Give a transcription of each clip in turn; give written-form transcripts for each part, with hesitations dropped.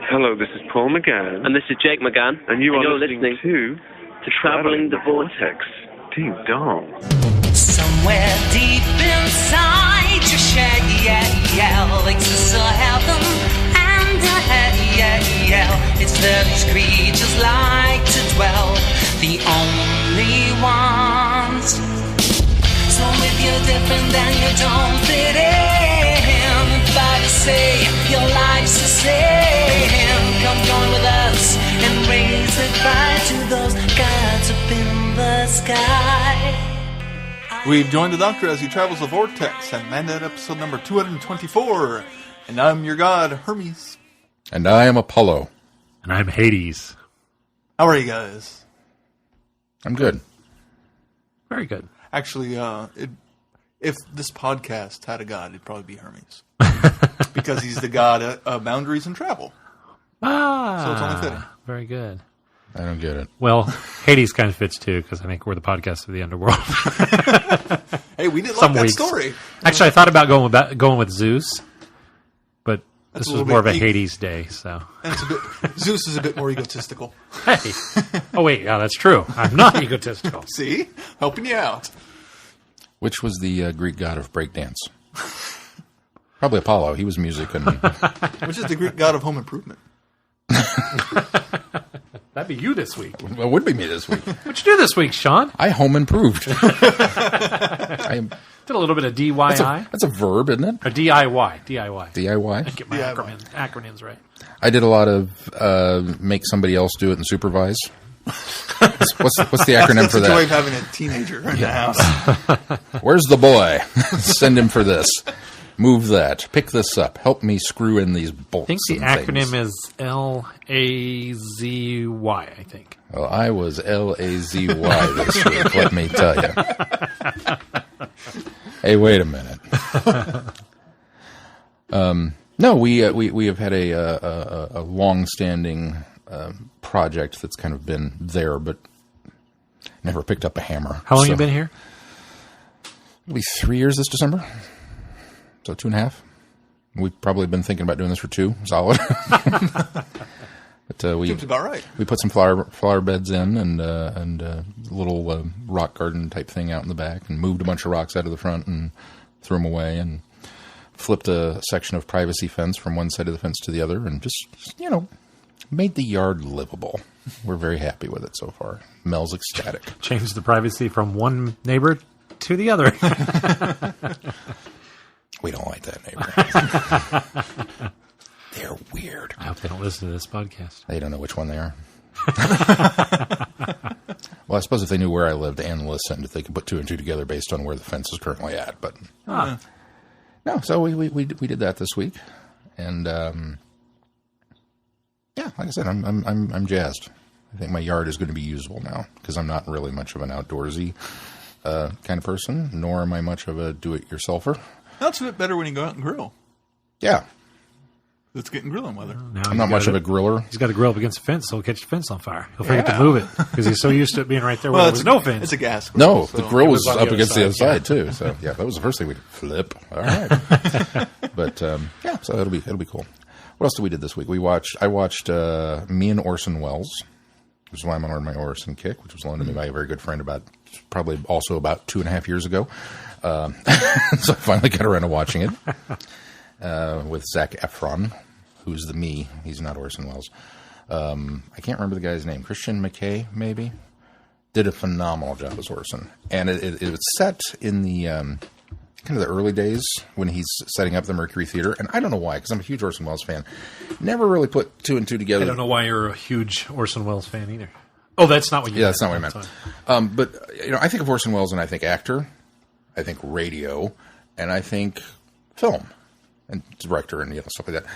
Hello, this is Paul McGann. And this is Jake McGann. And you're listening to Traveling the Vortex. Ding dong. Somewhere deep inside your shed, exists a heaven and a hell. It's where these creatures like to dwell, the only ones. So if you're different, then you don't fit in. But you say your life's the same. Come join with us and raise the cry to those gods up in the sky. We've joined the Doctor as he travels the Vortex and landed at episode number 224. And I'm your god, Hermes. And I am Apollo. And I'm Hades. How are you guys? I'm good. Very good. Actually, if this podcast had a god, it'd probably be Hermes. Because he's the god of boundaries and travel. So it's only fitting. Very good. I don't get it. Well, Hades kind of fits too, because I think we're the podcast of the underworld. Hey, we did like that story. Actually, I thought about going with Zeus, but That's this was more of a Hades day. So and Zeus is a bit more egotistical. Hey, oh wait, yeah, that's true. I'm not egotistical. See, helping you out. Which was the Greek god of breakdance? Probably Apollo. He was music. And Which is the Greek god of home improvement? That'd be you this week. Well, it would be me this week. What'd you do this week, Sean? I home improved. Did a little bit of DIY. That's a verb, isn't it? Or DIY. DIY. DIY. Get my acronyms right. I did a lot of make somebody else do it and supervise. What's the acronym for that? That's the joy of having a teenager in the house. Where's the boy? Send him for this. Move that. Pick this up. Help me screw in these bolts. I think the acronym is LAZY, I think. Well, I was LAZY this week, let me tell you. Hey, wait a minute. No, we have had a long-standing project that's kind of been there, but never picked up a hammer. How long have you been here? It'll be 3 years this December. So 2.5. We've probably been thinking about doing this for 2, solid. But seems about right. We put some flower beds in and a little rock garden type thing out in the back, and moved a bunch of rocks out of the front and threw them away, and flipped a section of privacy fence from one side of the fence to the other, and just made the yard livable. We're very happy with it so far. Mel's ecstatic. Changed the privacy from one neighbor to the other. We don't like that neighbor. They're weird. I hope they don't listen to this podcast. They don't know which one they are. Well, I suppose if they knew where I lived and listened, they could put 2 and 2 together based on where the fence is currently at. But no, so we did that this week, and yeah, like I said, I'm jazzed. I think my yard is going to be usable now because I'm not really much of an outdoorsy kind of person, nor am I much of a do-it-yourselfer. That's a bit better when you go out and grill. Yeah. It's getting grilling weather. I'm not much of a griller. He's got to grill up against the fence, so he'll catch the fence on fire. He'll forget to move it because he's so used to it being right there where there was no fence. It's a gas grill. No, the grill was up against the other side too. So yeah, that was the first thing we flip. All right. But yeah, so it'll be cool. What else did we did this week? I watched Me and Orson Welles, which is why I'm on my Orson kick, which was loaned to me by a very good friend probably also about 2.5 years ago. So I finally got around to watching it with Zac Efron, who's the me. He's not Orson Welles. I can't remember the guy's name. Christian McKay, maybe? Did a phenomenal job as Orson. And it was set in the kind of the early days when he's setting up the Mercury Theater. And I don't know why, because I'm a huge Orson Welles fan. Never really put 2 and 2 together. I don't know why you're a huge Orson Welles fan either. Oh, that's not what you meant. Yeah, that's not what I meant. But, I think of Orson Welles and I think actor, I think radio, and I think film and director and stuff like that.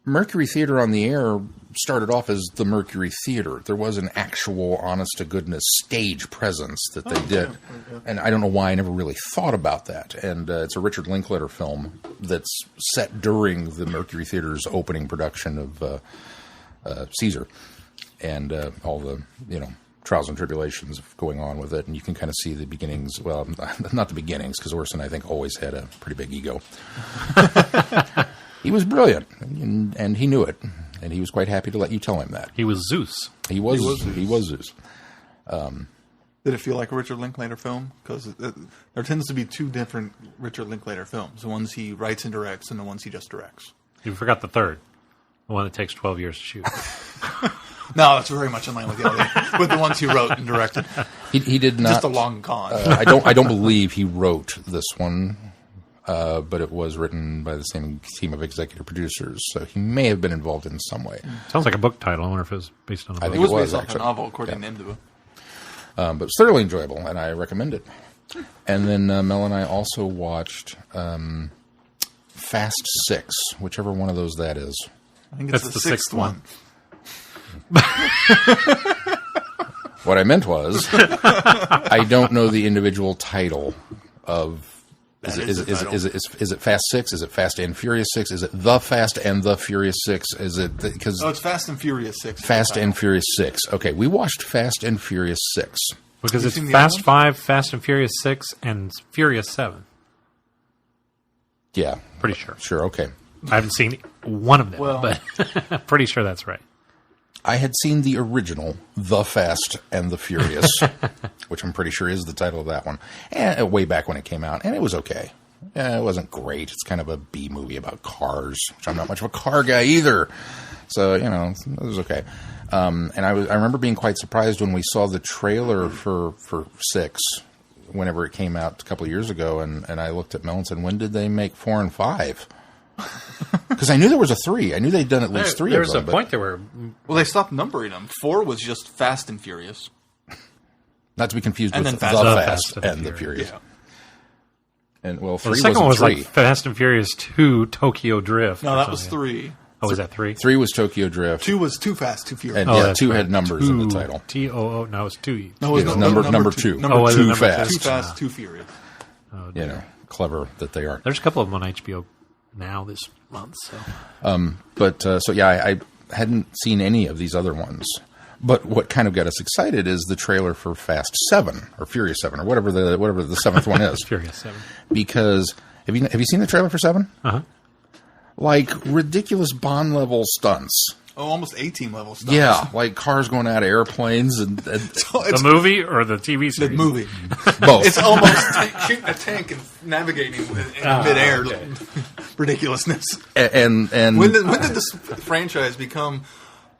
Mercury Theater on the Air started off as the Mercury Theater. There was an actual, honest-to-goodness stage presence that they did. And I don't know why I never really thought about that. And it's a Richard Linklater film that's set during the Mercury Theater's opening production of Caesar. And all the, trials and tribulations going on with it. And you can kind of see the beginnings. Well, not the beginnings, because Orson, I think, always had a pretty big ego. He was brilliant, and he knew it, and he was quite happy to let you tell him that. He was Zeus. He was Zeus. Did it feel like a Richard Linklater film? Because there tends to be two different Richard Linklater films: the ones he writes and directs, and the ones he just directs. You forgot the third, the one that takes 12 years to shoot. No, that's very much in line with the other, with the ones he wrote and directed. He did not. Just a long con. I don't believe he wrote this one, but it was written by the same team of executive producers, so he may have been involved in some way. Sounds like a book title. I wonder if it was based on a book. I It think was it was, based off a actually. novel, according to him. But it's thoroughly enjoyable, and I recommend it. And then Mel and I also watched Fast 6, whichever one of those that is. I think it's That's the the sixth sixth one. What I meant was, I don't know the individual title of. Is it Fast 6? Is it Fast and Furious 6? Is it The Fast and the Furious 6? Is it because Oh, it's Fast and Furious 6. Fast and Furious 6? Okay, we watched Fast and Furious 6. Because you it's seen the Fast other 5, Fast and Furious 6, and Furious 7. Yeah, Pretty sure. sure. Okay, I haven't seen one of them, Well- but I'm pretty sure that's right. I had seen the original, The Fast and the Furious, which I'm pretty sure is the title of that one, and way back when it came out, and it was okay. It wasn't great. It's kind of a B movie about cars, which I'm not much of a car guy either. So, it was okay. And I remember being quite surprised when we saw the trailer for 6, whenever it came out a couple of years ago, and I looked at Mel and said, when did they make 4 and 5? Because I knew there was a 3. I knew they'd done at least 3 There of was them. a point there where Well, they stopped numbering them. 4 was just Fast and Furious. Not to be confused And with then The Fast Fast and and the the Furious. Yeah. And, well, the 3 second one was wasn't 3. like Fast and Furious 2 Tokyo Drift. No, or that was something. 3. Oh, was that 3? 3 was Tokyo Drift. 2 was Too Fast, Too Furious. And Oh, yeah, that's 2 right. had numbers in the title. T-O-O. No, it's 2. No, it was Number 2. Number Oh, was it 2 number Fast. Too Fast, Too Furious. Clever that they are. There's a couple of them on HBO now this month. So I hadn't seen any of these other ones. But what kind of got us excited is the trailer for Fast 7 or Furious 7 or whatever the seventh one is. Furious 7. Because have you seen the trailer for 7? Uh-huh. Like ridiculous Bond level stunts. Oh, almost 18 level stuff. Yeah, like cars going out of airplanes and So The it's movie or the TV the series? movie. both. It's almost shooting a tank and navigating in midair. okay. Ridiculousness. and When did this franchise become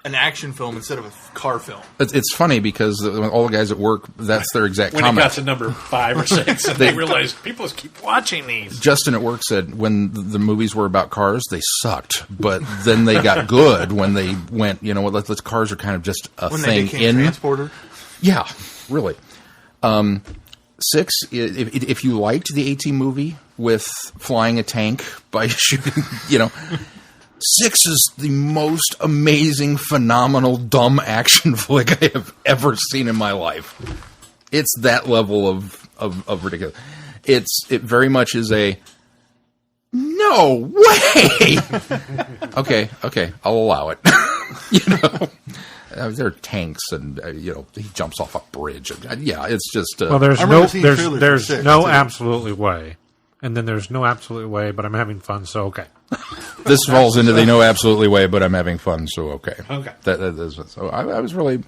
an action film instead of a car film? it's funny because all the guys at work, that's their exact When it comment. got to number 5 or 6, and they realized people just keep watching these. Justin at work said when the movies were about cars, they sucked, but then they got good when they went. You know what? Let's cars are kind of just a When thing they became in. transporter? Yeah, really. 6. If you liked the A-Team movie with flying a tank by shooting, 6 is the most amazing, phenomenal, dumb action flick I have ever seen in my life. It's that level of ridiculous. It very much is a no way. Okay, I'll allow it. There are tanks, and he jumps off a bridge. Yeah, it's just. Well, there's I no, remember seeing there's, trailers for there's 6, no too. absolutely way, and then there's no absolute way, but I'm having fun, so okay. This falls into the no absolutely way, but I'm having fun, so okay. Okay. That is, so I was really,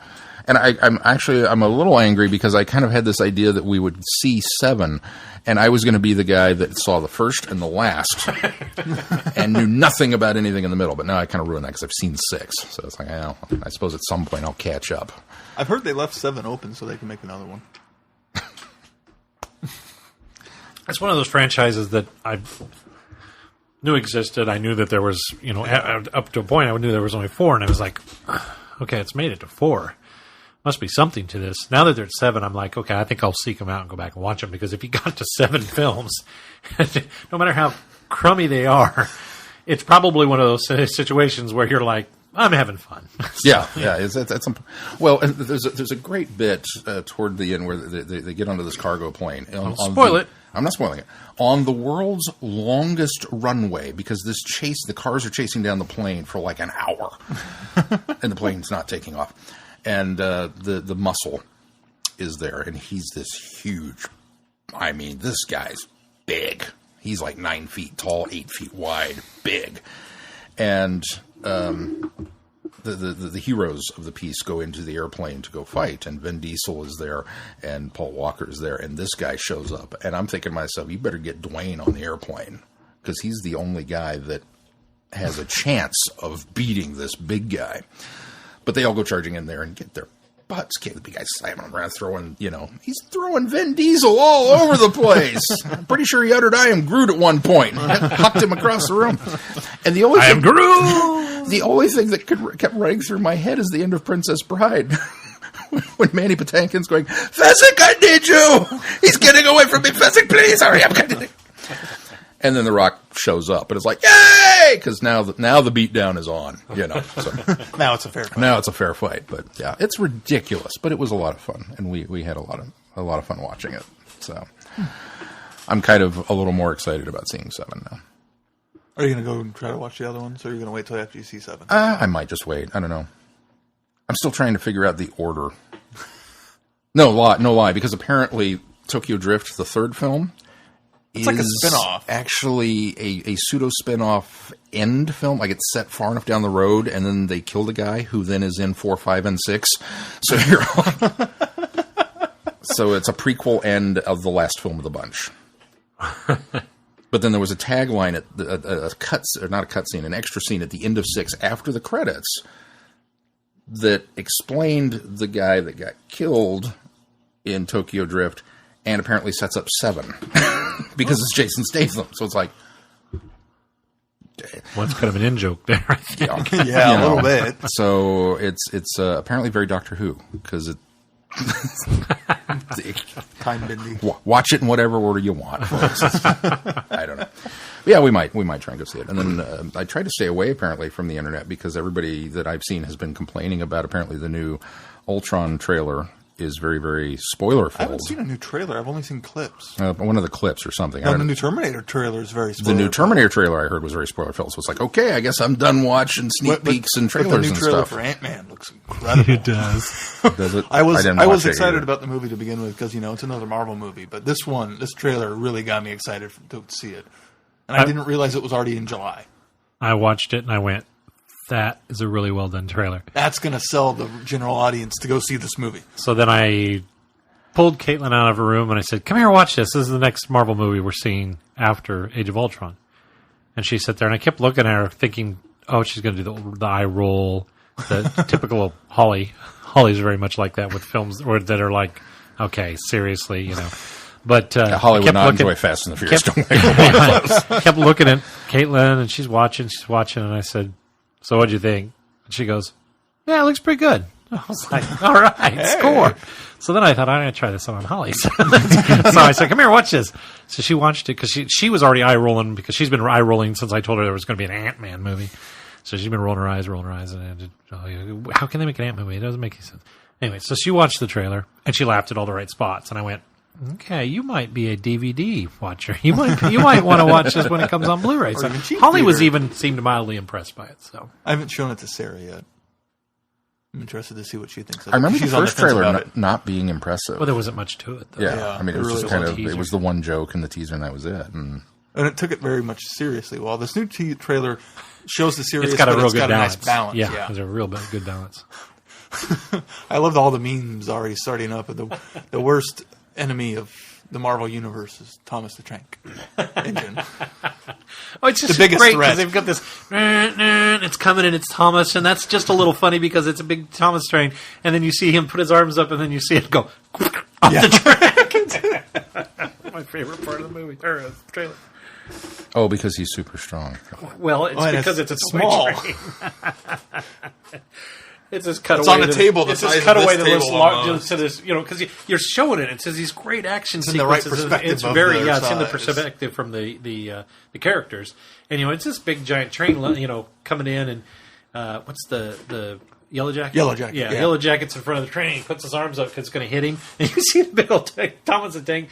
and I'm a little angry because I kind of had this idea that we would see 7, and I was going to be the guy that saw the first and the last, and knew nothing about anything in the middle. But now I kind of ruined that because I've seen 6, so it's like, I suppose at some point I'll catch up. I've heard they left 7 open so they can make another one. It's one of those franchises that I knew existed. I knew that there was, up to a point I knew there was only 4, and I was like, okay, it's made it to 4. Must be something to this. Now that they're at 7, I'm like, okay, I think I'll seek them out and go back and watch them, because if you got to 7 films, no matter how crummy they are, it's probably one of those situations where you're like, I'm having fun. Yeah. It's well, and there's a great bit toward the end where they get onto this cargo plane. Spoil it. I'm not spoiling it. On the world's longest runway, because the cars are chasing down the plane for like an hour, and the plane's not taking off. And the muscle is there, and he's this huge. This guy's big. He's like 9 feet tall, 8 feet wide, big. And the heroes of the piece go into the airplane to go fight, and Vin Diesel is there, and Paul Walker is there, and this guy shows up. And I'm thinking to myself, you better get Dwayne on the airplane, because he's the only guy that has a chance of beating this big guy. But they all go charging in there and get their butts kicked. The big guy's slamming around, throwing, he's throwing Vin Diesel all over the place. I'm pretty sure he uttered, "I am Groot" at one point. Hucked him across the room. And the only thing, Groot! The only thing that kept running through my head is the end of Princess Bride. When Manny Patinkin's going, "Fezzik, I need you! He's getting away from me! Fezzik, please hurry up!" And then The Rock shows up, and it's like, yay! Because now the beatdown is on, So Now it's a fair fight. Now it's a fair fight, but yeah, it's ridiculous, but it was a lot of fun, and we had a lot of fun watching it. So I'm kind of a little more excited about seeing 7 now. Are you going to go and try to watch the other ones, or are you going to wait till after you see 7? I might just wait. I don't know. I'm still trying to figure out the order. No lie, because apparently Tokyo Drift, the third film, it's like a spin-off. Actually a pseudo spin-off end film. Like it's set far enough down the road, and then they kill the guy who then is in 4, 5, and 6. So you're so it's a prequel end of the last film of the bunch. But then there was a tagline at an extra scene at the end of 6 after the credits that explained the guy that got killed in Tokyo Drift, and apparently sets up 7 because it's Jason Statham. So it's like, well, it's kind of an in joke there. I think. Yeah, a little bit. So it's apparently very Doctor Who, because it. Time bending. Watch it in whatever order you want. I don't know. But yeah, we might try and go see it. And then I tried to stay away apparently from the internet, because everybody that I've seen has been complaining about apparently the new Ultron trailer is very, very spoiler-filled. I haven't seen a new trailer. I've only seen clips. One of the clips or something. No, the new Terminator trailer is very spoiler-filled. The new Terminator trailer I heard was very spoiler-filled. So it's like, okay, I guess I'm done watching sneak peeks and trailers and stuff. The new trailer for Ant-Man looks incredible. It does. Does it? I was excited either. about the movie to begin with, because it's another Marvel movie. But this trailer really got me excited to see it, and I didn't realize it was already in July. I watched it and I went, "That is a really well done trailer." That's going to sell the general audience to go see this movie. So then I pulled Caitlin out of her room and I said, "Come here, watch this. This is the next Marvel movie we're seeing after Age of Ultron." And she sat there, and I kept looking at her thinking, oh, she's going to do the eye roll, the typical Holly. Holly's very much like that with films that are like, okay, seriously, But Holly would not enjoy Fast and the Furious. Kept looking at Caitlin, and she's watching, and I said, "So what'd you think?" And she goes, "Yeah, it looks pretty good." I was like, all right, score. So then I thought, I'm going to try this on Holly's. So I said, "Come here, watch this." So she watched it, because she was already eye-rolling, because she's been eye-rolling since I told her there was going to be an Ant-Man movie. So she's been rolling her eyes, and how can they make an Ant-Man movie? It doesn't make any sense. Anyway, so she watched the trailer, and she laughed at all the right spots. And I went, okay, you might be a DVD watcher. You might want to watch this when it comes on Blu-ray. So Holly seemed mildly impressed by it. So I haven't shown it to Sarah yet. I'm interested to see what she thinks of it. I remember the first trailer not being impressive. Well, there wasn't much to it, though. Yeah. I mean, it was really just kind of, it was the one joke in the teaser, and that was it. And it took it very much seriously. Well, this new trailer shows the serious, it's got a real it's good got balance. A nice balance. Yeah, there's a real good balance. I loved all the memes already starting up. The worst enemy of the Marvel Universe is Thomas the Tank Engine. Oh, it's just the biggest great, threat. because they've got this, it's coming and it's Thomas, and that's just a little funny because it's a big Thomas train, and then you see him put his arms up, and then you see it go off the track. My favorite part of the movie, or the trailer. Oh, because he's super strong. Well, it's because it's a small. Train. It's just cut it's away. on a table. It's just cut away to this, because you're showing it. It says these great action sequences. In the right perspective. It's very, it's in the perspective from the characters, and it's this big giant train, coming in, and what's the Yellow Jacket? Yellow Jacket. Yeah, Yellow Jacket's in front of the train. He puts his arms up because it's going to hit him, and you see the big old Thomas the Tank,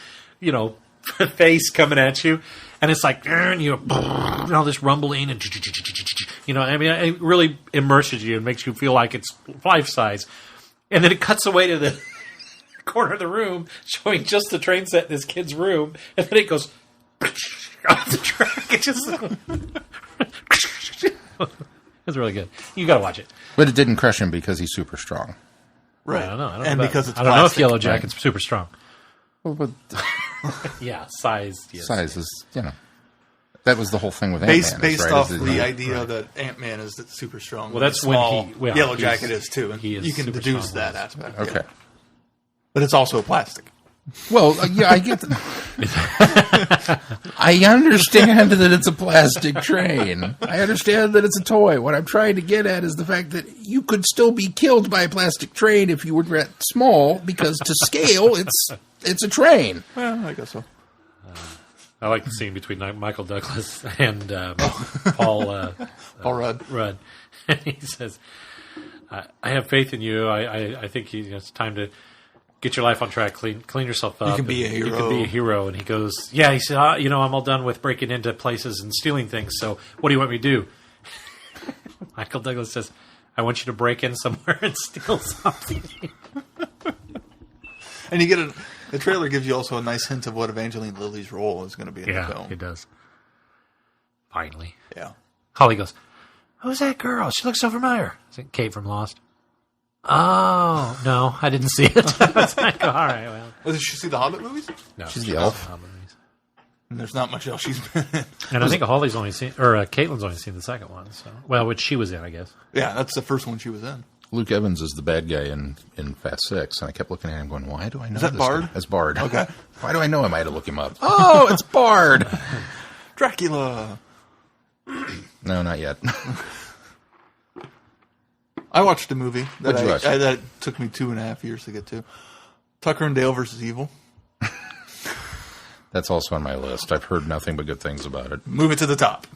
face coming at you, and it's like, all this rumbling, and it really immerses you and makes you feel like it's life size. And then it cuts away to the corner of the room, showing just the train set in this kid's room, and then it goes off the track. It just It's really good. You got to watch it. But it didn't crush him because he's super strong. Right. I don't know. And because it's I don't know if plastic. Yellow Jacket's super strong. Well, but Yeah, size. Yes. size is, that was the whole thing with Ant-Man. Based right? off Is the it- idea that Ant-Man is super strong. Well, that's small when Yellow he's- Jacket is too. And he is you can super deduce strong. that aspect. Okay. Yeah. But it's also plastic. Well, I get. I understand that it's a plastic train. I understand that it's a toy. What I'm trying to get at is the fact that you could still be killed by a plastic train if you were that small, because to scale, it's a train. Well, I guess so. I like the scene between Michael Douglas and Paul Paul Rudd. Rudd. And he says, I have faith in you. I think it's time to get your life on track, clean yourself up. You can be a You hero. can be a hero. And he goes, yeah, he said, I'm all done with breaking into places and stealing things, so what do you want me to do? Michael Douglas says, I want you to break in somewhere and steal something. And you get the trailer gives you also a nice hint of what Evangeline Lilly's role is going to be in the Yeah, film. it does. Finally. Yeah. Holly goes, who's that girl? She looks so familiar. Is it Kate from Lost? Oh, no, I didn't see it. I was like, all right, well. Oh, did she see the Hobbit movies? No, She's the elf. And there's not much else she's been in. And I think Holly's only seen, or Caitlin's only seen the second one. So, well, which she was in, I guess. Yeah, that's the first one she was in. Luke Evans is the bad guy in Fast Six, and I kept looking at him going, why do I know Is that this Bard? guy? That's Bard. Okay. Why do I know him? I had to look him up. Oh, it's Bard! Dracula. No, not yet. I watched a movie that What'd you watch? that took me 2.5 years to get to. Tucker and Dale versus Evil. That's also on my list. I've heard nothing but good things about it. Move it to the top.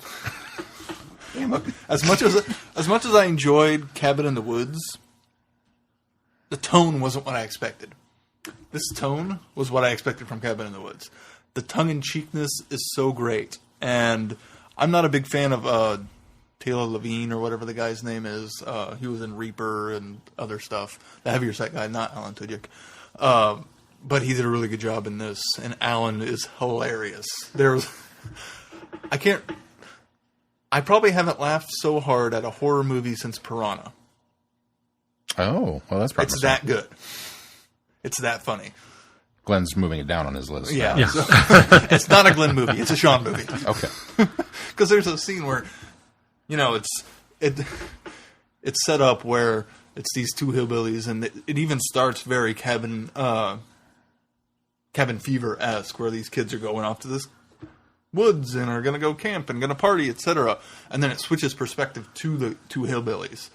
As much as I enjoyed Cabin in the Woods, the tone wasn't what I expected. This tone was what I expected from Cabin in the Woods. The tongue-in-cheekness is so great, and I'm not a big fan of Taylor Levine or whatever the guy's name is. He was in Reaper and other stuff. The heavier set guy, not Alan Tudyk. But he did a really good job in this, and Alan is hilarious. I probably haven't laughed so hard at a horror movie since Piranha. Oh, well, that's probably It's that good. It's that funny. Glenn's moving it down on his list. Yeah. Yeah. So, it's not a Glenn movie. It's a Sean movie. Okay. Because there's a scene where, it's set up where it's these two hillbillies, and it even starts very cabin fever-esque, where these kids are going off to this woods and are going to go camp and going to party, etc. And then it switches perspective to the two hillbillies,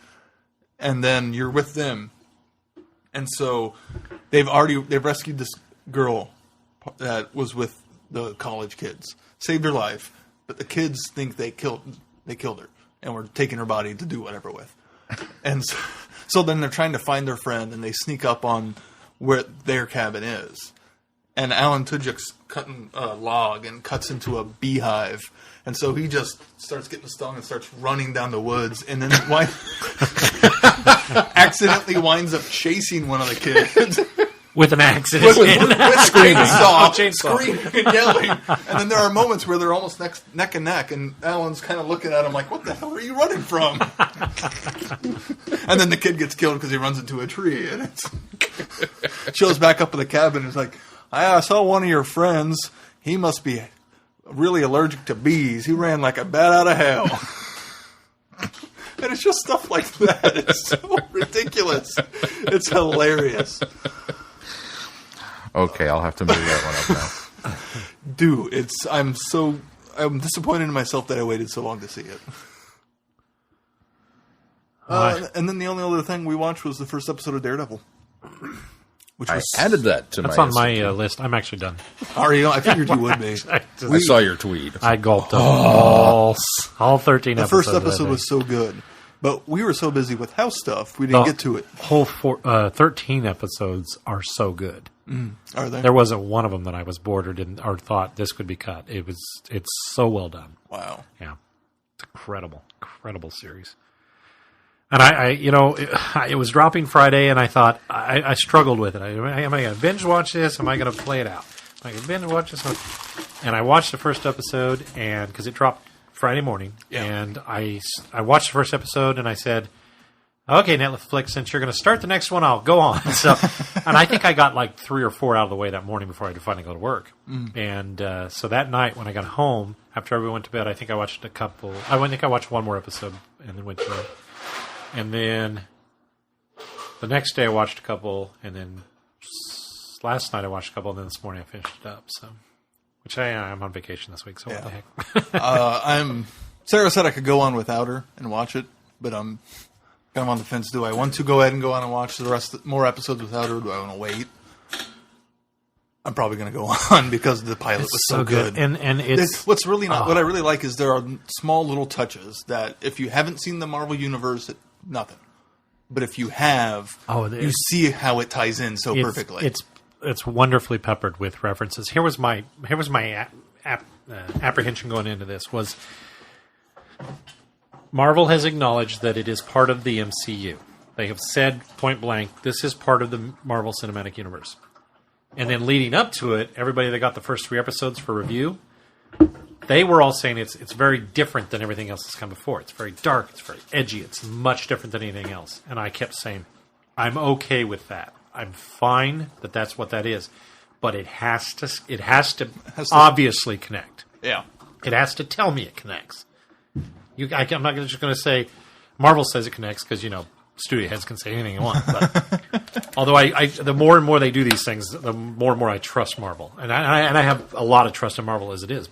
and then you're with them. And so they've rescued this girl that was with the college kids, saved her life, but the kids think they killed her and were taking her body to do whatever with. And so then they're trying to find their friend, and they sneak up on where their cabin is. And Alan Tudyk's cutting a log and cuts into a beehive. And so he just starts getting stung and starts running down the woods, and then accidentally winds up chasing one of the kids. With an accident. with chainsaw, Chainsaw. screaming and yelling. And then there are moments where they're almost neck and neck, and Alan's kind of looking at him like, what the hell are you running from? And then the kid gets killed because he runs into a tree. And it shows back up at the cabin. It's like, I saw one of your friends. He must be really allergic to bees. He ran like a bat out of hell. And it's just stuff like that. It's so ridiculous. It's hilarious. Okay, I'll have to move that one up now. Dude, I'm disappointed in myself that I waited so long to see it. And then the only other thing we watched was the first episode of Daredevil. Which I was added that to That's my on my list. I'm actually done. Are you? I figured you would be. I saw your tweet. I gulped up all 13 The episodes. first episode was so good. But we were so busy with house stuff, we didn't get to it. Whole 13 episodes are so good. Are they? There wasn't one of them that I was bored or thought this could be cut. It's so well done. Wow. Yeah, it's incredible series. And it was dropping Friday, and I thought I struggled with it. Am I going to binge watch this? Am I going to play it out? Am I going to binge watch this? And I watched the first episode, and because it dropped Friday morning, Yeah. and I watched the first episode, and I said, okay, Netflix, since you're going to start the next one, I'll go on. So, and I think I got like 3 or 4 out of the way that morning before I had to finally go to work. And so that night when I got home, after everyone went to bed, I think I watched a couple. I think I watched one more episode and then went to bed. And then the next day I watched a couple, and then last night I watched a couple, and then this morning I finished it up. So, which I'm on vacation this week, so what the heck? Sarah said I could go on without her and watch it, but I'm kind of on the fence. Do I want to go ahead and go on and watch the rest more episodes without her? Or do I want to wait? I'm probably going to go on because the pilot was so good. And it's what's really not what I really like is there are small little touches that if you haven't seen the Marvel universe, nothing. But if you have, you see how it ties in so perfectly. It's wonderfully peppered with references. Here was my apprehension going into this was Marvel has acknowledged that it is part of the MCU. They have said point blank, this is part of the Marvel Cinematic Universe. And then leading up to it, everybody that got the first 3 episodes for review, they were all saying it's very different than everything else that's come before. It's very dark. It's very edgy. It's much different than anything else. And I kept saying, I'm okay with that. I'm fine that that's what that is. But it has to obviously connect. Yeah. It has to tell me it connects. I'm not just going to say Marvel says it connects because, studio heads can say anything they want. But although the more and more they do these things, the more and more I trust Marvel. And I have a lot of trust in Marvel as it is.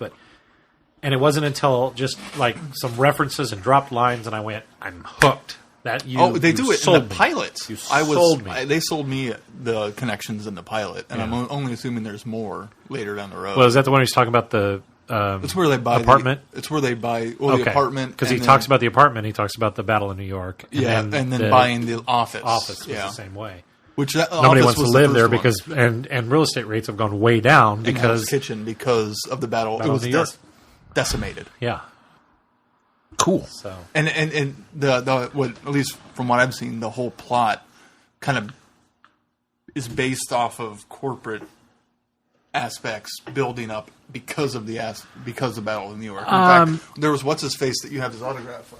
And it wasn't until just like some references and dropped lines and I went, I'm hooked. They do it in the pilots. They sold me the connections in the pilot, and I'm only assuming there's more later down the road. Well, is that the one he's talking about the it's where they buy apartment? It's where they buy the apartment. Because he talks about the apartment, he talks about the battle in New York. And then buying the office. Office was the same way. Nobody wants to live there because and real estate rates have gone way down because kitchen because of the battle. It was decimated. Yeah. Cool. So and the what, at least from what I've seen, the whole plot kind of is based off of corporate aspects building up because of the Battle of New York. In fact, there was what's his face that you have his autograph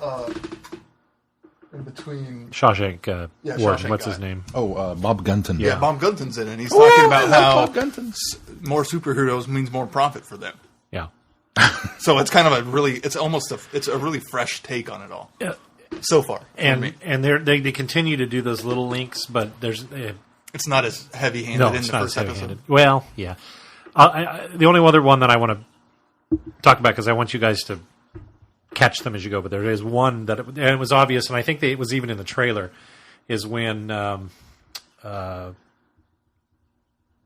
in between Shawshank Warden. Shawshank What's guy. his name? Bob Gunton. Yeah, Bob Gunton's in it. And he's talking about how Bob Gunton. more superheroes means more profit for them. Yeah. So it's kind of it's a really fresh take on it all so far. And they continue to do those little links, but it's not as heavy-handed in the first episode. Well, yeah. The only other one that I want to talk about because I want you guys to catch them as you go, but there is one that it was obvious, and I think it was even in the trailer, is when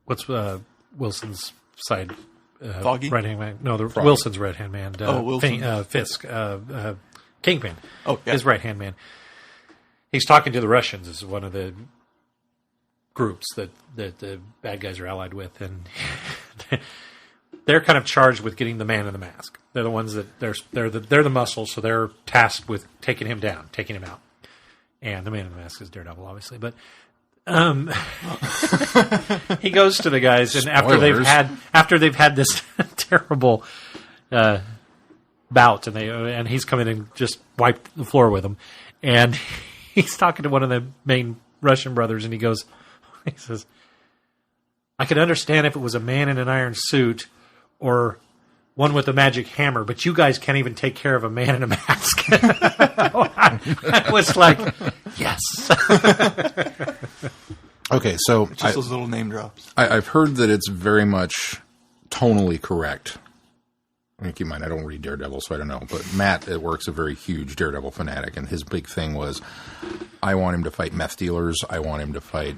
what's Wilson's side. Foggy? Right-hand man. No, Froggy. Wilson's right-hand man. Wilson. Fisk. Kingpin. Oh, yeah. His right-hand man. He's talking to the Russians. This is one of the groups that the bad guys are allied with. And they're kind of charged with getting the man in the mask. They're the ones that they're the muscles, so they're tasked with taking him down, taking him out. And the man in the mask is Daredevil, obviously. But he goes to the guys, and after they've had this terrible bout, and he's come in and just wiped the floor with them, and he's talking to one of the main Russian brothers, and he says, "I could understand if it was a man in an iron suit or one with a magic hammer, but you guys can't even take care of a man in a mask." I was like, yes. Okay, so Just those little name drops. I've heard that it's very much tonally correct. I mean, keep in mind, I don't read Daredevil, so I don't know. But Matt at work's a very huge Daredevil fanatic, and his big thing was, I want him to fight meth dealers. I want him to fight,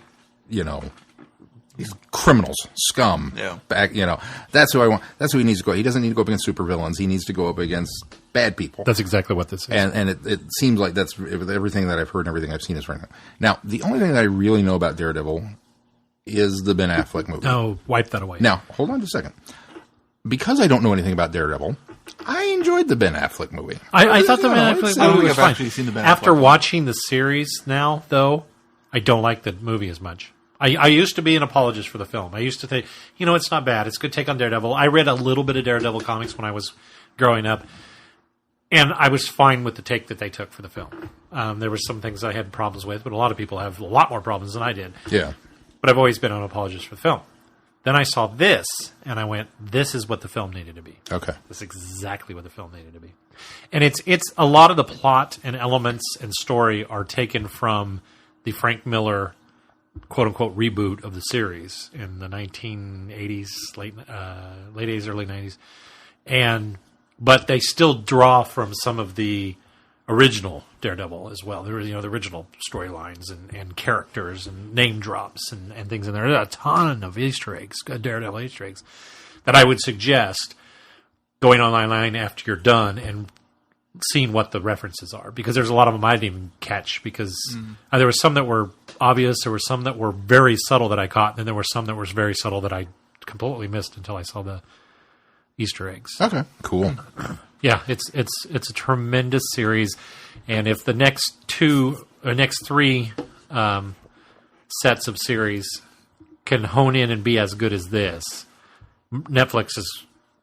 criminals, scum. Yeah. That's who I want. That's who he needs to go. He doesn't need to go up against supervillains. He needs to go up against bad people. That's exactly what this is. And it seems like that's everything that I've heard and everything I've seen is right now. Now, the only thing that I really know about Daredevil is the Ben Affleck movie. No, wipe that away. Now, hold on just a second. Because I don't know anything about Daredevil, I enjoyed the Ben Affleck movie. I thought the Ben Affleck movie was fine. Actually seen the Ben After Affleck watching the series now, though, I don't like the movie as much. I used to be an apologist for the film. I used to think, it's not bad. It's a good take on Daredevil. I read a little bit of Daredevil comics when I was growing up. And I was fine with the take that they took for the film. There were some things I had problems with, but a lot of people have a lot more problems than I did. Yeah. But I've always been an apologist for the film. Then I saw this, and I went, this is what the film needed to be. Okay. This is exactly what the film needed to be. And it's a lot of the plot and elements and story are taken from the Frank Miller, quote-unquote, reboot of the series in the 1980s, late 80s, early 90s. But they still draw from some of the original Daredevil as well. There were, the original storylines and characters and name drops and things in there. There's a ton of Easter eggs, Daredevil Easter eggs, that I would suggest going online after you're done and seeing what the references are. Because there's a lot of them I didn't even catch because there were some that were obvious, there were some that were very subtle that I caught, and then there were some that were very subtle that I completely missed until I saw the Easter eggs. Okay. Cool. Yeah, it's a tremendous series, and if the next three sets of series can hone in and be as good as this, Netflix has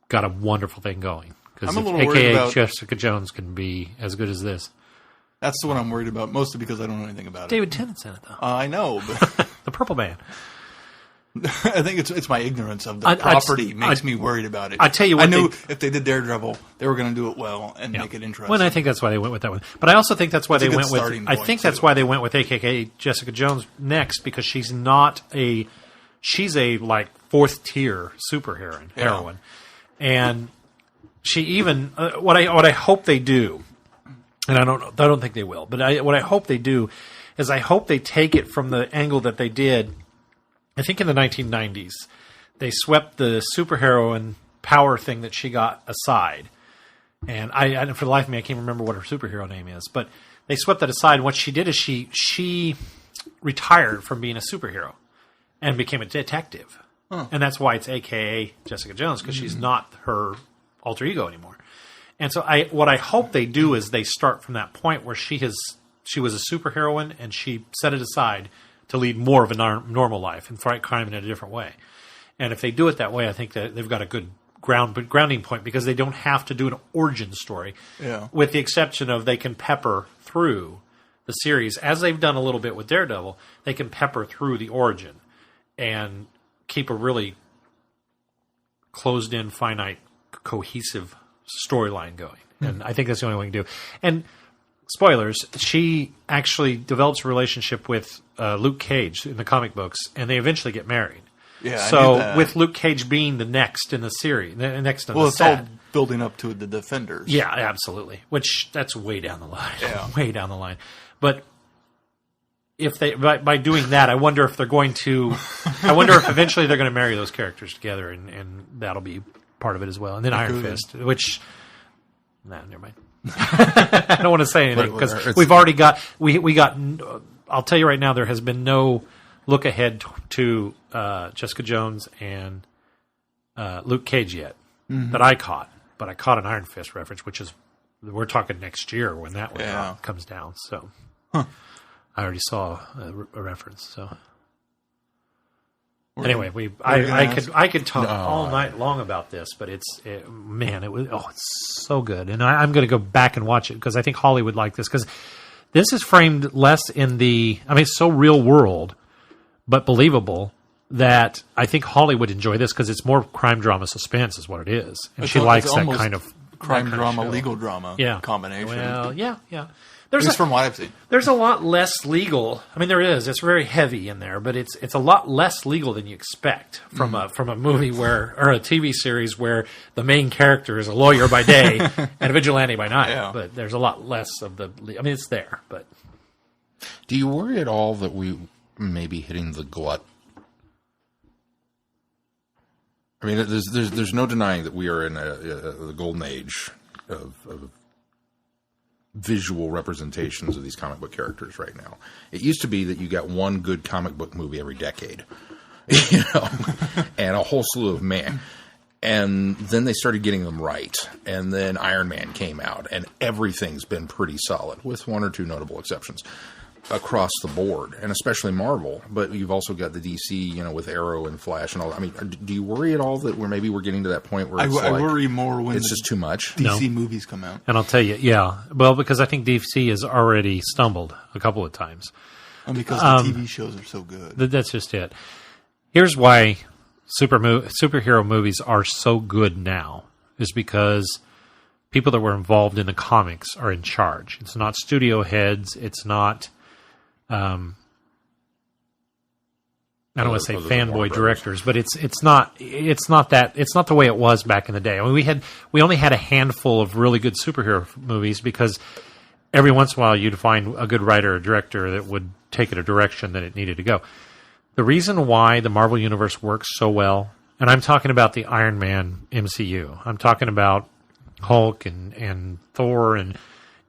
got a wonderful thing going. Because AKA Jessica Jones can be as good as this. That's the one I'm worried about, mostly because I don't know anything about it. David Tennant's in it, though. I know, but the Purple Man. I think it's my ignorance of the property makes me worried about it. I tell you what, I knew if they did Daredevil, they were going to do it well and make it interesting. Well, and I think that's why they went with that one. But I also think that's why they went with. I think that's why they went with AKA Jessica Jones next, because she's not she's a like fourth tier heroine, and she even what I hope they do, and I don't think they will, but what I hope they do is I hope they take it from the angle that they did. I think in the 1990s, they swept the superheroine power thing that she got aside. And I for the life of me, I can't remember what her superhero name is. But they swept that aside. And what she did is she retired from being a superhero and became a detective. Huh. And that's why it's AKA Jessica Jones, because she's not her alter ego anymore. And so what I hope they do is they start from that point where she was a superheroine and she set it aside to lead more of a normal life and fight crime in a different way. And if they do it that way, I think that they've got a good grounding point, because they don't have to do an origin story, with the exception of they can pepper through the series, as they've done a little bit with Daredevil, they can pepper through the origin and keep a really closed-in, finite, cohesive storyline going. And I think that's the only way we can do. And spoilers, she actually develops a relationship with Luke Cage in the comic books, and they eventually get married. Yeah, so with Luke Cage being the next in the series, next on the set. Well, it's all building up to the Defenders. Yeah, absolutely. Which, that's way down the line. Yeah. Way down the line. But if they by doing that, I wonder if eventually they're going to marry those characters together, and that'll be part of it as well. And then Iron Fist, which... Nah, never mind. I don't want to say anything because we've already got we got. I'll tell you right now, there has been no look ahead to Jessica Jones and Luke Cage yet that I caught, but I caught an Iron Fist reference, which is we're talking next year when that one comes down. So I already saw a reference. So anyway, I could talk all night long about this, but it's so good, and I'm going to go back and watch it because I think Holly would like this, because this is framed less in it's so real world, but believable, that I think Holly would enjoy this because it's more crime drama suspense is what it is, and she likes that kind of crime drama, legal drama combination. Well, yeah. At least from what I've seen. There's a lot less legal. I mean, there is. It's very heavy in there, but it's a lot less legal than you expect from a movie or a TV series where the main character is a lawyer by day and a vigilante by night. Yeah. But there's a lot less of the. I mean, it's there, but. Do you worry at all that we may be hitting the glut? I mean, there's no denying that we are in the golden age of visual representations of these comic book characters right now. It used to be that you got one good comic book movie every decade, and a whole slew of man. And then they started getting them right. And then Iron Man came out, and everything's been pretty solid, with one or two notable exceptions. across the board, and especially Marvel. But you've also got the DC, with Arrow and Flash and all. I mean, do you worry at all that we're getting to that point where I worry more when it's just too much? DC movies come out. And I'll tell you, well, because I think DC has already stumbled a couple of times. And because the TV shows are so good. That's just it. Here's why superhero movies are so good now, is because people that were involved in the comics are in charge. It's not studio heads. It's not, I don't want to say fanboy directors, but it's not the way it was back in the day. I mean, we only had a handful of really good superhero movies because every once in a while you'd find a good writer or director that would take it a direction that it needed to go. The reason why the Marvel Universe works so well, and I'm talking about the Iron Man MCU, I'm talking about Hulk and Thor,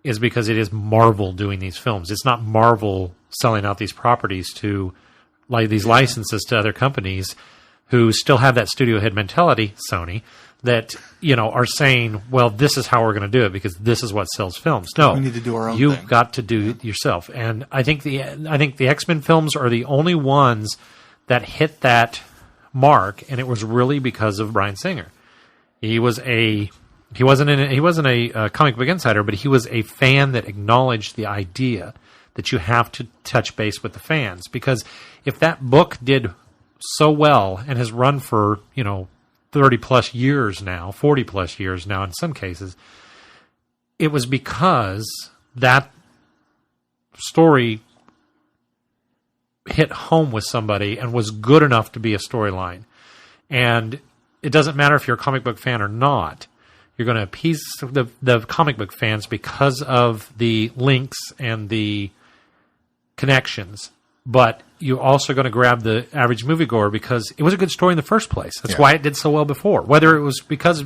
is because it is Marvel doing these films. It's not Marvel selling out these properties to these licenses to other companies who still have that studio head mentality, Sony, that are saying, well, this is how we're going to do it because this is what sells films. No, we need to do our own You've thing. got to do it yourself. And I think the X-Men films are the only ones that hit that mark, and it was really because of Bryan Singer. He wasn't a comic book insider, but he was a fan that acknowledged the idea that you have to touch base with the fans. Because if that book did so well and has run for 30 plus years now, 40 plus years now in some cases, it was because that story hit home with somebody and was good enough to be a storyline. And it doesn't matter if you're a comic book fan or not. You're going to appease the comic book fans because of the links and the connections. But you're also going to grab the average moviegoer because it was a good story in the first place. That's why it did so well before. Whether it was because,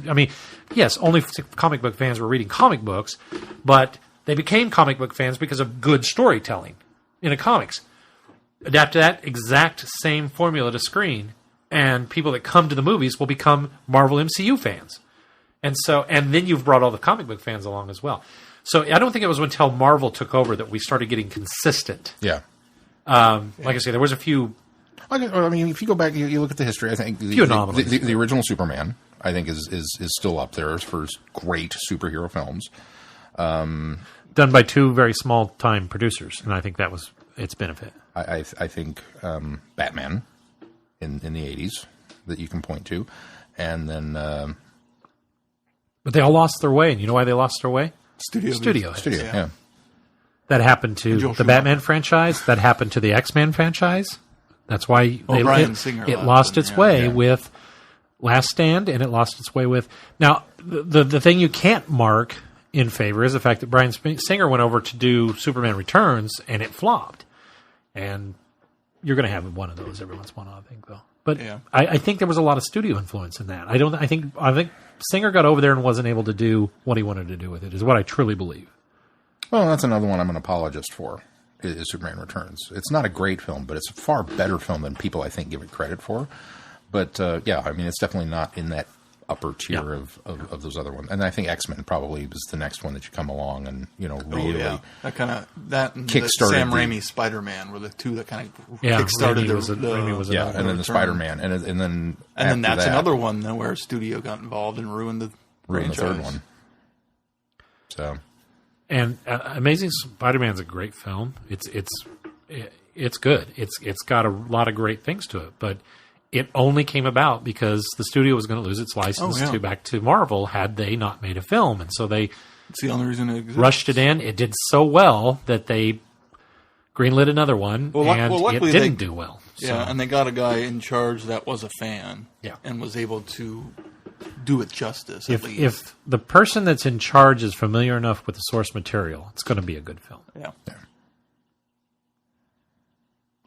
yes, only comic book fans were reading comic books, but they became comic book fans because of good storytelling in the comics. Adapt that exact same formula to screen, and people that come to the movies will become Marvel MCU fans. And then you've brought all the comic book fans along as well. So I don't think it was until Marvel took over that we started getting consistent. Yeah. Like I say, there was a few. I mean, if you go back, you look at the history. I think the original Superman, I think, is still up there for great superhero films. Done by two very small time producers, and I think that was its benefit. I think Batman in the 80s that you can point to, and then. But they all lost their way, and you know why they lost their way? Studio. Yeah. That happened to the Batman franchise. That happened to the X-Men franchise. That's why Bryan Singer it lost its way with Last Stand, and it lost its way with... Now, the thing you can't mark in favor is the fact that Bryan Singer went over to do Superman Returns, and it flopped. And you're going to have one of those every once in a while, I think, though. But I think there was a lot of studio influence in that. I think Singer got over there and wasn't able to do what he wanted to do with it, is what I truly believe. Well, that's another one I'm an apologist for, is Superman Returns. It's not a great film, but it's a far better film than people, I think, give it credit for. But, it's definitely not in that upper tier of those other ones. And I think X-Men probably was the next one that should come along and, really... That and kickstarted Sam Raimi Spider-Man were the two that kind of kickstarted Raimi was and then the Spider-Man. And then that's another one then where a studio got involved and ruined the third one. So... And Amazing Spider-Man's a great film. It's good. It's got a lot of great things to it, but it only came about because the studio was going to lose its license back to Marvel had they not made a film, and so it's the only reason it exists. Rushed it in. It did so well that they greenlit another one, and it didn't do well. Yeah, and they got a guy in charge that was a fan, and was able to do it justice. If the person that's in charge is familiar enough with the source material, it's going to be a good film. Yeah.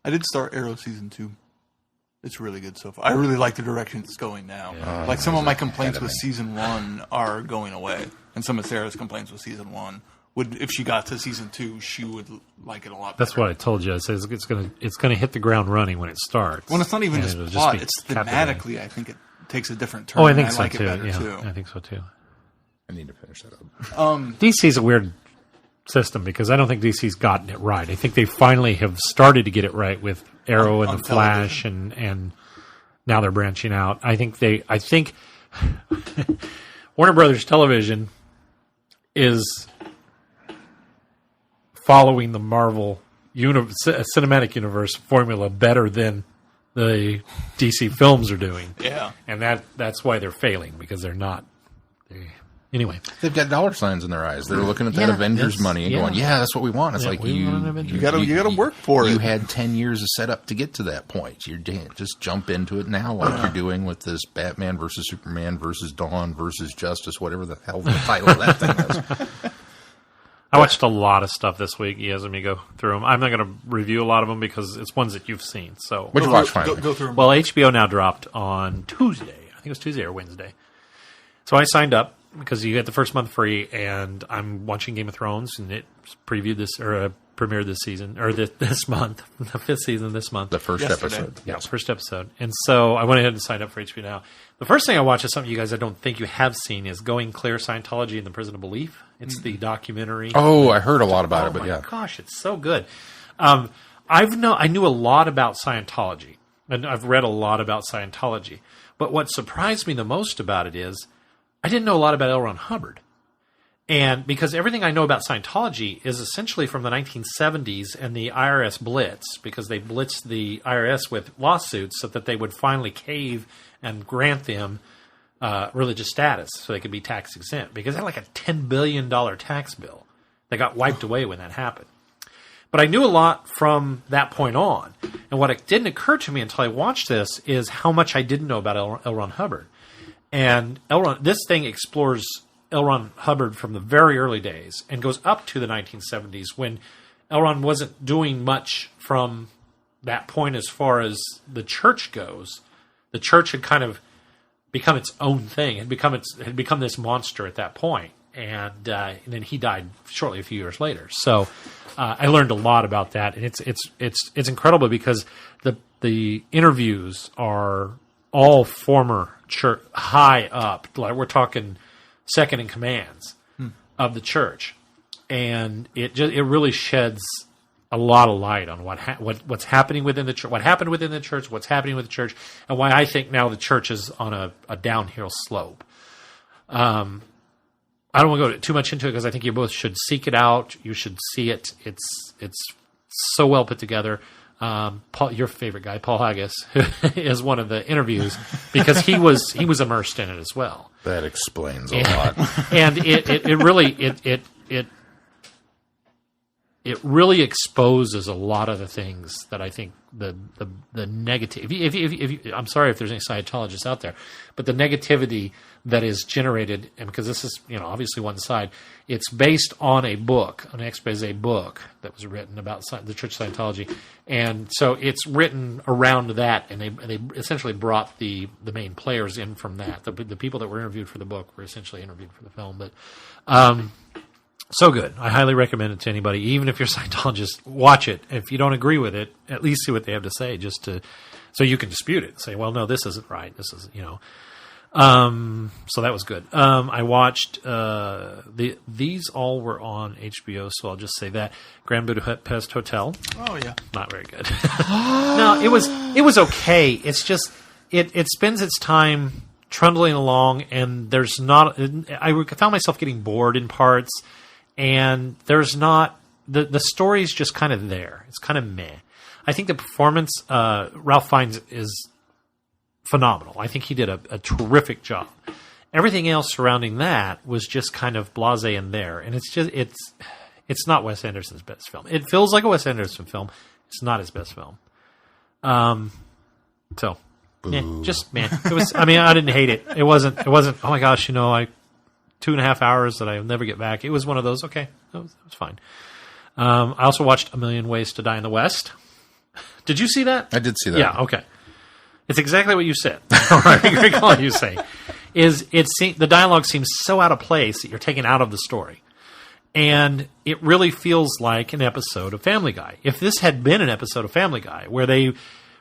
I did start Arrow season 2. It's really good so far. I really like the direction it's going now. Yeah. Some of my complaints with season 1 are going away, and some of Sarah's complaints with season 1 if she got to season 2, she would like it a lot better. That's what I told you. I said it's going to hit the ground running when it starts. Well, it's not even just plot; it's thematically. I think it takes a different turn. Oh, I think so like too. It better too. I think so too. I need to finish that up. DC's a weird system because I don't think DC's gotten it right. I think they finally have started to get it right with Arrow and on the Flash, and now they're branching out. I think Warner Brothers Television is following the Marvel cinematic universe formula better than the DC films are doing. Yeah. And that's why they're failing, because they're not. Anyway. They've got dollar signs in their eyes. They're looking at that Avengers money and going, yeah, that's what we want. It's like you gotta work for it. You had 10 years of setup to get to that point. You just jump into it now like you're doing with this Batman versus Superman versus Dawn versus Justice, whatever the hell the title of that thing is. I watched a lot of stuff this week. You guys let me go through them. I'm not going to review a lot of them because it's ones that you've seen. So what'd you watch finally? Go through them. Well, HBO now dropped on Tuesday. I think it was Tuesday or Wednesday. So I signed up because you get the first month free, and I'm watching Game of Thrones, and it premiered this season, or this month, the fifth season this month. The first episode. Yeah, first episode. And so I went ahead and signed up for HBO Now. The first thing I watched is something you guys I don't think you have seen is Going Clear, Scientology and the Prison of Belief. It's the documentary. Oh, I heard a lot about it, but yeah. Oh my gosh, it's so good. I knew a lot about Scientology, and I've read a lot about Scientology. But what surprised me the most about it is I didn't know a lot about L. Ron Hubbard. And because everything I know about Scientology is essentially from the 1970s and the IRS blitz, because they blitzed the IRS with lawsuits so that they would finally cave and grant them religious status so they could be tax exempt, because they had like a $10 billion tax bill that got wiped away when that happened. But I knew a lot from that point on. And what it didn't occur to me until I watched this is how much I didn't know about L. Ron Hubbard. And this thing explores L. Ron Hubbard from the very early days and goes up to the 1970s when L. Ron wasn't doing much from that point as far as the church goes. The church had kind of become its own thing, had become this monster at that point. And then he died shortly a few years later. So I learned a lot about that, and it's incredible because the interviews are all former church, high up, like we're talking second in commands of the church, and it really sheds a lot of light on what's happening within the church, what happened within the church, what's happening with the church, and why I think now the church is on a downhill slope. I don't want to go too much into it because I think you both should seek it out. You should see it. It's so well put together. Paul, your favorite guy, Paul Haggis, is one of the interviews because he was immersed in it as well. That explains a lot. And it really exposes a lot of the things that I think the negative. If I'm sorry if there's any Scientologists out there, but the negativity that is generated, and because this is obviously one side, it's based on a book, an expose book that was written about the Church of Scientology, and so it's written around that, and they essentially brought the main players in from that. The people that were interviewed for the book were essentially interviewed for the film, but. So good. I highly recommend it to anybody. Even if you're a Scientologist, watch it. If you don't agree with it, at least see what they have to say, so you can dispute it. Say, well, no, this isn't right. This is, So that was good. I watched these all were on HBO, so I'll just say that Grand Budapest Hotel. Oh yeah, not very good. No, it was okay. It's just it spends its time trundling along, and there's not. I found myself getting bored in parts. And there's not the story's just kind of there. It's kind of meh. I think the performance Ralph Fiennes is phenomenal. I think he did a terrific job. Everything else surrounding that was just kind of blasé in there, and it's not Wes Anderson's best film. It feels like a Wes Anderson film. It's not his best film. So just man, it was. I mean, I didn't hate it. It wasn't. Oh my gosh, 2.5 hours that I'll never get back. It was one of those. Okay, it was fine. I also watched A Million Ways to Die in the West. Did you see that? I did see that. Yeah. Okay. It's exactly what you said. I recall you saying the dialogue seems so out of place that you're taken out of the story, and it really feels like an episode of Family Guy. If this had been an episode of Family Guy where they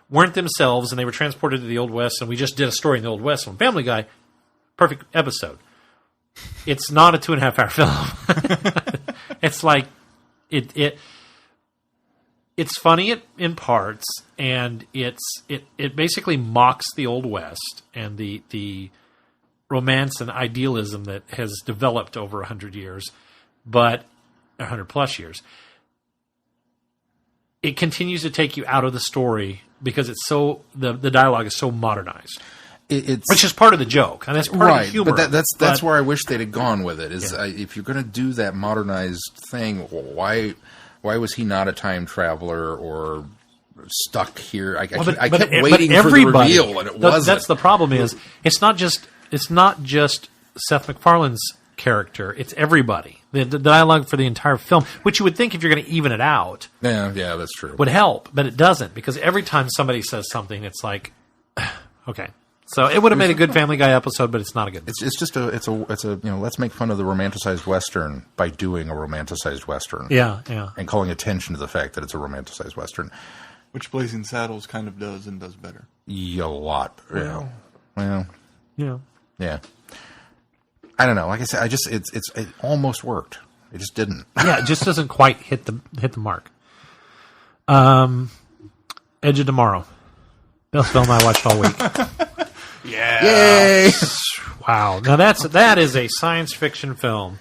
weren't themselves and they were transported to the Old West, and we just did a story in the Old West on Family Guy, perfect episode. It's not a 2.5 hour film. It's like it's funny in parts, and it basically mocks the Old West and the romance and idealism that has developed over 100 years, but 100 plus years. It continues to take you out of the story because it's so the dialogue is so modernized. Which is part of the joke, and that's part of the humor. But that's where I wish they'd have gone with it. If you're going to do that modernized thing, why was he not a time traveler or stuck here? I kept waiting for the reveal, and it wasn't. That's the problem. It's not just Seth MacFarlane's character; it's everybody. The dialogue for the entire film, which you would think if you're going to even it out, yeah, that's true, would help, but it doesn't, because every time somebody says something, it's like, okay. So it would have made a good Family Guy episode, but it's not a good. It's just a let's make fun of the romanticized Western by doing a romanticized Western. Yeah. And calling attention to the fact that it's a romanticized Western, which Blazing Saddles kind of does and does better. A lot. Yeah. Well. Yeah. I don't know. Like I said, it almost worked. It just didn't. Yeah, it just doesn't quite hit the mark. Edge of Tomorrow. Best film I watched all week. Yeah. Yay! Wow. Now that is a science fiction film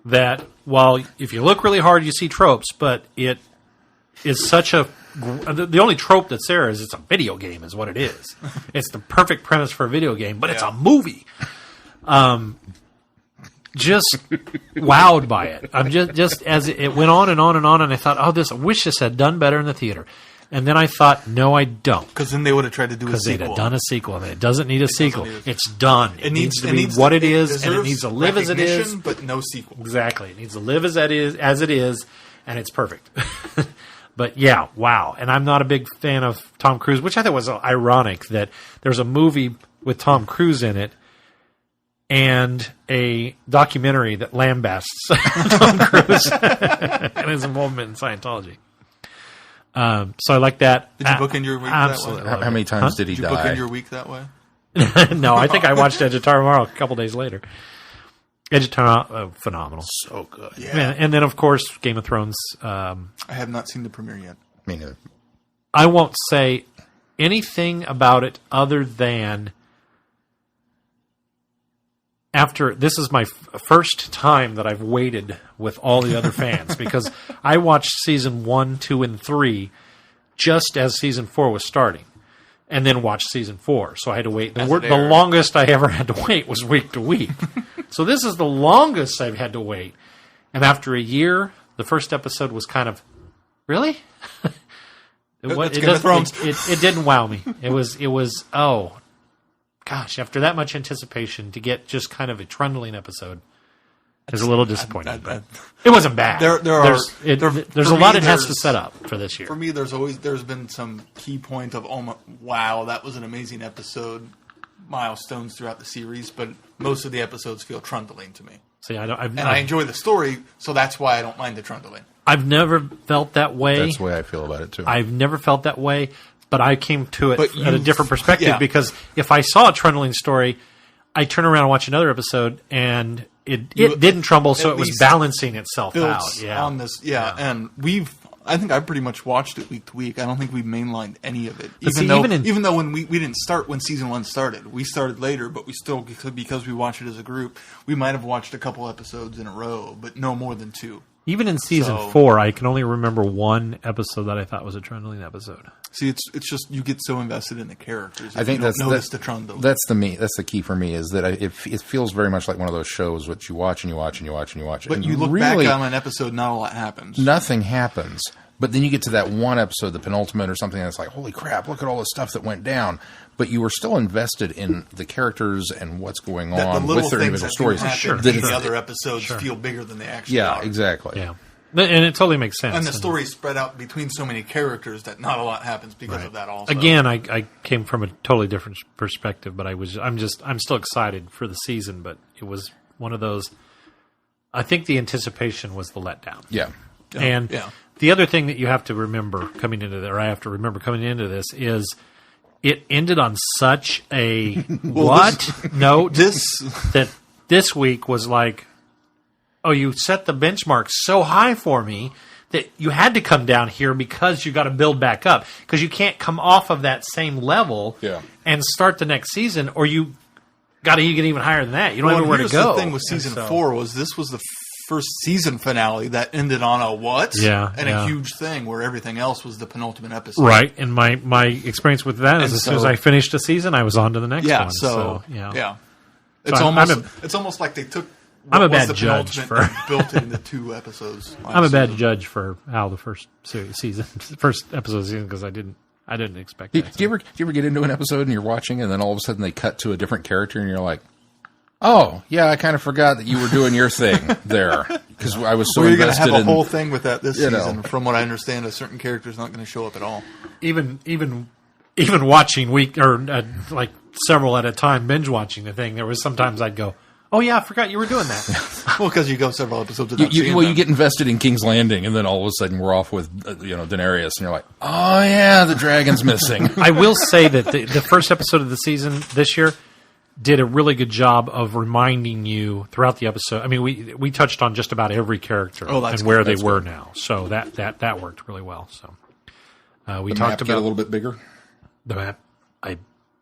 that, while if you look really hard you see tropes, but it is such a the only trope that's there is it's a video game is what it is. It's the perfect premise for a video game, but it's a movie. Just wowed by it. I'm just as it went on and on and on, and I thought, I wish this had done better in the theater. And then I thought, no, I don't. Because then they would have tried to do a sequel. Because they'd have done a sequel, and it doesn't need a sequel. It's done. It needs to be what it is, and it needs to live as it is. But no sequel. Exactly. It needs to live as it is, and it's perfect. But yeah, wow. And I'm not a big fan of Tom Cruise, which I thought was ironic that there's a movie with Tom Cruise in it and a documentary that lambasts Tom Cruise and his involvement in Scientology. So I like that. Did you book in your week absolutely that way? How many times did he die? Did you book in your week that way? No, I think I watched Edge of Tomorrow a couple days later. Edge of Tomorrow, phenomenal. So good. Yeah. And then, of course, Game of Thrones. I have not seen the premiere yet. Me neither. I won't say anything about it other than this is my first time that I've waited with all the other fans because I watched season 1, 2, and 3 just as season 4 was starting, and then watched season 4. So I had to wait. The longest I ever had to wait was week to week. So this is the longest I've had to wait. And after a year, the first episode was kind of, really? It didn't wow me. It was oh. Gosh, after that much anticipation to get just kind of a trundling episode is a little disappointing. But it wasn't bad. There's a lot it has to set up for this year. For me, there's been some key point of, wow, that was an amazing episode, milestones throughout the series, but most of the episodes feel trundling to me. See, I enjoy the story, so that's why I don't mind the trundling. I've never felt that way. That's the way I feel about it, too. I've never felt that way. But I came to it at a different perspective because if I saw a trundling story, I turn around and watch another episode and it didn't trumble, so it was balancing itself out. Yeah, on this, and I think I pretty much watched it week to week. I don't think we've mainlined any of it, even though when we didn't start when season 1 started, we started later, but we still because we watched it as a group, we might have watched a couple episodes in a row, but no more than 2. Even in season 4, I can only remember one episode that I thought was a trundling episode. See, it's just you get so invested in the characters. I think that's the trundle. That's the key for me is that it feels very much like one of those shows which you watch and you watch and you watch and you watch. But and you look really, back on an episode, not a lot happens. Nothing happens. But then you get to that one episode, the penultimate or something, and it's like, holy crap, look at all the stuff that went down. But you were still invested in the characters and what's going on with their individual stories. The other episodes feel bigger than they actually are. Yeah, exactly. Yeah. And it totally makes sense. And the story is spread out between so many characters that not a lot happens because of that also. Again, I came from a totally different perspective, but I'm still excited for the season, but it was one of those, I think the anticipation was the letdown. Yeah. And the other thing that you have to remember coming into this, or I have to remember coming into this, is it ended on such a note that this week was like, oh, you set the benchmark so high for me that you had to come down here because you got to build back up. Because you can't come off of that same level and start the next season, or you got to get even higher than that. You don't have anywhere to go. The thing with season 4 was this was the first season finale that ended on a what? Yeah. And a huge thing where everything else was the penultimate episode. Right. And my experience with that is as soon as I finished a season, I was on to the next one. Yeah. So It's almost like they took I'm a bad judge for and built it into 2 episodes. I'm a bad judge for how the first episode of the season because I didn't expect that. Do you ever get into an episode and you're watching and then all of a sudden they cut to a different character and you're like, oh yeah, I kind of forgot that you were doing your thing there because I was so you're invested going to have in a whole thing with that this season. know. From what I understand, a certain character is not going to show up at all. Even watching week or like several at a time, binge watching the thing, there was sometimes I'd go, oh yeah, I forgot you were doing that. Well, because you go several episodes without seeing them. You get invested in King's Landing, and then all of a sudden we're off with Daenerys, and you're like, oh yeah, the dragon's missing. I will say that the first episode of the season this year did a really good job of reminding you throughout the episode. I mean, we touched on just about every character and where they were now, so that worked really well. So we talked about a little bit bigger. The map.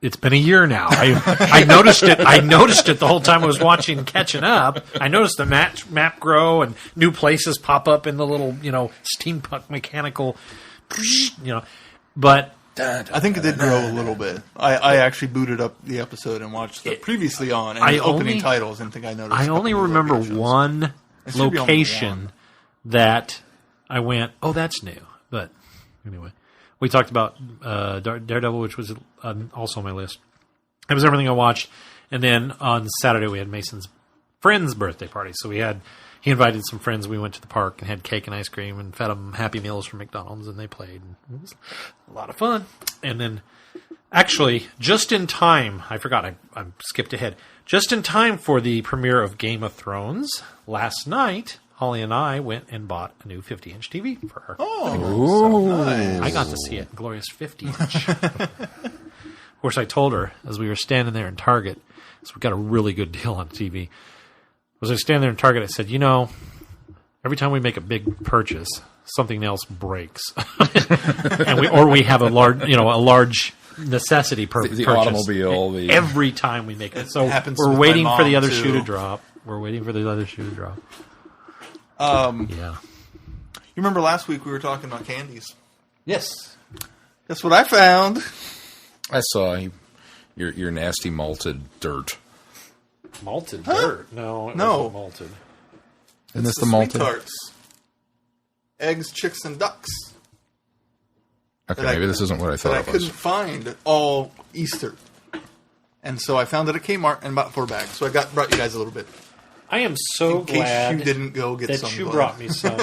It's been a year now. I noticed it. I noticed it the whole time I was watching, catching up. I noticed the map grow and new places pop up in the little, steampunk mechanical, But I think it did grow a little bit. I actually booted up the episode and watched the previously on and the opening titles, and think I noticed. I only remember one location that I went, oh, that's new. But anyway. We talked about Daredevil, which was also on my list. That was everything I watched. And then on Saturday, we had Mason's friend's birthday party. So he invited some friends. We went to the park and had cake and ice cream and fed them Happy Meals from McDonald's, and they played. It was a lot of fun. And then, actually, just in time, I forgot, I skipped ahead. Just in time for the premiere of Game of Thrones last night, Holly and I went and bought a new 50-inch TV for her. Oh, nice. I got to see it, glorious 50-inch. Of course, I told her as we were standing there in Target, so we got a really good deal on TV. As I was standing there in Target, I said, every time we make a big purchase, something else breaks, and we have a large necessity purchase. The automobile. Every time we make it, so we're waiting for the other shoe to drop. Yeah. You remember last week we were talking about candies? Yes. Guess what I found? I saw your nasty malted dirt. Malted dirt? No, it wasn't malted. Isn't this the malted? Sweet tarts. Eggs, chicks, and ducks. Okay, maybe this isn't what I thought it was. I couldn't find all Easter. And so I found it at Kmart and bought 4 bags. So I brought you guys a little bit. I am so glad you didn't go get some. That you brought me some.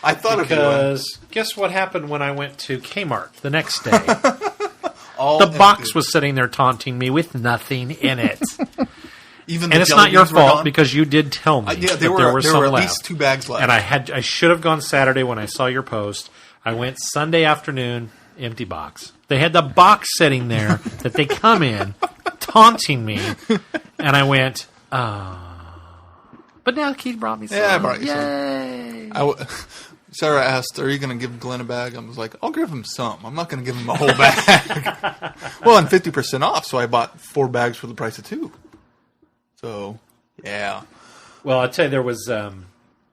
I thought because guess what happened when I went to Kmart the next day? The box was sitting there taunting me with nothing in it. And it's not your fault because you did tell me there were at least 2 bags left. And I should have gone Saturday when I saw your post. I went Sunday afternoon, empty box. They had the box sitting there that they come in, taunting me, and I went, But now Keith brought me some. Yeah, I brought you Yay. some. Sarah asked, are you going to give Glenn a bag? I was like, I'll give him some. I'm not going to give him a whole bag. Well, and 50% off, so I bought 4 bags for the price of 2. So, yeah. Well, I'll tell you, there was some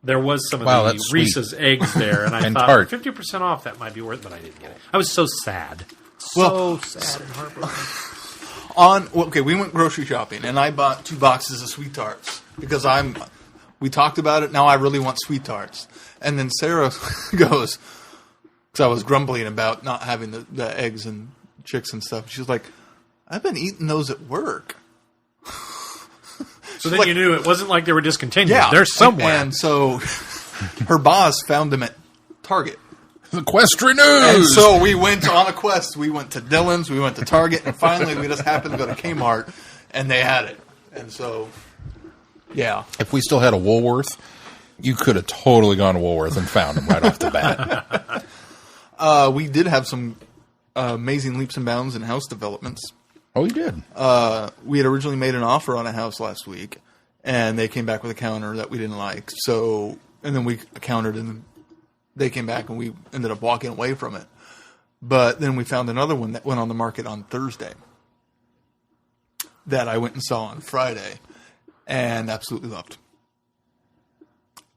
of the Reese's eggs there, and I and thought tart. 50% off, that might be worth it, but I didn't get it. I was so sad. So sad and heartbroken. We went grocery shopping, and I bought 2 boxes of sweet tarts because we talked about it. Now I really want sweet tarts. And then Sarah goes, because I was grumbling about not having the eggs and chicks and stuff. She was like, I've been eating those at work. So then you knew it wasn't like they were discontinued. Yeah. They're somewhere. And so her boss found them at Target. Equestrian News! And so we went on a quest. We went to Dillon's, we went to Target, and finally we just happened to go to Kmart, and they had it. And so, yeah. If we still had a Woolworth, you could have totally gone to Woolworth and found them right off the bat. We did have some amazing leaps and bounds in house developments. Oh, you did? We had originally made an offer on a house last week, and they came back with a counter that we didn't like. So, and then we countered, and they came back, and we ended up walking away from it. But then we found another one that went on the market on Thursday that I went and saw on Friday and absolutely loved.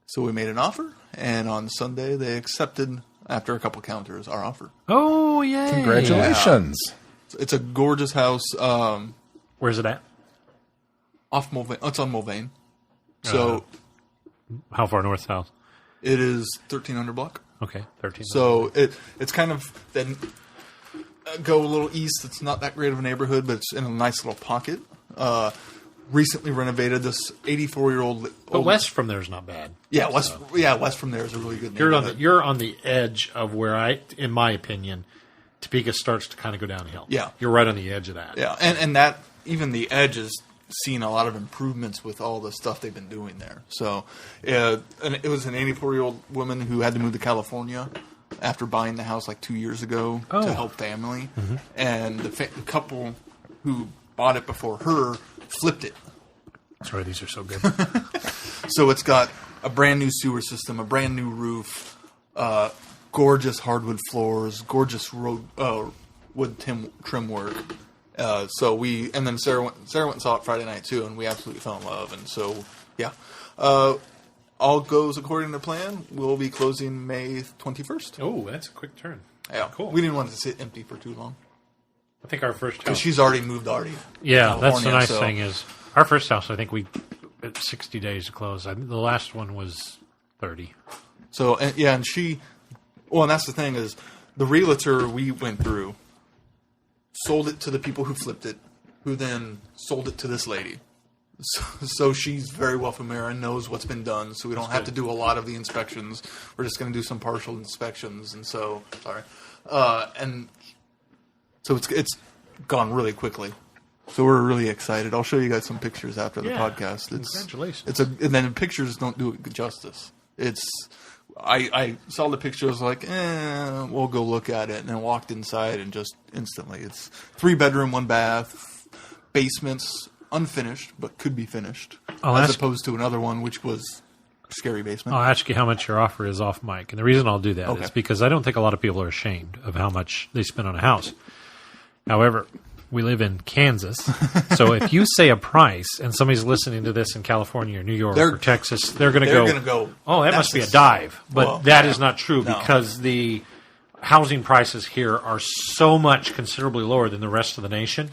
So we made an offer, and on Sunday they accepted, after a couple counters, our offer. Oh, yay. Congratulations. It's a gorgeous house. Where's it at? Off Mulvane. It's on Mulvane. So How far north-south? it is 1300 block. Okay, 13. So it's kind of then go a little east. It's not that great of a neighborhood, but it's in a nice little pocket. Recently renovated. This 84-year-old. But west from there is not bad. Yeah, west from there is a really good neighborhood. You're on the edge of where in my opinion, Topeka starts to kind of go downhill. Yeah. You're right on the edge of that. Yeah, and that even the edge has seen a lot of improvements with all the stuff they've been doing there. So, and it was an 84-year-old woman who had to move to California after buying the house like 2 years ago to help family, and the couple who bought it before her flipped it. Sorry, these are so good. So it's got a brand new sewer system, a brand new roof, gorgeous hardwood floors, gorgeous wood trim work. And then Sarah went and saw it Friday night too, and we absolutely fell in love. And so, yeah, all goes according to plan. We'll be closing May 21st. Oh, that's a quick turn. Yeah, cool. We didn't want it to sit empty for too long I think our first because house. she's already moved already. Yeah, that's the California, nice so- thing is our first house. I think we at 60 days to close. The last one was 30. So and that's the thing is the realtor we went through sold it to the people who flipped it, who then sold it to this lady. So she's very well familiar and knows what's been done. So we don't have to do a lot of the inspections. We're just going to do some partial inspections. And so, and so it's gone really quickly. So we're really excited. I'll show you guys some pictures after the podcast. Congratulations. And then the pictures don't do it justice. I saw the picture. I was like, we'll go look at it. And then walked inside and just instantly, it's 3-bedroom, 1 bath, basements, unfinished, but could be finished. As opposed to another one, which was scary basement. I'll ask you how much your offer is off mic. And the reason I'll do that is because I don't think a lot of people are ashamed of how much they spend on a house. However, we live in Kansas. So if you say a price and somebody's listening to this in California or New York or Texas, they're going to go, oh, that must be a dive. But that is not true because the housing prices here are so much considerably lower than the rest of the nation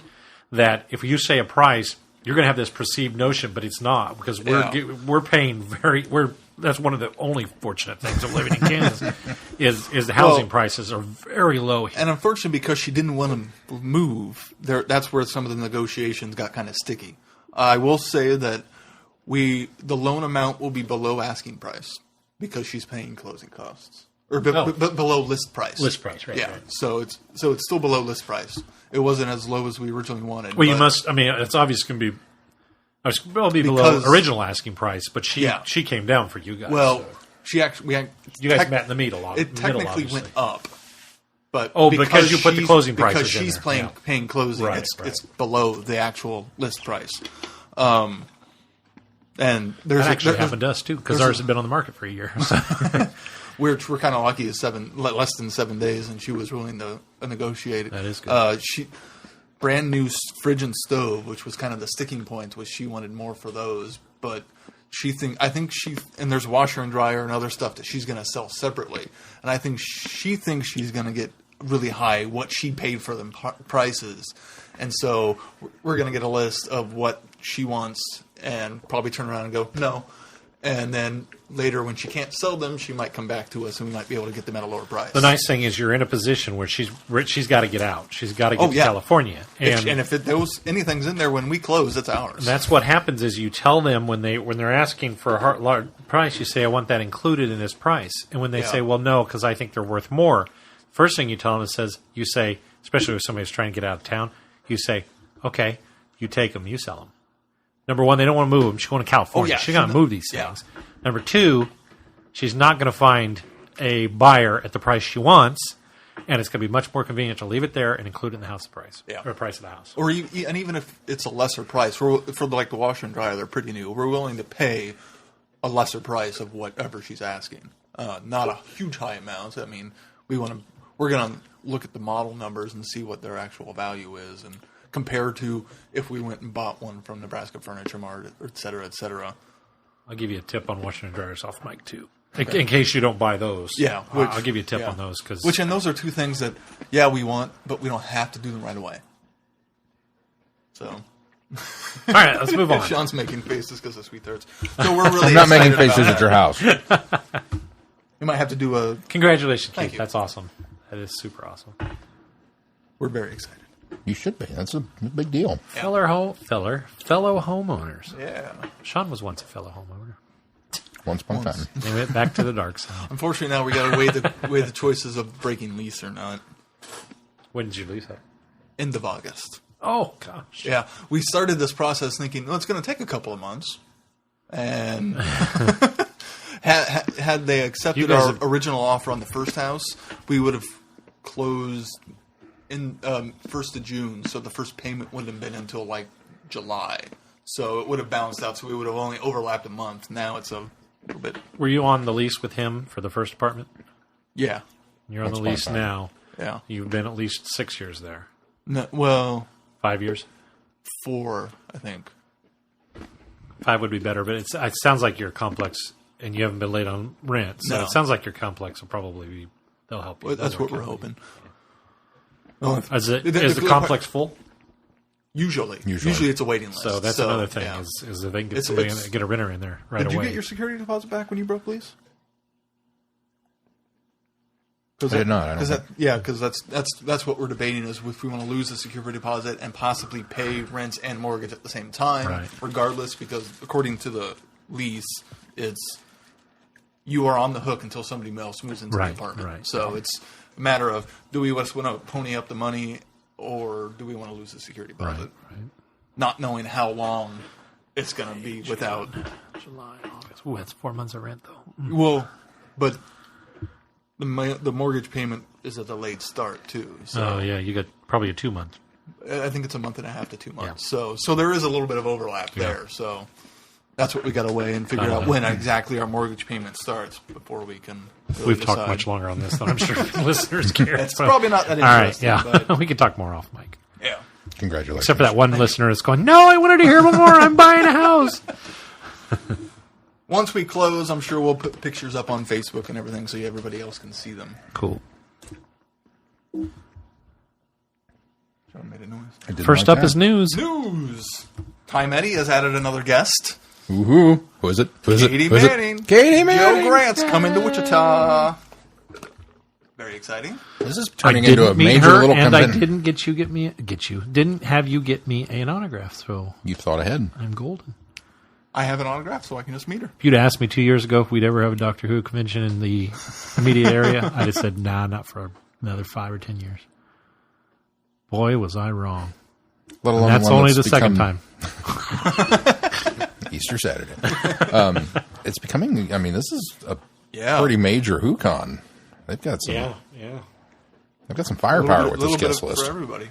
that if you say a price, you're going to have this perceived notion, but it's not because we're paying that's one of the only fortunate things of living in Kansas is the housing prices are very low here. And unfortunately, because she didn't want to move, that's where some of the negotiations got kind of sticky. I will say that the loan amount will be below asking price because she's paying closing costs. Or below list price. List price, right. Yeah, right. so it's still below list price. It wasn't as low as we originally wanted. Well, it's obvious going to be. It's probably below original asking price, but she came down for you guys. Well, so. You guys met in the middle. It technically went up, but because you put the closing prices because she's paying closing, it's below the actual list price. And there's that actually happened to us too because ours had been on the market for a year. So. We're kind of lucky. It's less than 7 days, and she was willing to negotiate it. That is good. Brand new fridge and stove, which was kind of the sticking point, was she wanted more for those. But and there's washer and dryer and other stuff that she's going to sell separately. And I think she thinks she's going to get really high what she paid for them prices. And so we're going to get a list of what she wants and probably turn around and go, no. And then later, when she can't sell them, she might come back to us, and we might be able to get them at a lower price. The nice thing is you're in a position where she's got to get out. She's got to get to California. And if anything's in there when we close, it's ours. And that's what happens is you tell them when they're asking for a large price, you say, I want that included in this price. And when they say, well, no, because I think they're worth more, first thing you tell them you say, especially if somebody's trying to get out of town, you say, okay, you take them, you sell them. Number one, they don't want to move them. She's going to California. She's going to move these things. Number two, she's not going to find a buyer at the price she wants. And it's going to be much more convenient to leave it there and include it in the house price. Yeah. Or price of the house. Or and even if it's a lesser price, for like the washer and dryer, they're pretty new. We're willing to pay a lesser price of whatever she's asking. Not a huge high amount. I mean, we're going to look at the model numbers and see what their actual value is, and compare to if we went and bought one from Nebraska Furniture Mart, et cetera, et cetera. I'll give you a tip on washing and dryers off mic too, in case you don't buy those. Yeah, I'll give you a tip on those and those are two things that we want, but we don't have to do them right away. So, all right, let's move on. Sean's making faces because of sweet tarts. So we're really I'm not making excited faces about at your house. We might have to do a. Congratulations, Thank Keith. you. That's awesome. That is super awesome. We're very excited. You should be. That's a big deal. Fellow homeowners. Yeah. Sean was once a fellow homeowner. Once upon a time. They went back to the dark side. Unfortunately, now we got to weigh the choices of breaking lease or not. When did you lease it? End of August. Oh, gosh. Yeah, we started this process thinking, well, it's going to take a couple of months, and had they accepted our original offer on the first house, we would have closed in 1st of June, so the first payment wouldn't have been until like July. So it would have balanced out, so we would have only overlapped a month. Now it's a little bit. Were you on the lease with him for the first apartment? Yeah. You're on Once the upon a lease time. now. Yeah. You've been at least 6 years there. No, well, 5 years? 4, I think. 5 would be better, but it sounds like you're complex, and you haven't been late on rent. So No. it sounds like your complex will probably be. They'll help you. Well, that's They'll what work we're out with hoping. you. Well, Is the the complex full? Usually Usually. it's a waiting list. So that's another thing yeah. is if they can get It's- get a renter in there right Did away. you get your security deposit back when you broke lease? I did not. I don't think. Because that's what we're debating is if we want to lose the security deposit and possibly pay rents and mortgage at the same time, Right. regardless. Because according to the lease, it's you are on the hook until somebody else moves into Right, the apartment. right. So it's a matter of do we just want to pony up the money or do we want to lose the security deposit? Right. Not knowing how long it's going to be without. July, August. Ooh, that's 4 months of rent though. Well, but the mortgage payment is a delayed start too. So Oh yeah, you got probably a 2 month. I think it's a month and a half to 2 months. So there is a little bit of overlap there. So that's what we got to weigh and figure out when exactly our mortgage payment starts before we can. Really We've decide. talked much longer on this than I'm sure listeners care. It's probably not that All right, interesting. yeah, But we can talk more off mic. yeah. Congratulations. Except for that one listener that's going, no, I wanted to hear more. I'm buying a house. Once we close, I'm sure we'll put pictures up on Facebook and everything so everybody else can see them. Cool. Sean made a noise. I didn't First like up that. is news. News. Time Eddie has added another guest. Woohoo. Who is it? Who is Katie it? Who is Manning. it? Katie Manning. Joe Grant's coming to Wichita. Very exciting. This is I turning into a didn't meet major her, little and I convention. didn't have you get me an autograph. So You thought ahead. I'm golden. I have an autograph, so I can just meet her. If you'd asked me 2 years ago if we'd ever have a Doctor Who convention in the immediate area, I'd have said, nah, not for another 5 or 10 years. Boy, was I wrong. Let And alone that's one only that's the second become time. Easter Saturday. It's becoming. I mean, this is a Yeah. pretty major WhoCon. They've got some. yeah. They've got some firepower with this little guest bit list. for everybody.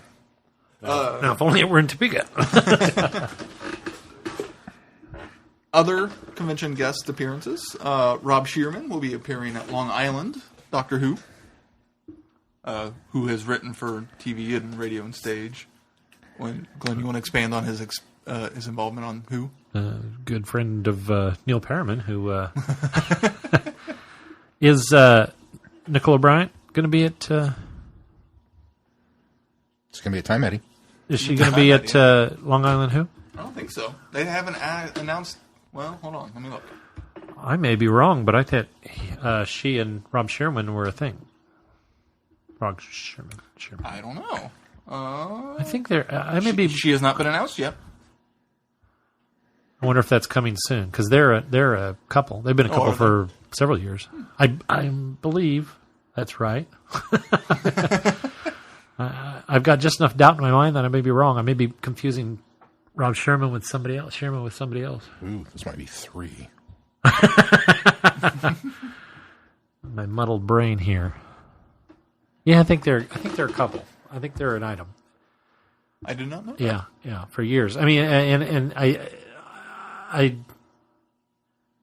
Now, if only it were in Topeka. Other convention guest appearances. Rob Shearman will be appearing at Long Island, Doctor Who, who has written for TV and radio and stage. Glenn, you want to expand on his involvement on Who? Good friend of Neil Perriman, who is Nicola Bryant going to be at... It's going to be a time, Eddie. is she going to be at Long Island Who? I don't think so. They haven't announced... Well, hold on. Let me look. I may be wrong, but I thought she and Rob Sherman were a thing. Rob Sherman. I don't know. I think they're... I may be... She has not been announced yet. I wonder if that's coming soon, because they're a couple. They've been a couple are they? for several years. I believe that's right. I've got just enough doubt in my mind that I may be wrong. I may be confusing Rob Sherman with somebody else. Ooh, this might be 3. My muddled brain here. Yeah, I think they're a couple. I think they're an item. I did not know. Yeah, for years. I mean, and I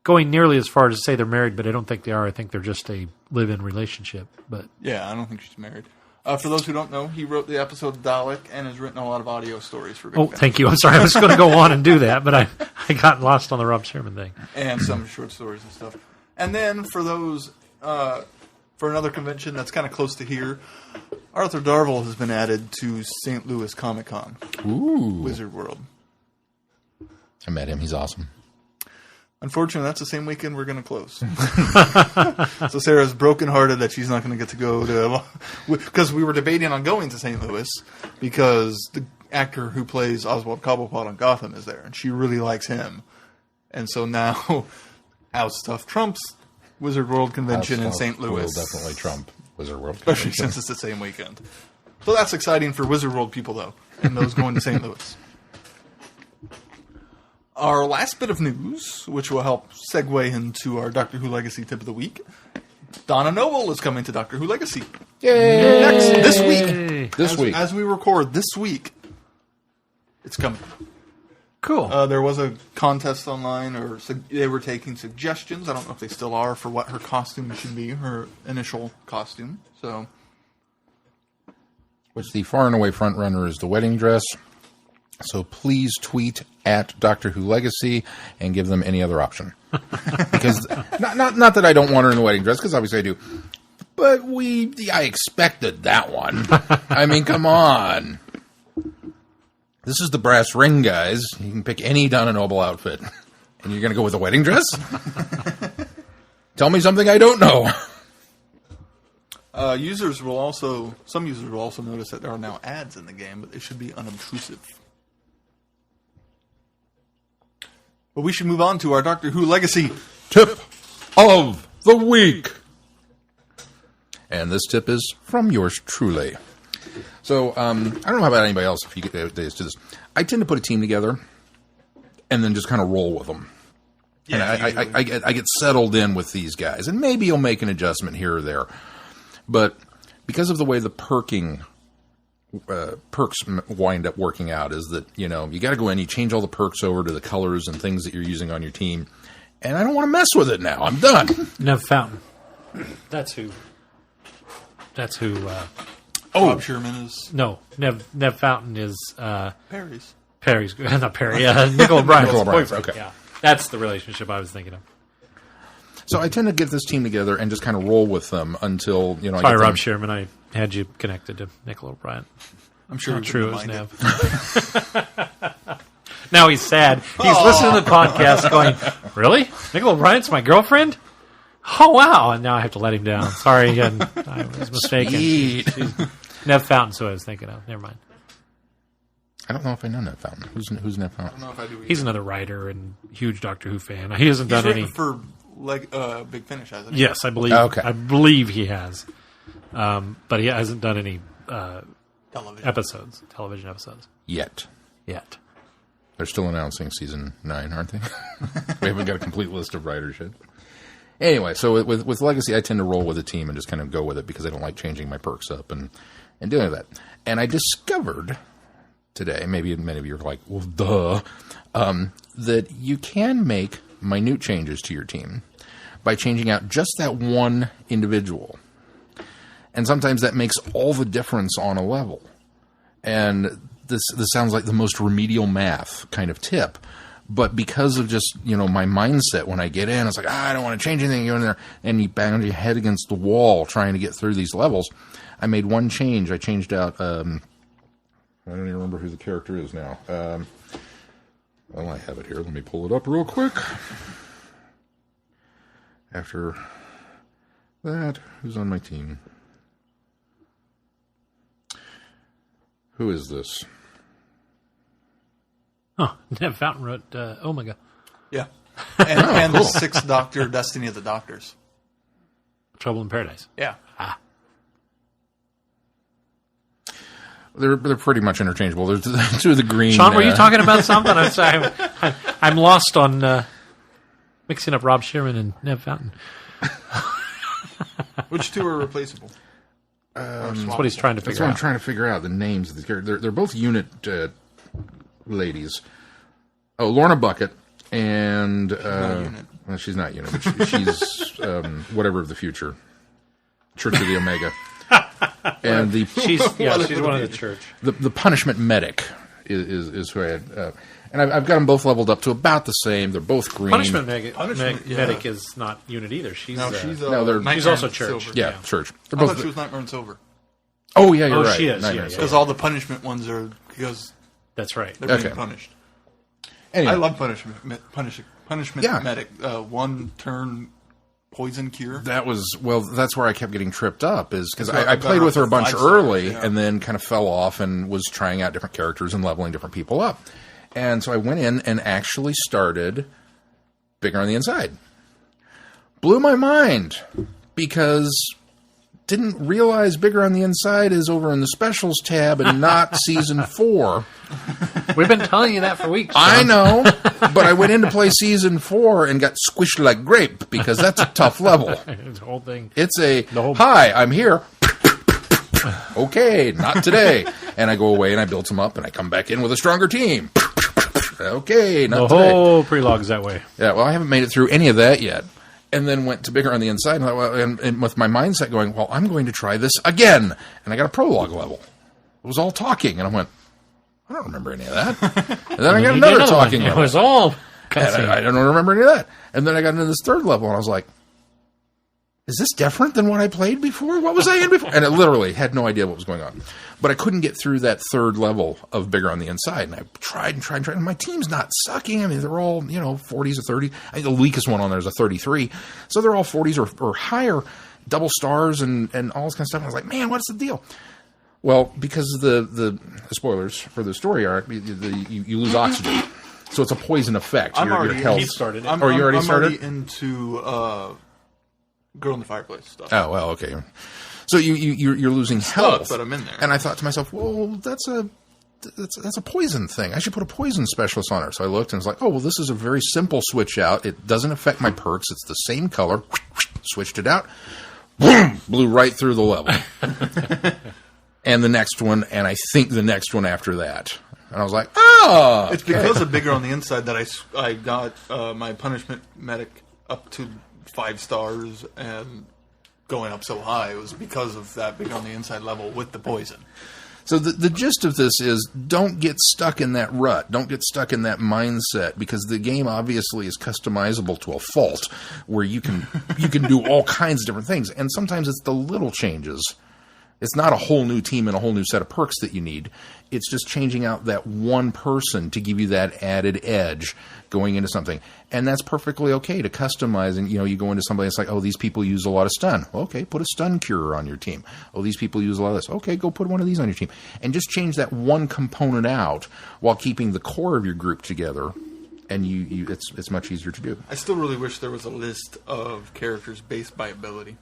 going nearly as far as to say they're married, but I don't think they are. I think they're just a live-in relationship. But Yeah, I don't think she's married. For those who don't know, he wrote the episode of Dalek and has written a lot of audio stories for Big Finish. thank you. I'm sorry. I was going to go on and do that, but I got lost on the Rob Sherman thing. And some short stories and stuff. And then for those, for another convention that's kind of close to here, Arthur Darvill has been added to St. Louis Comic Con. Ooh. Wizard World. I met him. He's awesome. Unfortunately, that's the same weekend we're going to close. So Sarah's brokenhearted that she's not going to get to go to... Because we were debating on going to St. Louis because the actor who plays Oswald Cobblepot on Gotham is there, and she really likes him. And so now, how stuff trumps Wizard World Convention in St. Louis. Will definitely trump Wizard World Especially Convention. since it's the same weekend. So that's exciting for Wizard World people, though, and those going to St. Louis. Our last bit of news, which will help segue into our Doctor Who Legacy tip of the week. Donna Noble is coming to Doctor Who Legacy. Yay! This week. As we record this week, it's coming. Cool. There was a contest online, or they were taking suggestions. I don't know if they still are, for what her costume should be, her initial costume. So, Which the far and away front runner is the wedding dress. So please tweet at Doctor Who Legacy and give them any other option. Because not that I don't want her in the wedding dress, because obviously I do. But I expected that one. I mean, come on. This is the brass ring, guys. You can pick any Donna Noble outfit. And you're going to go with a wedding dress? Tell me something I don't know. some users will also notice that there are now ads in the game, but they should be unobtrusive. But we should move on to our Doctor Who Legacy Tip of the week. And this tip is from yours truly. So, I don't know about anybody else if you get to this. I tend to put a team together and then just kind of roll with them. Yeah, and I get settled in with these guys. And maybe you'll make an adjustment here or there. But because of the way the perks wind up working out is that, you got to go in, you change all the perks over to the colors and things that you're using on your team. And I don't want to mess with it now. I'm done. Nev Fountain. That's who. Bob Sherman is... No, Nev Fountain is... Perry's. Not Perry. Nicola Bryant's boyfriend. Okay. Yeah, that's the relationship I was thinking of. So I tend to get this team together and just kind of roll with them until, I Sorry, get Rob them. Sherman. I had you connected to Nicola Bryant. I'm sure Not he true, it wouldn't was mind Nev. Now he's sad. He's listening to the podcast going, really? Nicola Bryant's my girlfriend? Oh, wow. And now I have to let him down. Sorry, and I was mistaken. Sweet. She's Nev Fountain's who I was thinking of. Never mind. I don't know if I know Ned Fountain. Who's Ned I Fountain? don't know if I do either. He's another writer and huge Doctor Who fan. He hasn't He's done written any... for Big Finish, hasn't he? Yes, I believe. Okay. I believe he has, but he hasn't done any television episodes Yet. They're still announcing season 9, aren't they? We haven't got a complete list of writers yet. Anyway, so with Legacy, I tend to roll with a team and just kind of go with it because I don't like changing my perks up and doing that. And I discovered today, maybe many of you are like, well, duh, that you can make minute changes to your team by changing out just that one individual. And sometimes that makes all the difference on a level. And this sounds like the most remedial math kind of tip. But because of just, my mindset when I get in, it's like, I don't want to change anything. You go in there and you bang your head against the wall trying to get through these levels. I made one change. I changed out, I don't even remember who the character is now. Well, I have it here. Let me pull it up real quick. After that, who's on my team? Who is this? Oh, Nev Fountain wrote Omega. Yeah. And the Sixth Doctor, Destiny of the Doctors. Trouble in Paradise. Yeah. They're pretty much interchangeable. There's two of the green. Sean, were you talking about something? I'm sorry. I'm lost on mixing up Rob Sherman and Nev Fountain. Which two are replaceable? That's what he's trying to That's figure what I'm out. trying to figure out, the names of the characters. They're both unit ladies. Oh, Lorna Bucket and... not unit. Well, she's not unit, but she's whatever of the future. Church of the Omega. And She's one of the church. the punishment medic is who I had. And I've got them both leveled up to about the same. They're both green. Punishment yeah. medic is not unit either. She's No, she's no, they're- Nightmare she's also and church. Silver. Yeah, church. They're I both. thought she was Nightmare and Silver. Oh yeah, you're Oh, right. she is, Nightmare yeah, Silver. Because all the punishment ones are because that's right. they're being Okay. punished. Anyway, I love punishment Yeah. medic. One turn poison cure. that's where I kept getting tripped up, is because That's why I I've got played her with her a up to bunch 5 stars, early yeah. and then kind of fell off and was trying out different characters and leveling different people up. And so I went in and actually started Bigger on the Inside. Blew my mind because didn't realize Bigger on the Inside is over in the specials tab and not season 4. We've been telling you that for weeks. I John. know, but I went in to play season 4 and got squished like grape because that's a tough level. The whole thing. It's a, whole- hi, I'm here. Okay, not today. And I go away and I build some up and I come back in with a stronger team. Okay, The not today. whole prelog's that way. Yeah, well, I haven't made it through any of that yet. And then went to Bigger on the Inside and with my mindset going, well, I'm going to try this again. And I got a prologue level. It was all talking. And I went, I don't remember any of that. And then I got You did another one. talking It level. was all And cutscene. I don't remember any of that. And then I got into this third level, and I was like, is this different than what I played before? What was I in before? And I literally had no idea what was going on. But I couldn't get through that third level of Bigger on the Inside. And I tried and tried and tried. And my team's not sucking. I mean, they're all, 40s or 30. I think the weakest one on there is a 33. So they're all 40s or higher, double stars and all this kind of stuff. And I was like, man, what's the deal? Well, because the spoilers for the story arc, you lose oxygen. So it's a poison effect. I'm your already health. Keith started it. I'm already started? already into Girl in the Fireplace stuff. Oh, well, okay. So you're losing health. But I'm in there. And I thought to myself, well, that's a poison thing. I should put a poison specialist on her. So I looked and was like, oh, well, this is a very simple switch out. It doesn't affect my perks. It's the same color. Switched it out. Boom! Blew right through the level. And the next one, and I think the next one after that. And I was like, oh! It's because of Bigger on the Inside that I got my punishment medic up to 5 stars and going up so high. It was because of that Bigger on the Inside level with the poison. So the gist of this is don't get stuck in that rut. Don't get stuck in that mindset because the game obviously is customizable to a fault where you can do all kinds of different things. And sometimes it's the little changes. It's not a whole new team and a whole new set of perks that you need. It's just changing out that one person to give you that added edge going into something. And that's perfectly okay to customize. And, you go into somebody that's like, oh, these people use a lot of stun. Well, okay, put a stun cure on your team. Oh, these people use a lot of this. Okay, go put one of these on your team. And just change that one component out while keeping the core of your group together. And it's much easier to do. I still really wish there was a list of characters based by ability.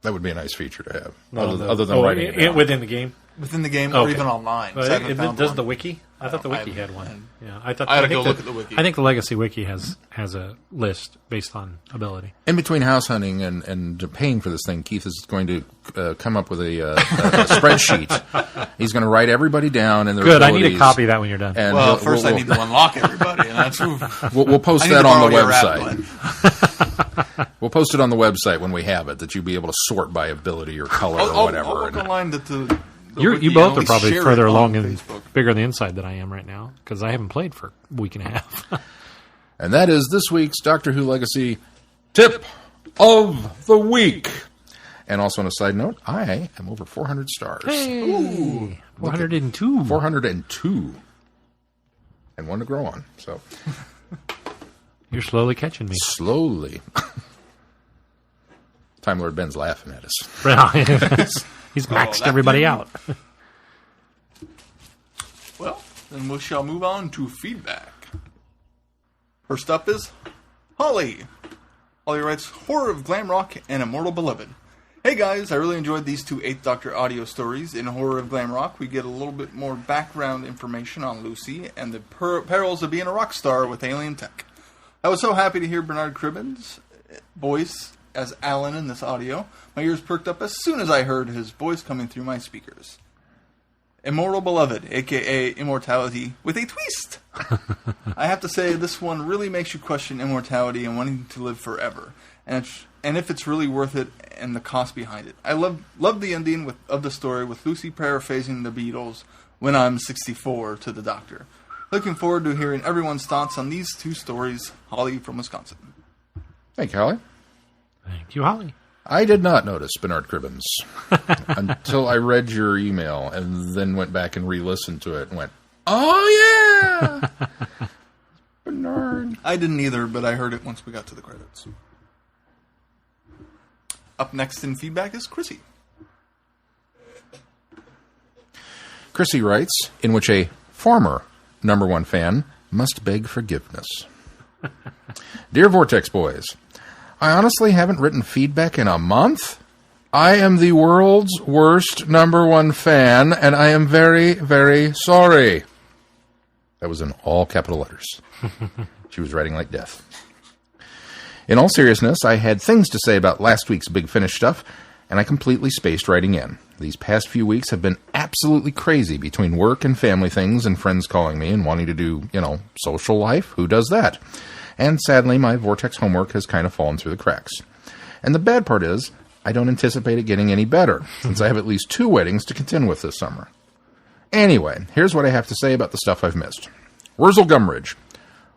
That would be a nice feature to have, No, other than writing it down. within the game. Within the game or Okay. even online. 'cause I haven't found Does one. the wiki? I thought the wiki I had haven't. one. Yeah, I thought. I gotta think go look at the wiki. I think the Legacy wiki has a list based on ability. In between house hunting and paying for this thing, Keith is going to come up with a spreadsheet. He's going to write everybody down and their Good. I need abilities. to copy that when you're done. And Well, first I need to unlock everybody, and that's we'll post I need that to on the borrow your app, website. Glenn. We'll post it on the website when we have it, that you'll be able to sort by ability or color or whatever. I'll look online that the You wiki, both at are least probably share further it on along in Facebook. Bigger on the Inside than I am right now because I haven't played for a week and a half. And that is this week's Doctor Who Legacy Tip of the Week. And also on a side note, I am over 400 stars. Hey, 402. 402. And one to grow on. So You're slowly catching me. slowly. Time Lord Ben's laughing at us. He's maxed that everybody dude. out. Well, then we shall move on to feedback. First up is Holly. Holly writes, Horror of Glam Rock and Immortal Beloved. Hey guys, I really enjoyed these two 8th Doctor audio stories. In Horror of Glam Rock, we get a little bit more background information on Lucy and the perils of being a rock star with alien tech. I was so happy to hear Bernard Cribbins' voice as Alan in this audio, my ears perked up as soon as I heard his voice coming through my speakers. Immortal Beloved, a.k.a. Immortality with a twist. I have to say, this one really makes you question immortality and wanting to live forever, and if it's really worth it and the cost behind it. I love the ending of the story with Lucy paraphrasing the Beatles, "When I'm 64" to the doctor. Looking forward to hearing everyone's thoughts on these two stories. Holly from Wisconsin. Thank you, Holly. Thank you, Holly. I did not notice Bernard Cribbins until I read your email and then went back and re-listened to it and went, oh, yeah! Bernard. I didn't either, but I heard it once we got to the credits. Up next in feedback is Chrissy. Chrissy writes, in which a former #1 fan must beg forgiveness. Dear Vortex Boys, I honestly haven't written feedback in a month. I am the world's worst #1 fan, and I am very, very sorry. That was in all capital letters. She was writing like death. In all seriousness, I had things to say about last week's Big Finish stuff, and I completely spaced writing in. These past few weeks have been absolutely crazy between work and family things and friends calling me and wanting to do, social life. Who does that? And sadly, my Vortex homework has kind of fallen through the cracks. And the bad part is, I don't anticipate it getting any better, since I have at least 2 weddings to contend with this summer. Anyway, here's what I have to say about the stuff I've missed. Wurzel Gumridge.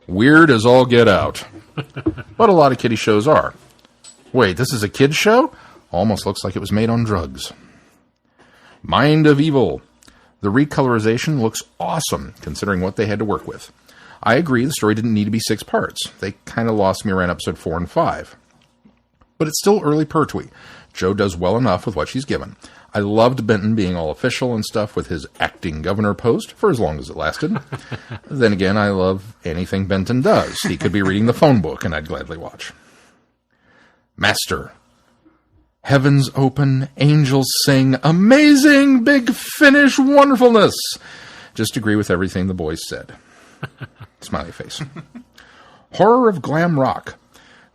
Weird as all get out. But a lot of kiddie shows are. Wait, this is a kid's show? Almost looks like it was made on drugs. Mind of Evil. The recolorization looks awesome, considering what they had to work with. I agree the story didn't need to be 6 parts. They kind of lost me around episode 4 and 5. But it's still early Pertwee. Jo does well enough with what she's given. I loved Benton being all official and stuff with his acting governor post for as long as it lasted. Then again, I love anything Benton does. He could be reading the phone book, and I'd gladly watch. Master. Heavens open, angels sing, amazing, Big Finish wonderfulness. Just agree with everything the boys said. Smiley face. Horror of Glam Rock.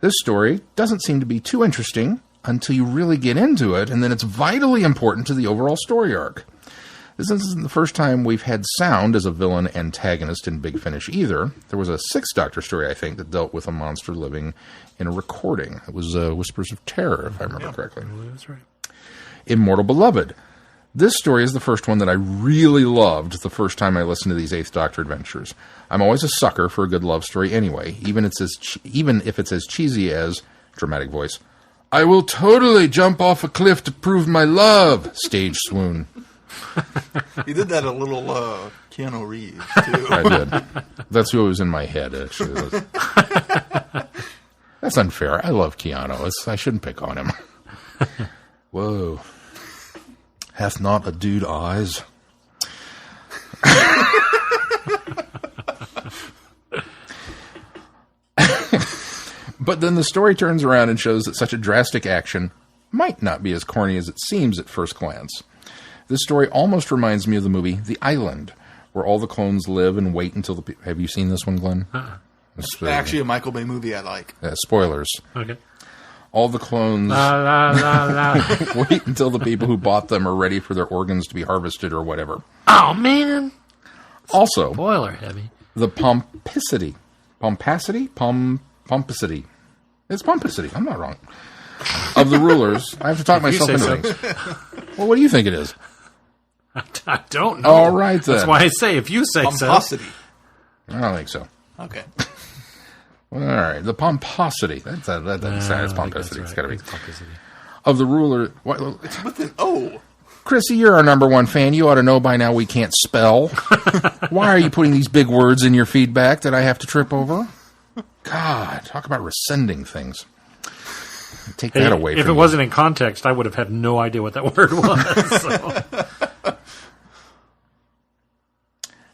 This story doesn't seem to be too interesting until you really get into it, and then it's vitally important to the overall story arc. This isn't the first time we've had sound as a villain antagonist in Big Finish either. There was a 6th Doctor story, I think, that dealt with a monster living in a recording. It was Whispers of Terror, if I remember correctly. That's right. Immortal Beloved. This story is the first one that I really loved the first time I listened to these 8th Doctor adventures. I'm always a sucker for a good love story anyway, even if it's as cheesy as, dramatic voice, I will totally jump off a cliff to prove my love, stage swoon. You did that a little Keanu Reeves, too. I did. That's who was in my head, actually. That's unfair. I love Keanu. I shouldn't pick on him. Whoa. Hath not a dude eyes? But then the story turns around and shows that such a drastic action might not be as corny as it seems at first glance. This story almost reminds me of the movie The Island, where all the clones live and wait until the... Have you seen this one, Glenn? It's actually a Michael Bay movie I like. Spoilers. Okay. All the clones wait until the people who bought them are ready for their organs to be harvested or whatever. Oh, man. Also, Spoiler heavy. The pompacity. It's pompacity. I'm not wrong. Of the rulers. I have to talk myself into things. Well, what do you think it is? I don't know. All right, then. That's why I say, if you say Pomposity. I don't think so. Okay. All right. The pomposity. That's pomposity. Right. It's got to be. Pomposity. Of the ruler. It's with an O. Chrissy, you're our #1 fan. You ought to know by now we can't spell. Why are you putting these big words in your feedback that I have to trip over? God, talk about rescinding things. Take that away from me. If it wasn't in context, I would have had no idea what that word was. So.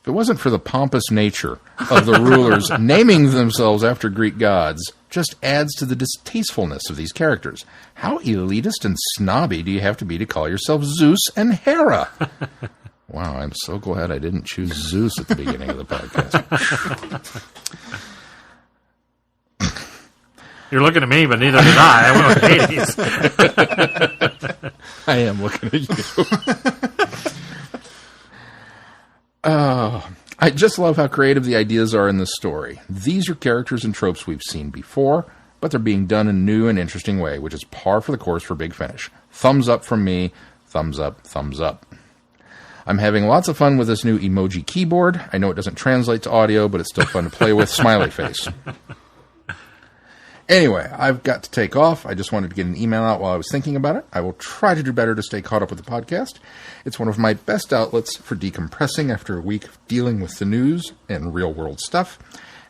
If it wasn't for the pompous nature of the rulers naming themselves after Greek gods, just adds to the distastefulness of these characters. How elitist and snobby do you have to be to call yourself Zeus and Hera? Wow, I'm so glad I didn't choose Zeus at the beginning of the podcast. You're looking at me, but neither did I. I went with Hades. I am looking at you. Oh, I just love how creative the ideas are in this story. These are characters and tropes we've seen before, but they're being done in a new and interesting way, which is par for the course for Big Finish. Thumbs up from me. Thumbs up, thumbs up. I'm having lots of fun with this new emoji keyboard. I know it doesn't translate to audio, but it's still fun to play with. Smiley face. Anyway, I've got to take off. I just wanted to get an email out while I was thinking about it. I will try to do better to stay caught up with the podcast. It's one of my best outlets for decompressing after a week of dealing with the news and real-world stuff.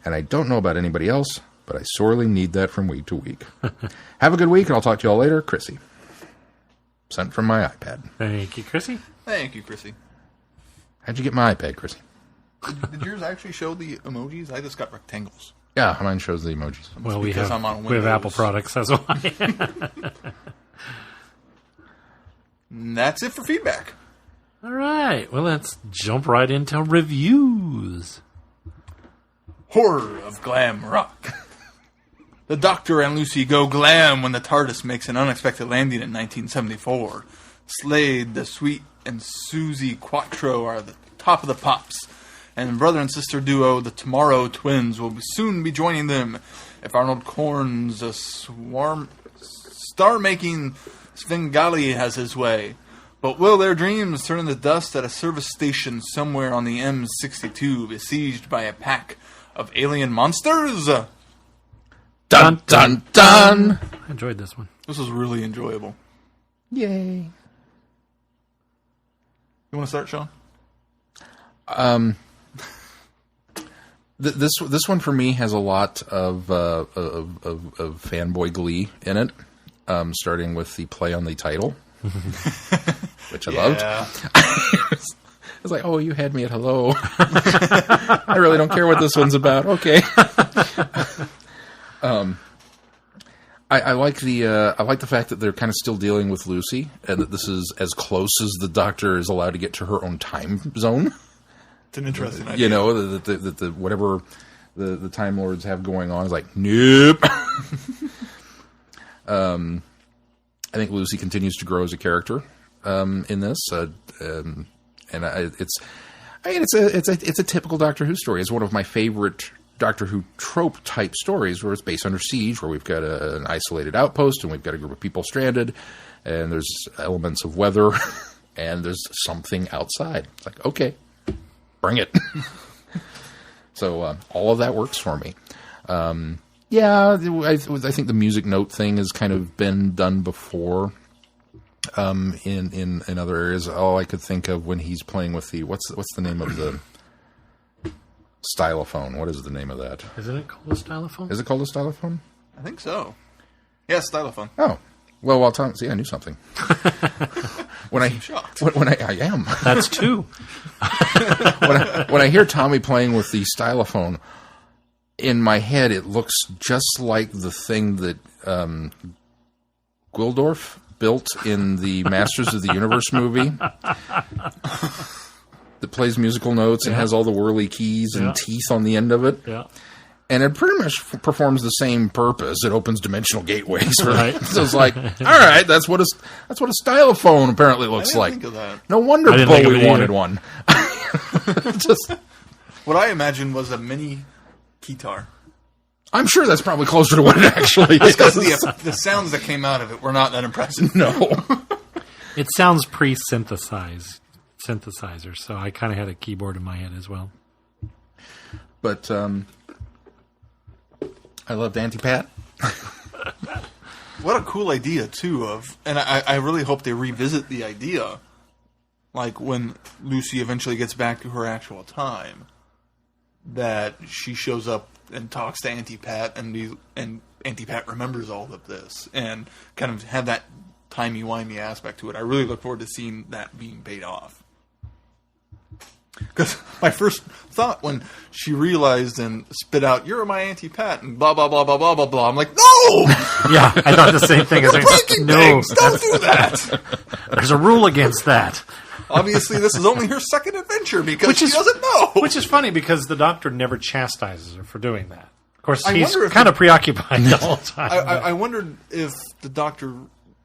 And I don't know about anybody else, but I sorely need that from week to week. Have a good week, and I'll talk to you all later. Chrissy. Sent from my iPad. Thank you, Chrissy. Thank you, Chrissy. How'd you get my iPad, Chrissy? Did yours actually show the emojis? I just got rectangles. Yeah, mine shows the emojis. Well, we because have I'm on we have Windows. Apple products, that's why. And that's it for feedback. All right. Well, let's jump right into reviews. Horror of glam rock. The Doctor and Lucy go glam when the TARDIS makes an unexpected landing in 1974. Slade, the Sweet, and Susie Quattro are the top of the pops. And brother and sister duo, the Tomorrow Twins, will soon be joining them if Arnold Korn's star-making Svengali has his way. But will their dreams turn into dust at a service station somewhere on the M62 besieged by a pack of alien monsters? Dun, dun, dun! I enjoyed this one. This was really enjoyable. Yay. You want to start, Sean? This one for me has a lot of fanboy glee in it, starting with the play on the title, which I loved. It's like, oh, you had me at hello. I really don't care what this one's about. Okay. I like the fact that they're kind of still dealing with Lucy, and that this is as close as the Doctor is allowed to get to her own time zone. It's an interesting idea. You know, that the whatever the Time Lords have going on is like, nope. I think Lucy continues to grow as a character in this, and it's a typical Doctor Who story. It's one of my favorite Doctor Who trope type stories, where it's based under siege, where we've got an isolated outpost and we've got a group of people stranded, and there's elements of weather, and there's something outside. It's like, okay, bring it. So all of that works for me. Yeah, I think the music note thing has kind of been done before in other areas. All I could think of when he's playing with the what's the name of the stylophone? What is the name of that? Isn't it called a stylophone? Is it called a stylophone? I think so. Yeah, stylophone. Oh. Well, while Tom, see, I knew something. When I am. That's two. when I hear Tommy playing with the stylophone, in my head it looks just like the thing that Gwildorf built in the Masters of the Universe movie. That plays musical notes and has all the whirly keys and teeth on the end of it. Yeah. And it pretty much performs the same purpose. It opens dimensional gateways. Right. So it's like, all right, that's what a stylophone apparently looks like. Think of that. No wonder I didn't think of Bowie it wanted either. one. Just, What I imagined was a mini guitar. I'm sure that's probably closer to what it actually is. Because the sounds that came out of it were not that impressive. No. It sounds synthesizer, so I kind of had a keyboard in my head as well. But I loved Auntie Pat. What a cool idea, too, and I really hope they revisit the idea, like when Lucy eventually gets back to her actual time, that she shows up and talks to Auntie Pat, and Auntie Pat remembers all of this, and kind of have that timey-wimey aspect to it. I really look forward to seeing that being paid off. Because my first thought when she realized and spit out, "You're my Auntie Pat," and blah, blah, blah, blah, blah, blah, blah, I'm like, no! Yeah, I thought the same thing. You're breaking things! Don't do that! There's a rule against that. Obviously, this is only her second adventure because she doesn't know. Which is funny because the Doctor never chastises her for doing that. Of course, I he's wonder if kind of preoccupied the whole time. I wondered if the doctor,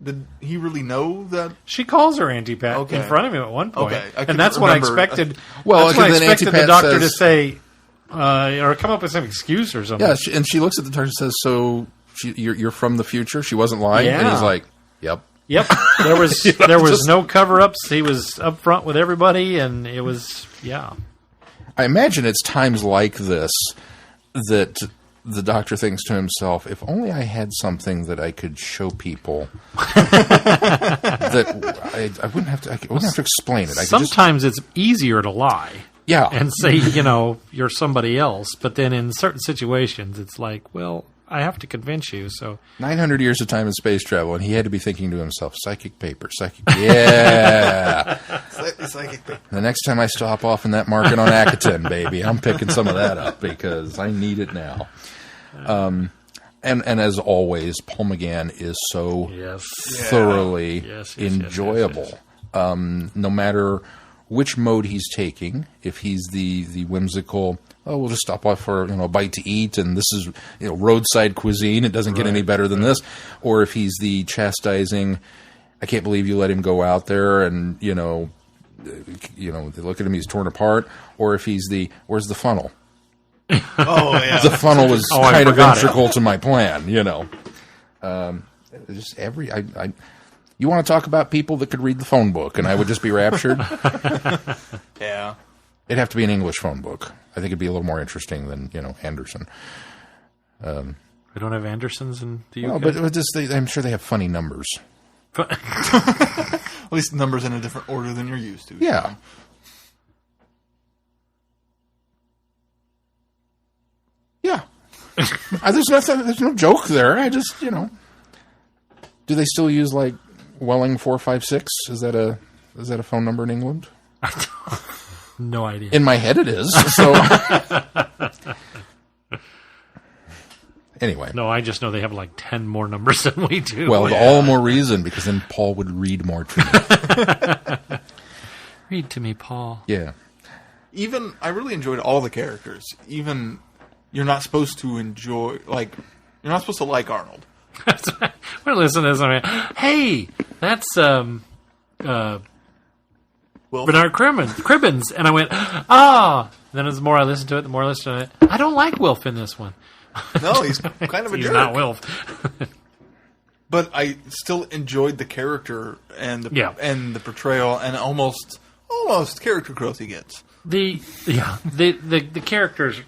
did he really know that? She calls her Auntie Pat Okay. in front of him at one point. Okay. I And couldn't that's what I remember. expected. Well, that's what I because then expected Auntie the Pat doctor to says- say, or come up with some excuse or something. Yeah, and she looks at the doctor and says, "So you're from the future?" She wasn't lying, and Yeah. he's like, "Yep." Yep. There was no cover-ups. He was up front with everybody, and it was, yeah. I imagine it's times like this that the doctor thinks to himself, if only I had something that I could show people that I wouldn't have to explain it. I could just, Sometimes it's easier to lie yeah. and say, you're somebody else. But then in certain situations, it's like, well, I have to convince you. So 900 years of time in space travel, and he had to be thinking to himself, psychic paper, yeah. Psychic thing. The next time I stop off in that market on Akaton, baby, I'm picking some of that up because I need it now. And as always, Paul McGann is so thoroughly Yes, enjoyable. No matter which mode he's taking, if he's the whimsical, oh, we'll just stop off for a bite to eat, and this is roadside cuisine. It doesn't get any better than this. Or if he's the chastising, I can't believe you let him go out there, and they look at him, he's torn apart. Or if he's the where's the funnel? Oh yeah. The funnel was I kind of forgot it. integral to my plan. Just you want to talk about people that could read the phone book, and I would just be raptured. Yeah. It'd have to be an English phone book. I think it'd be a little more interesting than Anderson. we don't have Andersons in the UK. No, but I'm sure they have funny numbers. At least numbers in a different order than you're used to. Yeah. Yeah. There's no joke there. I just, Do they still use like Welling 456? Is that a phone number in England? No idea. In my head it is. So anyway. No, I just know they have like 10 more numbers than we do. Well, all more reason, because then Paul would read more to me. Read to me, Paul. Yeah. Even I really enjoyed all the characters. Even you're not supposed to enjoy you're not supposed to like Arnold. We're listening to this. I mean, hey, that's Well, Bernard Cribbins. And I went, ah. Then as the more I listened to it, the more I listened to it. I don't like Wilf in this one. no, he's kind of a He's jerk. not Wilf. But I still enjoyed the character and the portrayal and almost character growth he gets. The characters,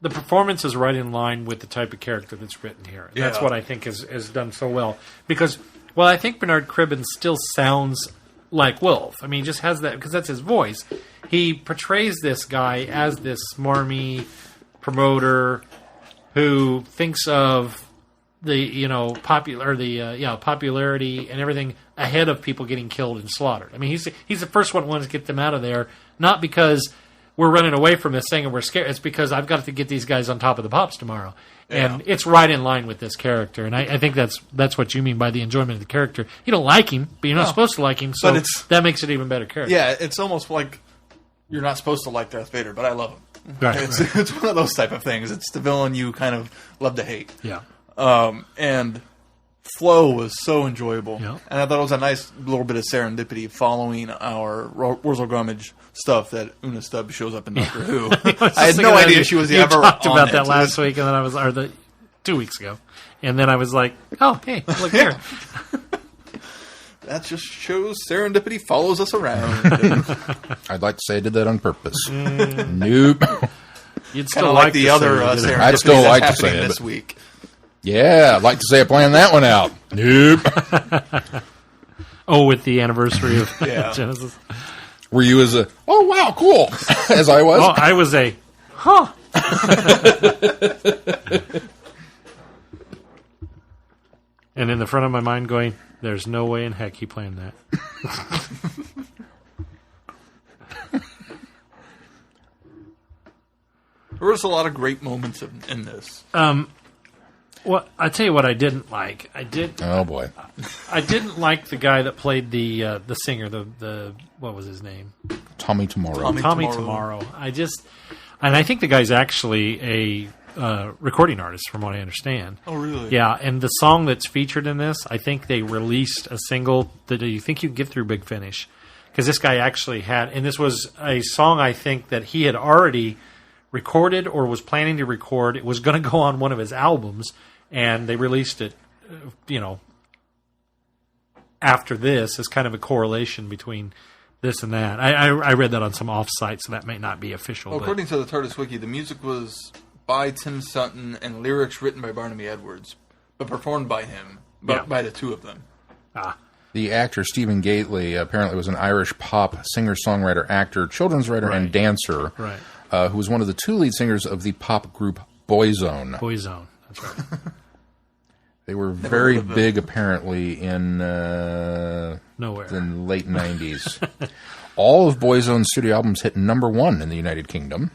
the performance is right in line with the type of character that's written here. And that's Yeah. what I think is done so well. Because, I think Bernard Cribbins still sounds like Wilf. I mean, he just has that, because that's his voice. He portrays this guy as this smarmy promoter who thinks of the popularity and everything ahead of people getting killed and slaughtered. I mean, he's the first one to get them out of there, not because we're running away from this thing and we're scared. It's because I've got to get these guys on top of the pops tomorrow. And it's right in line with this character. And I think that's what you mean by the enjoyment of the character. You don't like him, but you're not supposed to like him, so that makes it even better character. Yeah, it's almost like you're not supposed to like Darth Vader, but I love him. Right. It's one of those type of things. It's the villain you kind of love to hate. Yeah. And Flow was so enjoyable. Yeah. And I thought it was a nice little bit of serendipity following our Wurzel Gummidge stuff that Una Stubb shows up in Doctor Who. I had no idea she was you ever talked on about it. that last week, and then 2 weeks ago. And then I was like, oh, hey, look here. That just shows serendipity follows us around. I'd like to say I did that on purpose. Nope. You'd Kind still of like like the to other say you did it. serendipity I'd still that's like to happening say it, this but- week. Yeah, I'd like to say I planned that one out. Nope. Oh, with the anniversary of Yeah. Genesis. Were you as oh, wow, cool, as I was? Oh, I was huh. And in the front of my mind going, there's no way in heck he planned that. There was a lot of great moments in this. Well, I tell you what I didn't like. Oh, boy. I didn't like the guy that played the singer. The what was his name? Tommy Tomorrow. Tommy Tommy Tomorrow. Tomorrow. And I think the guy's actually recording artist, from what I understand. Oh, really? Yeah, and the song that's featured in this, I think they released a single that you think you can get through Big Finish. Because this guy actually had, and this was a song I think that he had already recorded or was planning to record. It was going to go on one of his albums, and they released it, after this as kind of a correlation between this and that. I read that on some off-site, so that may not be official. Well, according to the TARDIS Wiki, the music was by Tim Sutton and lyrics written by Barnaby Edwards, but performed by him, by the two of them. The actor Stephen Gately apparently was an Irish pop singer-songwriter, actor, children's writer, and dancer, who was one of the two lead singers of the pop group Boyzone. Boyzone, that's right. They were very big, apparently, in Nowhere. the late 90s. All of Boyzone's studio albums hit #1 in the United Kingdom.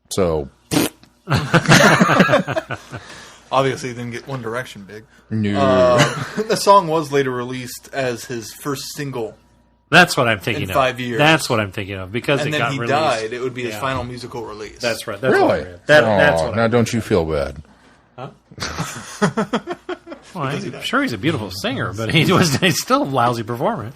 So... Obviously, he didn't get One Direction big. No. The song was later released as his first single. That's what I'm thinking in of. 5 years. That's what I'm thinking of. Because and it then got he released. died. It would be his final musical release. That's right. That's Really? What I read. That's what now, don't you feel bad? Huh? Well, I'm sure he's a beautiful singer, but he's still a lousy performer.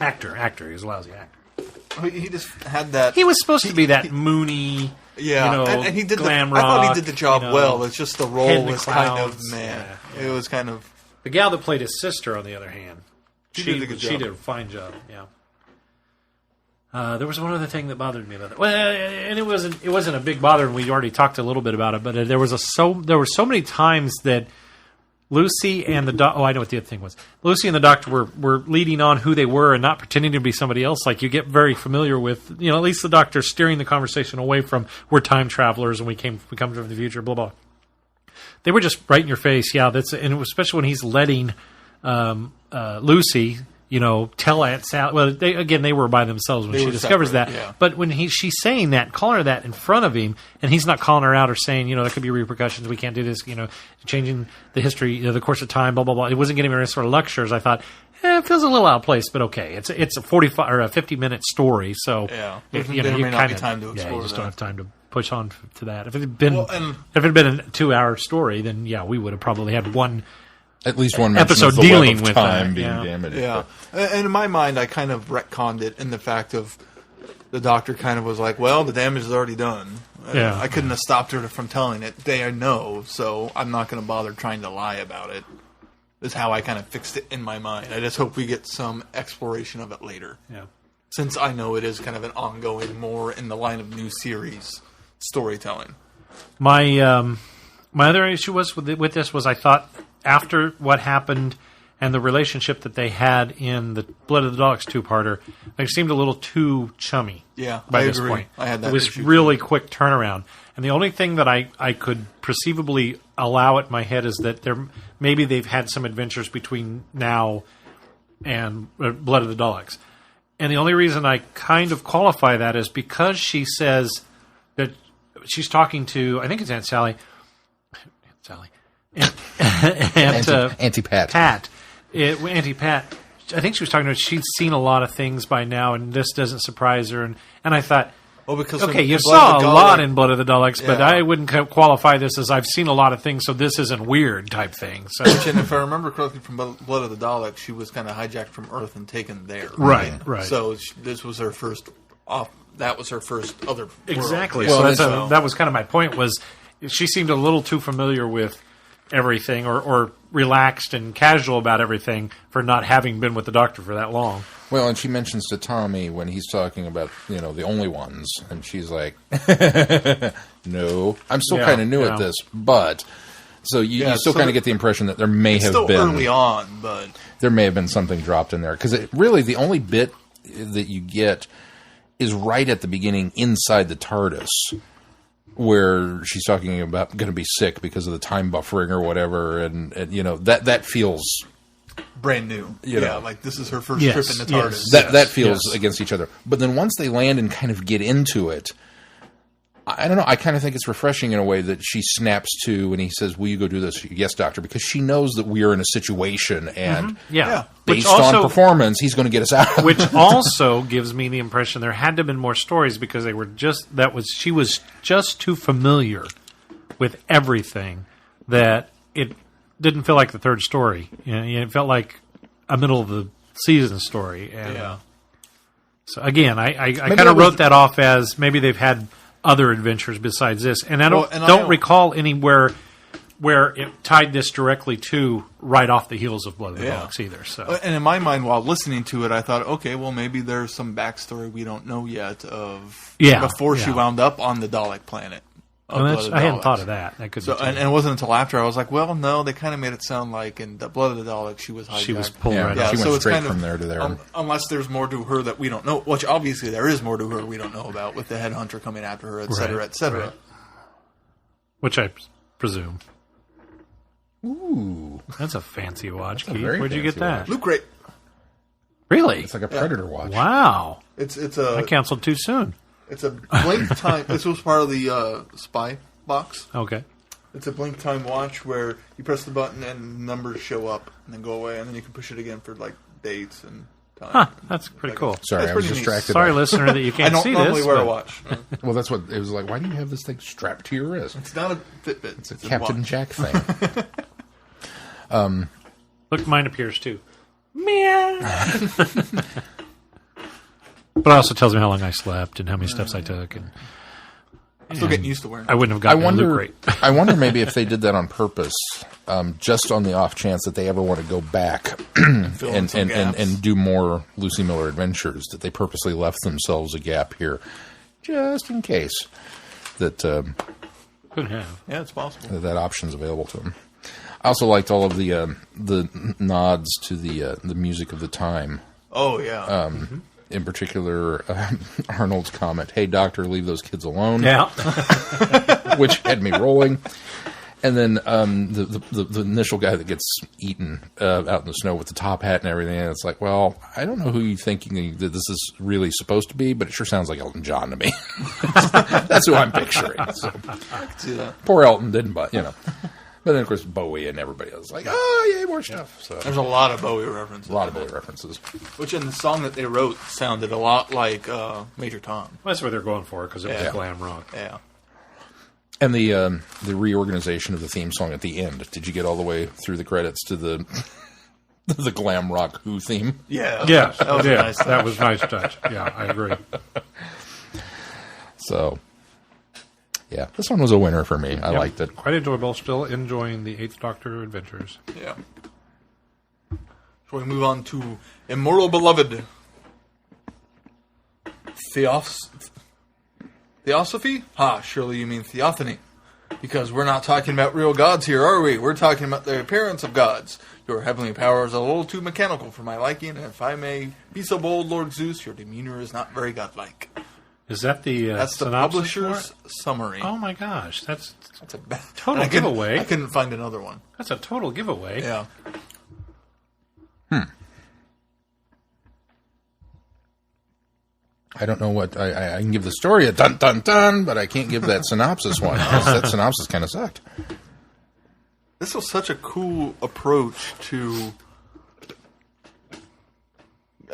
Actor. He was a lousy actor. He just had that... He was supposed to be that moony... Yeah, and he did glam I thought rock, he did the job well. It's just the role was kind of Yeah. It was kind of the gal that played his sister. On the other hand, she did a good job. She did a fine job. Yeah. There was one other thing that bothered me about it. Well, and it wasn't a big bother. And we already talked a little bit about it. But there were so many times that Lucy and the doctor... Oh, I know what the other thing was. Lucy and the doctor were leading on who they were and not pretending to be somebody else. Like, you get very familiar with, at least the doctor steering the conversation away from, we're time travelers and we come from the future, blah, blah. They were just right in your face. Yeah, and especially when he's letting Lucy... tell Aunt Sally. Well, they were by themselves when she discovers that. Yeah. But when she's saying that, calling her that in front of him, and he's not calling her out or saying, there could be repercussions. We can't do this. Changing the history, the course of time, blah blah blah. It wasn't getting any sort of lectures. I thought, it feels a little out of place, but okay. It's a 45 or a 50-minute story, so there may not be time to explore you just that. don't have time to push on to that. If it had been a 2-hour story, then we would have probably had one. At least one episode of the dealing web of with time that, being damaged. Yeah, and in my mind, I kind of retconned it in the fact of the doctor kind of was like, "Well, the damage is already done. Yeah. I couldn't have stopped her from telling it. They know, so I'm not going to bother trying to lie about it." Is how I kind of fixed it in my mind. I just hope we get some exploration of it later. Yeah, since I know it is kind of an ongoing, more in the line of new series storytelling. My other issue was with this was I thought, after what happened and the relationship that they had in the Blood of the Daleks 2-parter, they seemed a little too chummy. Yeah, by I this agree. point. I had that It was issue really quick turnaround. And the only thing that I could perceivably allow it in my head is that maybe they've had some adventures between now and Blood of the Daleks. And the only reason I kind of qualify that is because she says that she's talking to, I think it's Aunt Sally. Auntie Pat. Auntie Pat. I think she was talking about she'd seen a lot of things by now, and this doesn't surprise her. And I thought, because okay, you saw a lot in Blood of the Daleks, but I wouldn't qualify this as I've seen a lot of things, so this isn't weird type thing. So, and if I remember correctly from Blood of the Daleks, she was kind of hijacked from Earth and taken there. Right. So this was her first off. That was her first other. Exactly. World. So that was kind of my point. Was she seemed a little too familiar with everything, or relaxed and casual about everything for not having been with the Doctor for that long. Well, and she mentions to Tommy when he's talking about, the only ones, and she's like, no. I'm still kind of new at this, but... So you still kind of get the impression that there may have still been... early on, but... There may have been something dropped in there. Because really, the only bit that you get is right at the beginning inside the TARDIS, where she's talking about going to be sick because of the time buffering or whatever, and that feels... brand new. Like this is her first trip in the TARDIS. That feels against each other. But then once they land and kind of get into it, I don't know. I kind of think it's refreshing in a way that she snaps to when he says, "Will you go do this?" Yes, doctor, because she knows that we are in a situation, and based on performance, he's going to get us out. Which also gives me the impression there had to have been more stories because they were she was just too familiar with everything that it didn't feel like the third story. It felt like a middle of the season story, and so again, I kind of wrote that off as maybe they've had other adventures besides this, and I don't recall anywhere where it tied this directly to right off the heels of Blood of the Daleks either. So, and in my mind, while listening to it, I thought, okay, well, maybe there's some backstory we don't know yet of before she wound up on the Dalek planet. I hadn't thought of that. That could be and it wasn't until after I was like, well, no, they kind of made it sound like in the Blood of the Daleks she was hijacked. She was pulled right she off. went straight from there to there. Unless there's more to her that we don't know, which obviously there is more to her we don't know about with the headhunter coming after her, et cetera, et cetera. Right. Which I presume. Ooh. That's a fancy watch, Keith. Very Where'd you get that? watch. Loot Crate. Really? It's like a Predator watch. Wow. It's a I canceled too soon. It's a blink time. This was part of the spy box. Okay. It's a blink time watch where you press the button and numbers show up and then go away, and then you can push it again for like dates and time. Huh, that's pretty cool. Sorry, I was distracted. Sorry, listener, that you can't see this. I don't normally wear a watch. Well, that's what it was like. Why do you have this thing strapped to your wrist? It's not a Fitbit. It's a Captain Jack thing. Look, mine appears too. Meow. But it also tells me how long I slept and how many steps I took. And I'm still getting used to wearing it. I wouldn't have gotten a Loot Crate. I wonder maybe if they did that on purpose, just on the off chance that they ever want to go back and do more Lucy Miller adventures, that they purposely left themselves a gap here, just in case that Could have. Yeah, it's possible. that option's available to them. I also liked all of the nods to the music of the time. Oh yeah. In particular, Arnold's comment, "Hey, doctor, leave those kids alone." Yeah. Which had me rolling. And then the initial guy that gets eaten out in the snow with the top hat and everything, and it's like, well, I don't know who you're thinking that this is really supposed to be, but it sure sounds like Elton John to me. That's who I'm picturing. So, I can see that. poor Elton didn't, but you know. But then, of course, Bowie and everybody else like, oh, yay, more stuff. So, there's a lot of Bowie references. a lot of Bowie references. Which in the song that they wrote sounded a lot like Major Tom. Well, that's what they're going for because it was glam rock. Yeah. And the reorganization of the theme song at the end. Did you get all the way through the credits to the the glam rock Who theme? Yeah. Yes. That was a nice touch. That was a nice touch. Yeah, I agree. So, yeah, this one was a winner for me. I liked it. Quite enjoyable. Still enjoying the Eighth Doctor adventures. Yeah. So we move on to Immortal Beloved. Theosophy? Ha, surely you mean theophany. Because we're not talking about real gods here, are we? We're talking about the appearance of gods. Your heavenly power is a little too mechanical for my liking, and if I may be so bold, Lord Zeus, your demeanor is not very godlike. Is that the That's the synopsis publisher's for it? summary. Oh my gosh, that's a bad total giveaway. I couldn't find another one. That's a total giveaway. Yeah. I don't know what I can give the story a dun dun dun, but I can't give that synopsis one. That synopsis kind of sucked. This was such a cool approach to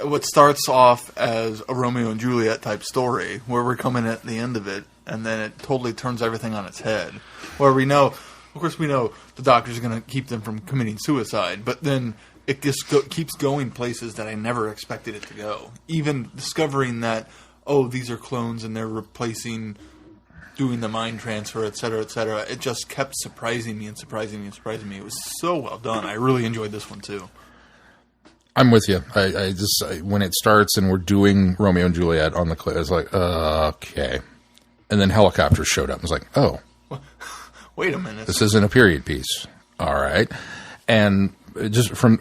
what starts off as a Romeo and Juliet type story, where we're coming at the end of it, and then it totally turns everything on its head. Where we know, of course, we know the doctor's going to keep them from committing suicide, but then it just keeps going places that I never expected it to go. Even discovering that, oh, these are clones and they're replacing, doing the mind transfer, et cetera, et cetera. It just kept surprising me and surprising me and surprising me. It was so well done. I really enjoyed this one, too. I'm with you. I when it starts and we're doing Romeo and Juliet on the cliff, it's like, okay. And then helicopters showed up. I was like, oh. Wait a minute. This isn't a period piece. All right. And just from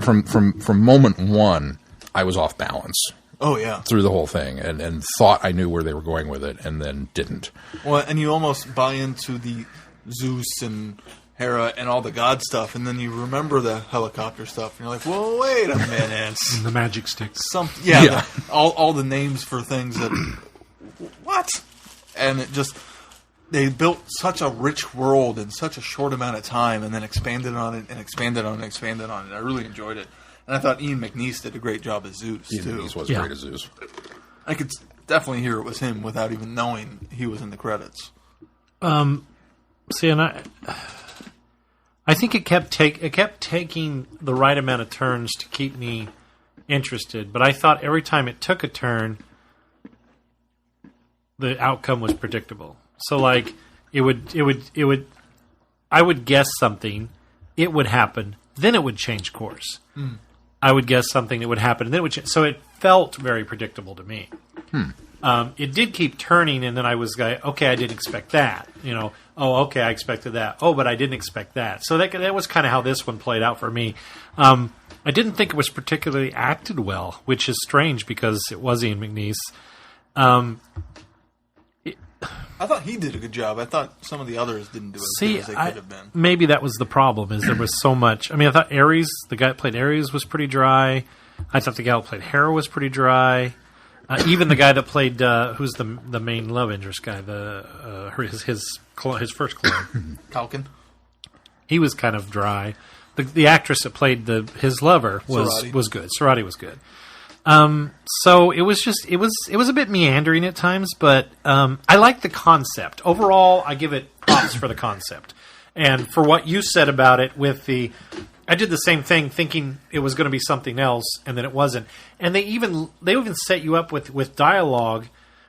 moment one, I was off balance. Oh, yeah. Through the whole thing and thought I knew where they were going with it and then didn't. Well, and you almost buy into the Zeus and Hera and all the god stuff, and then you remember the helicopter stuff, and you're like, well, wait a minute. The magic sticks. All the names for things that... What? And it just... they built such a rich world in such a short amount of time, and then expanded on it and expanded on it and expanded on it. I really enjoyed it, and I thought Ian McNeice did a great job as Zeus Ian too. McNeice was Yeah. great as Zeus. I could definitely hear it was him without even knowing he was in the credits. See, and I think it kept taking the right amount of turns to keep me interested, but I thought every time it took a turn, the outcome was predictable. So, like, I would guess something, it would happen, then it would change course. I would guess something that would happen, and then it would change. So it felt very predictable to me. It did keep turning, and then I was like, okay, I didn't expect that. Oh, okay, I expected that. Oh, but I didn't expect that. So that was kind of how this one played out for me. I didn't think it was particularly acted well, which is strange because it was Ian McNeice. I thought he did a good job. I thought some of the others didn't do as good as they could have been. Maybe that was the problem, is there was so much. I mean, I thought Ares, the guy that played Ares, was pretty dry. I thought the guy who played Hera was pretty dry. Even the guy that played, who's the main love interest guy, his first clone, Kalkin? he was kind of dry. The actress that played his lover Sorati. was good. Sorati was good. So it was a bit meandering at times, but I like the concept. Overall, I give it props for the concept. And for what you said about it I did the same thing thinking it was going to be something else, and then it wasn't. And they even set you up with dialogue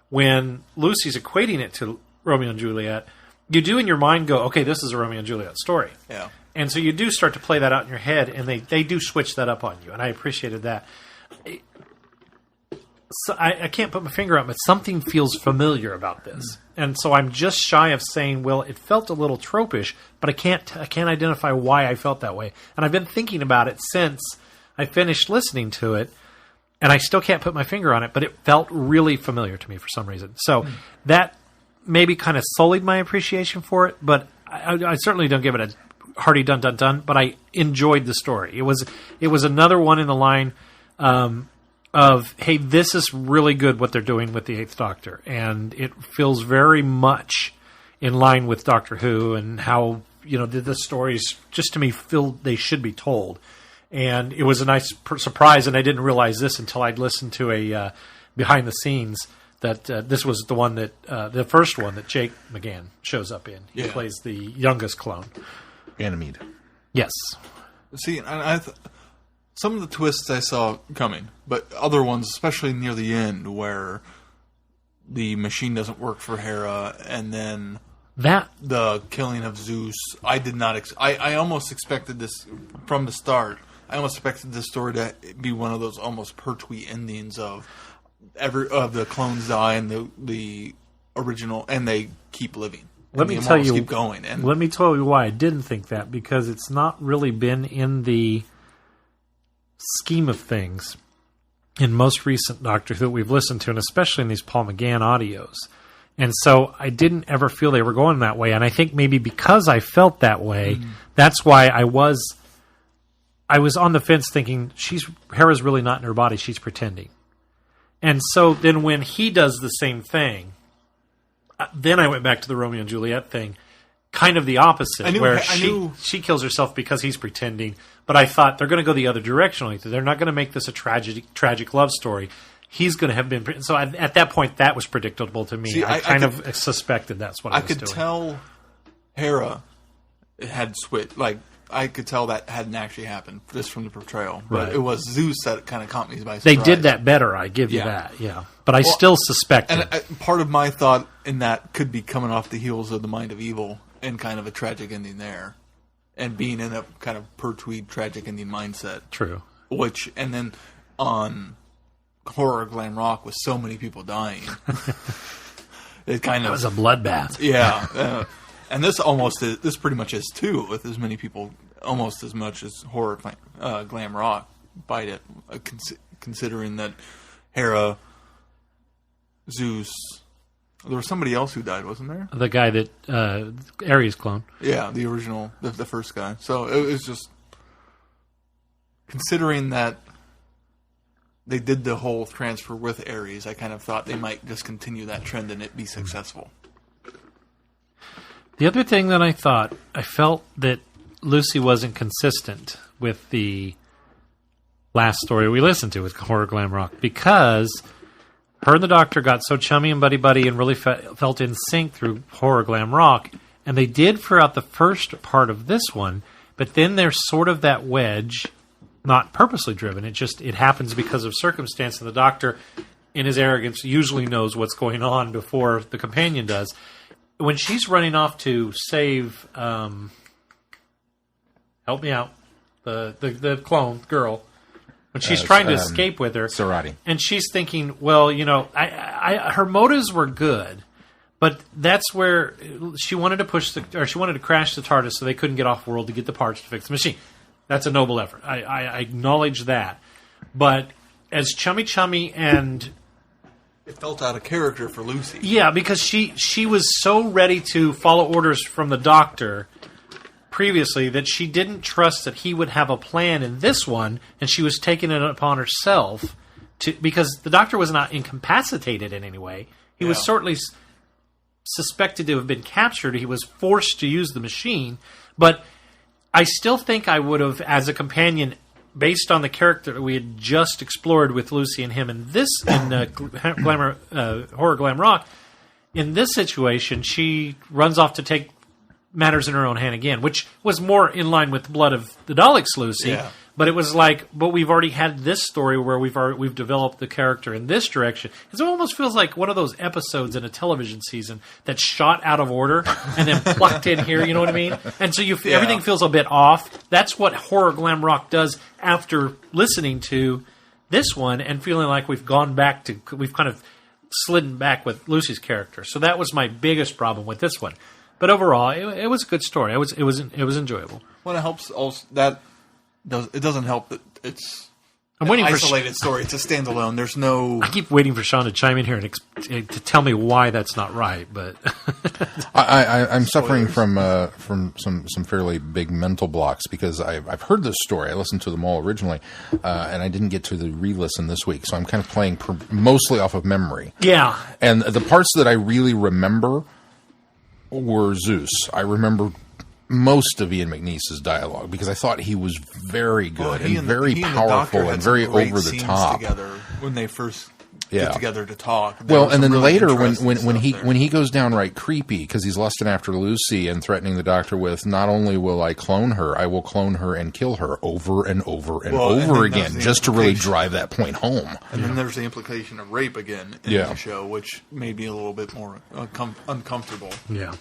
when Lucy's equating it to Romeo and Juliet. You do in your mind go, okay, this is a Romeo and Juliet story. Yeah. And so you do start to play that out in your head, and they do switch that up on you, and I appreciated that. So I can't put my finger on it, but something feels familiar about this. And so I'm just shy of saying, well, it felt a little tropish, but I can't identify why I felt that way. And I've been thinking about it since I finished listening to it, and I still can't put my finger on it, but it felt really familiar to me for some reason. So that maybe kind of sullied my appreciation for it, but I certainly don't give it a hearty dun-dun-dun, but I enjoyed the story. It was another one in the line of, hey, this is really good what they're doing with the Eighth Doctor, and it feels very much in line with Doctor Who and how the stories just to me feel they should be told. And it was a nice surprise, and I didn't realize this until I'd listened to a behind the scenes that this was the one that the first one that Jake McGann shows up in. He plays the youngest clone. Ganymede. Yes. See, and some of the twists I saw coming, but other ones, especially near the end, where the machine doesn't work for Hera, and then the killing of Zeus, I did not. I almost expected this from the start. I almost expected this story to be one of those almost Pertwee endings of the clones die and the original, and they keep living. Let me tell you. Keep going. And let me tell you why I didn't think that, because it's not really been in the scheme of things in most recent Doctor Who that we've listened to, and especially in these Paul McGann audios. And so I didn't ever feel they were going that way. And I think maybe because I felt that way, that's why I was on the fence thinking Hera's really not in her body, she's pretending. And so then when he does the same thing, then I went back to the Romeo and Juliet thing, kind of the opposite, she kills herself because he's pretending. But I thought they're going to go the other direction. They're not going to make this a tragic love story. He's going to have been. So at that point, that was predictable to me. See, I kind of suspected that's what I was doing. I could tell Hera had switched. Like, I could tell that hadn't actually happened just from the portrayal. But it was Zeus that kind of caught me by surprise. They did that better, I give you that, yeah. But I still suspected. And part of my thought in that could be coming off the heels of The Mind of Evil and kind of a tragic ending there. And being in a kind of Pertwee tragic ending mindset. True. And then on Horror Glam Rock with so many people dying. It was a bloodbath. Yeah. And this pretty much is too, with as many people, almost as much as Horror Glam Rock bite it, considering that Hera, Zeus, there was somebody else who died, wasn't there? The guy that Ares clone. Yeah, the original, the first guy. So it was just considering that they did the whole transfer with Ares, I kind of thought they might just continue that trend and it be successful. The other thing that I felt that Lucy wasn't consistent with the last story we listened to with Horror Glam Rock, because her and the Doctor got so chummy and buddy-buddy and really felt in sync through Horror Glam Rock, and they did throughout the first part of this one, but then there's sort of that wedge, not purposely driven, it happens because of circumstance, and the Doctor, in his arrogance, usually knows what's going on before the companion does. When she's running off to save, help me out, the clone girl, when she's trying to escape with her, Sarati. And she's thinking, well, her motives were good, but that's where she wanted to she wanted to crash the TARDIS so they couldn't get off world to get the parts to fix the machine. That's a noble effort. I acknowledge that, but as chummy and it felt out of character for Lucy. Yeah, because she was so ready to follow orders from the Doctor previously that she didn't trust that he would have a plan in this one, and she was taking it upon herself because the Doctor was not incapacitated in any way. He was certainly suspected to have been captured. He was forced to use the machine, but I still think I would have, as a companion, based on the character that we had just explored with Lucy and him in Horror Glam Rock, in this situation, she runs off to take matters in her own hand again, which was more in line with Blood of the Daleks, Lucy. Yeah. But it was like, but we've already had this story where we've developed the character in this direction. It almost feels like one of those episodes in a television season that's shot out of order and then plucked in here. You know what I mean? And so everything feels a bit off. That's what Horror Glam Rock does after listening to this one and feeling like we've kind of slidden back with Lucy's character. So that was my biggest problem with this one. But overall, it was a good story. It was enjoyable. Well, it helps also that. It doesn't help that it's an isolated story. It's a standalone. There's no... I keep waiting for Sean to chime in here and to tell me why that's not right, but... I'm suffering from some fairly big mental blocks because I've heard this story. I listened to them all originally, and I didn't get to the re-listen this week, so I'm kind of playing mostly off of memory. Yeah. And the parts that I really remember were Zeus. I remember most of Ian McNeese's dialogue because I thought he was very good and very powerful and very over the top. Together when they first get together to talk. Well, and then later when he goes downright creepy because he's lusting after Lucy and threatening the Doctor with, not only will I clone her, I will clone her and kill her over and over and over again, just to really drive that point home. And then there's the implication of rape again in the show, which may be a little bit more uncomfortable. Yeah.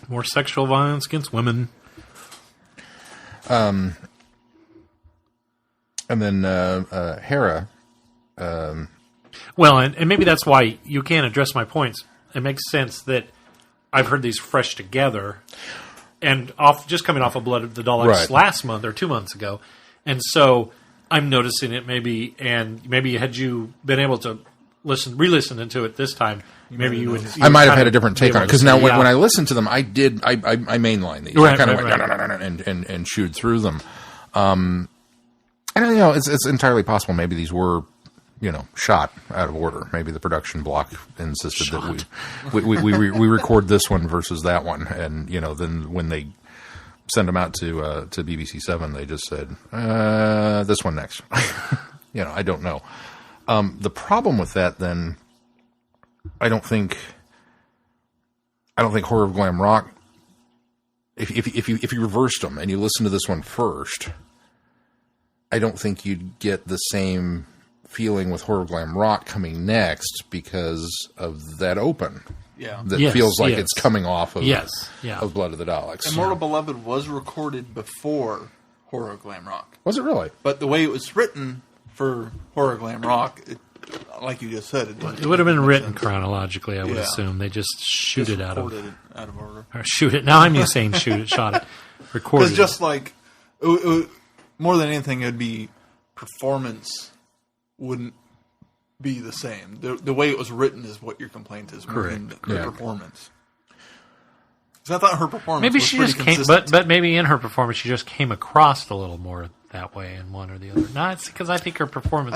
More sexual violence against women. And then Hera. Well, and maybe that's why you can't address my points. It makes sense that I've heard these fresh together and just coming off of Blood of the Daleks last month or 2 months ago. And so I'm noticing it maybe, and maybe had you been able to re-listen into it this time, maybe you would. I might have had a different take on it because now when I listened to them, I mainline these. I kind of went and chewed through them. And it's entirely possible. Maybe these were, shot out of order. Maybe the production block insisted that we record this one versus that one, and then when they send them out to BBC 7, they just said this one next. I don't know. The problem with that, then, I don't think Horror of Glam Rock. If you reversed them and you listen to this one first, I don't think you'd get the same feeling with Horror of Glam Rock coming next because of that open. Yeah, that feels like it's coming off of of Blood of the Daleks. Immortal Beloved was recorded before Horror of Glam Rock. Was it really? But the way it was written for Horror Glam Rock, like you just said, it would have been written chronologically. I would assume they just shoot it out of order. Or shoot it. Now I'm used saying shoot it, shot it, recorded. Because just like more than anything, it'd be performance wouldn't be the same. The way it was written is what your complaint is. Correct. The performance. Because I thought her performance maybe was she pretty just came, consistent. but maybe in her performance she just came across a little more that way in one or the other. No, it's because I think her performance.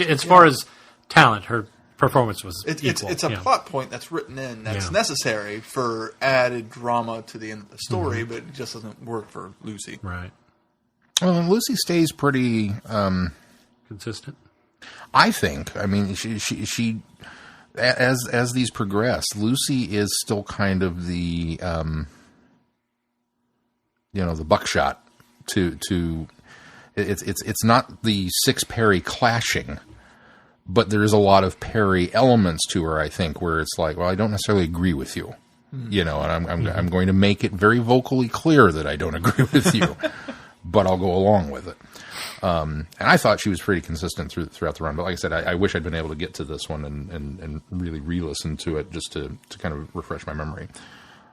As far as talent, her performance was It's equal. a plot point that's written in that's necessary for added drama to the end of the story, but it just doesn't work for Lucy. Right. Well, and Lucy stays pretty Consistent. I think. I mean, she as these progress, Lucy is still kind of the the buckshot to it's not the six Perry clashing, but there's a lot of Perry elements to her, I think, where it's like, well, I don't necessarily agree with you, and I'm going to make it very vocally clear that I don't agree with you, but I'll go along with it. And I thought she was pretty consistent throughout the run, but like I said, I wish I'd been able to get to this one and really re-listen to it just to kind of refresh my memory.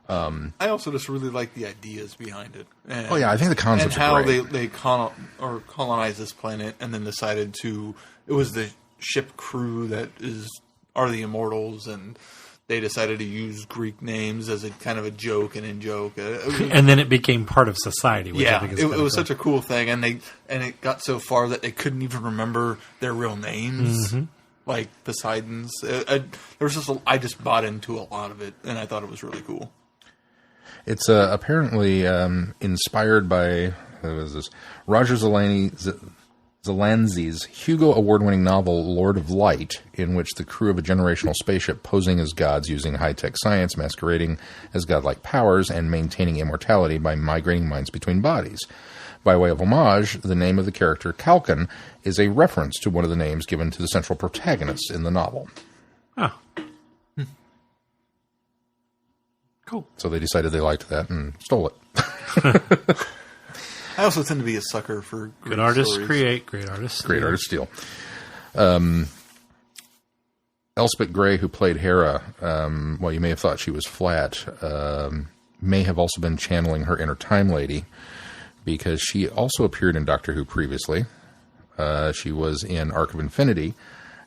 I also just really like the ideas behind it. And, I think the concepts and how are great. they colonized this planet and then decided to. It was the ship crew that are the Immortals, and they decided to use Greek names as a kind of a joke and in joke. And then it became part of society. Which I think is it was such a cool thing, and it got so far that they couldn't even remember their real names. Like Poseidon's. I just bought into a lot of it, and I thought it was really cool. It's apparently inspired by Roger Zelandzi's Hugo Award-winning novel Lord of Light, in which the crew of a generational spaceship posing as gods using high-tech science, masquerading as godlike powers, and maintaining immortality by migrating minds between bodies. By way of homage, the name of the character, Kalkin, is a reference to one of the names given to the central protagonist in the novel. Oh. Cool. So they decided they liked that and stole it. I also tend to be a sucker for good artists stories. create, great artists Great artists steal. Elspeth Gray, who played Hera, well, you may have thought she was flat, may have also been channeling her inner Time Lady, because she also appeared in Doctor Who previously. She was in Arc of Infinity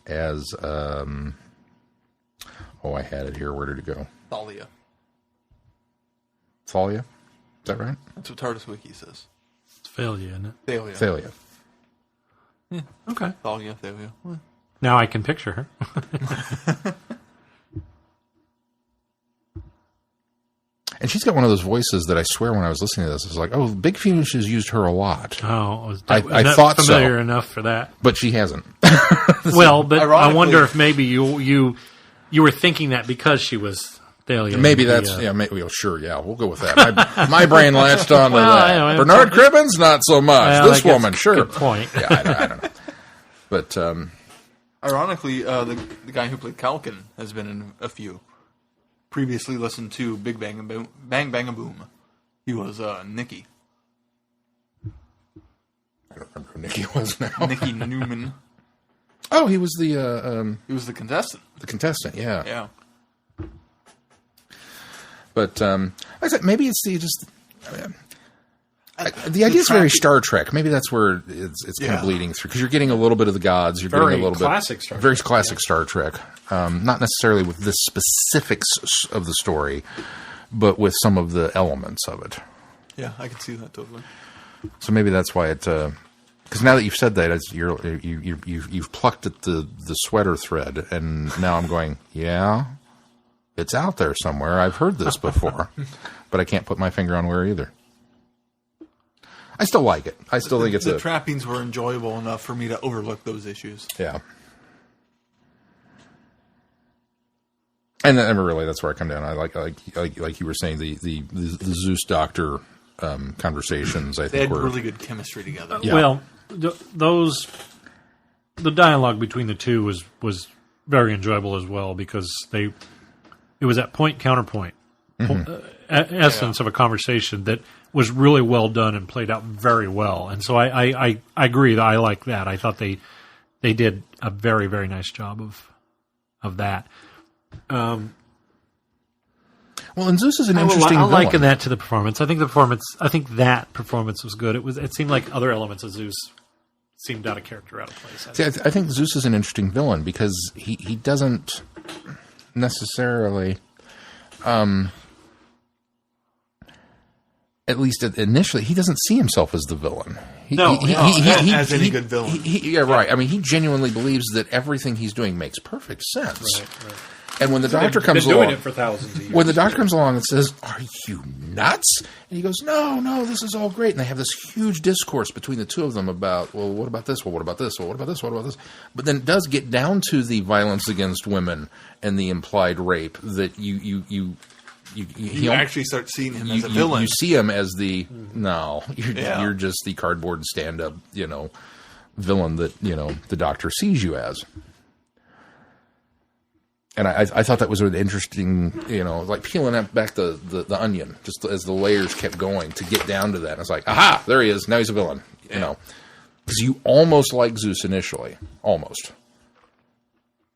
as, I had it here. Where did it go? Thalia. Thalia? Is that right? That's what TARDIS Wiki says. It's failure, isn't it? Thalia. Thalia. Yeah. Okay. Thalia. Now I can picture her. And she's got one of those voices that I swear when I was listening to this, I was like, oh, Big Finish has used her a lot. Oh, I thought so. Familiar enough for that. But she hasn't. Well, but I wonder ironically- if maybe you were thinking that because she was Thalia. Maybe that's, sure, we'll go with that. My brain latched on to that. I know, Bernard Cribbins, not so much. Well, This I guess woman, sure. Good point. I don't know. But, Ironically, the guy who played Kalkin has been in a few. Previously listened to Big Bang and Boom, Bang Bang and Boom. He was Nikki. I don't remember who Nikki was now. Nikki Newman. Oh, he was the He was the contestant. contestant, yeah. Yeah. But, like I said, maybe it's the idea is very Star Trek. Maybe that's where it's kind of bleeding through, because you're getting a little bit of the gods. You're Very getting a little classic Star Trek. very classic Star Trek. Not necessarily with the specifics of the story, but with some of the elements of it. Yeah, I can see that totally. So maybe that's why it. Because now that you've said that, you've plucked at the sweater thread, and now I'm going, yeah, it's out there somewhere. I've heard this before, but I can't put my finger on where either. I still like it. I still think it's the trappings were enjoyable enough for me to overlook those issues. Yeah. And really, that's where I come down. I like you were saying, the Zeus Doctor conversations. I think They had were really good chemistry together. Yeah. Well, the dialogue between the two was very enjoyable as well, because it was that point counterpoint essence of a conversation that was really well done and played out very well. And so I agree that I like that. I thought they did a very, very nice job of that. Well, and Zeus is an interesting I villain. liken that to the performance. I think that performance was good. It seemed like other elements of Zeus seemed out of character, out of place. See, I think Zeus is an interesting villain because he doesn't necessarily, at least initially, he doesn't see himself as the villain. As any good villain. Right. I mean, he genuinely believes that everything he's doing makes perfect sense. Right. And when the doctor comes been along, doing it for thousands of years. when the doctor comes along and says, "Are you nuts?" and he goes, "No, this is all great," and they have this huge discourse between the two of them about, well, what about this? Well, what about this? Well, what about this? What about this? But then it does get down to the violence against women and the implied rape that you actually start seeing him as a villain. You see him as the you're just the cardboard stand-up, villain that the doctor sees you as. And I thought that was an interesting, like peeling back the onion, just as the layers kept going to get down to that. And I was like, aha, there he is. Now he's a villain, because you almost like Zeus initially, almost.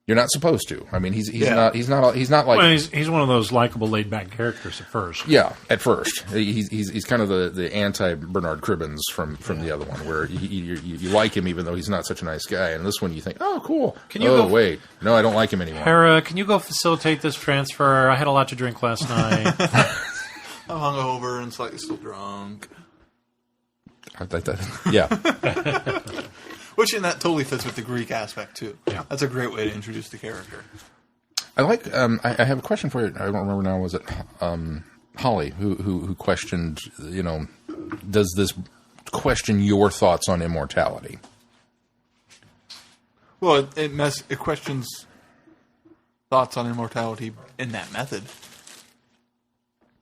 You're not supposed to. I mean, he's not like. Well, he's one of those likable, laid back characters at first. Yeah, at first he's kind of the anti Bernard Cribbins from the other one, where you like him even though he's not such a nice guy. And this one you think, oh, cool. Wait, no, I don't like him anymore. Hera, can you go facilitate this transfer? I had a lot to drink last night. I'm hungover and slightly still drunk. I like that. Yeah. Which in that totally fits with the Greek aspect too. Yeah. That's a great way to introduce the character. I like. I have a question for you. I don't remember now. Was it Holly who questioned? Does this question your thoughts on immortality? Well, it questions thoughts on immortality in that method.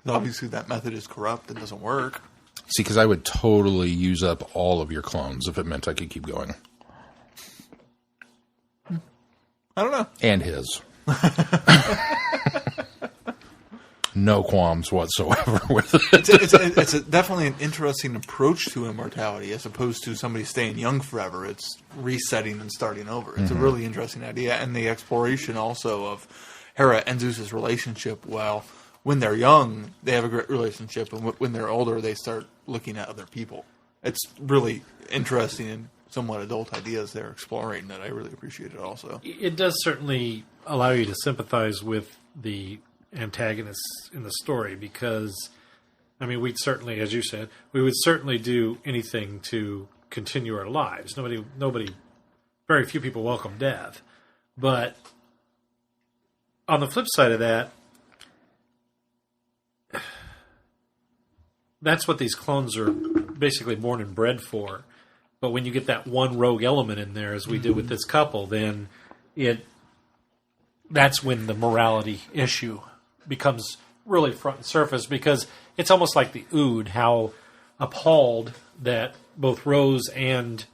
'Cause obviously, that method is corrupt and doesn't work. See, because I would totally use up all of your clones if it meant I could keep going. I don't know. And his. No qualms whatsoever with it. It's definitely an interesting approach to immortality as opposed to somebody staying young forever. It's resetting and starting over. It's a really interesting idea. And the exploration also of Hera and Zeus' relationship, when they're young, they have a great relationship, and when they're older, they start looking at other people. It's really interesting and somewhat adult ideas they're exploring that I really appreciate it also. It does certainly allow you to sympathize with the antagonists in the story because, I mean, we'd certainly, as you said, we would certainly do anything to continue our lives. Nobody, very few people welcome death. But on the flip side of that, that's what these clones are basically born and bred for. But when you get that one rogue element in there, as we did with this couple, then that's when the morality issue becomes really front and surface, because it's almost like the Ood, how appalled that both Rose and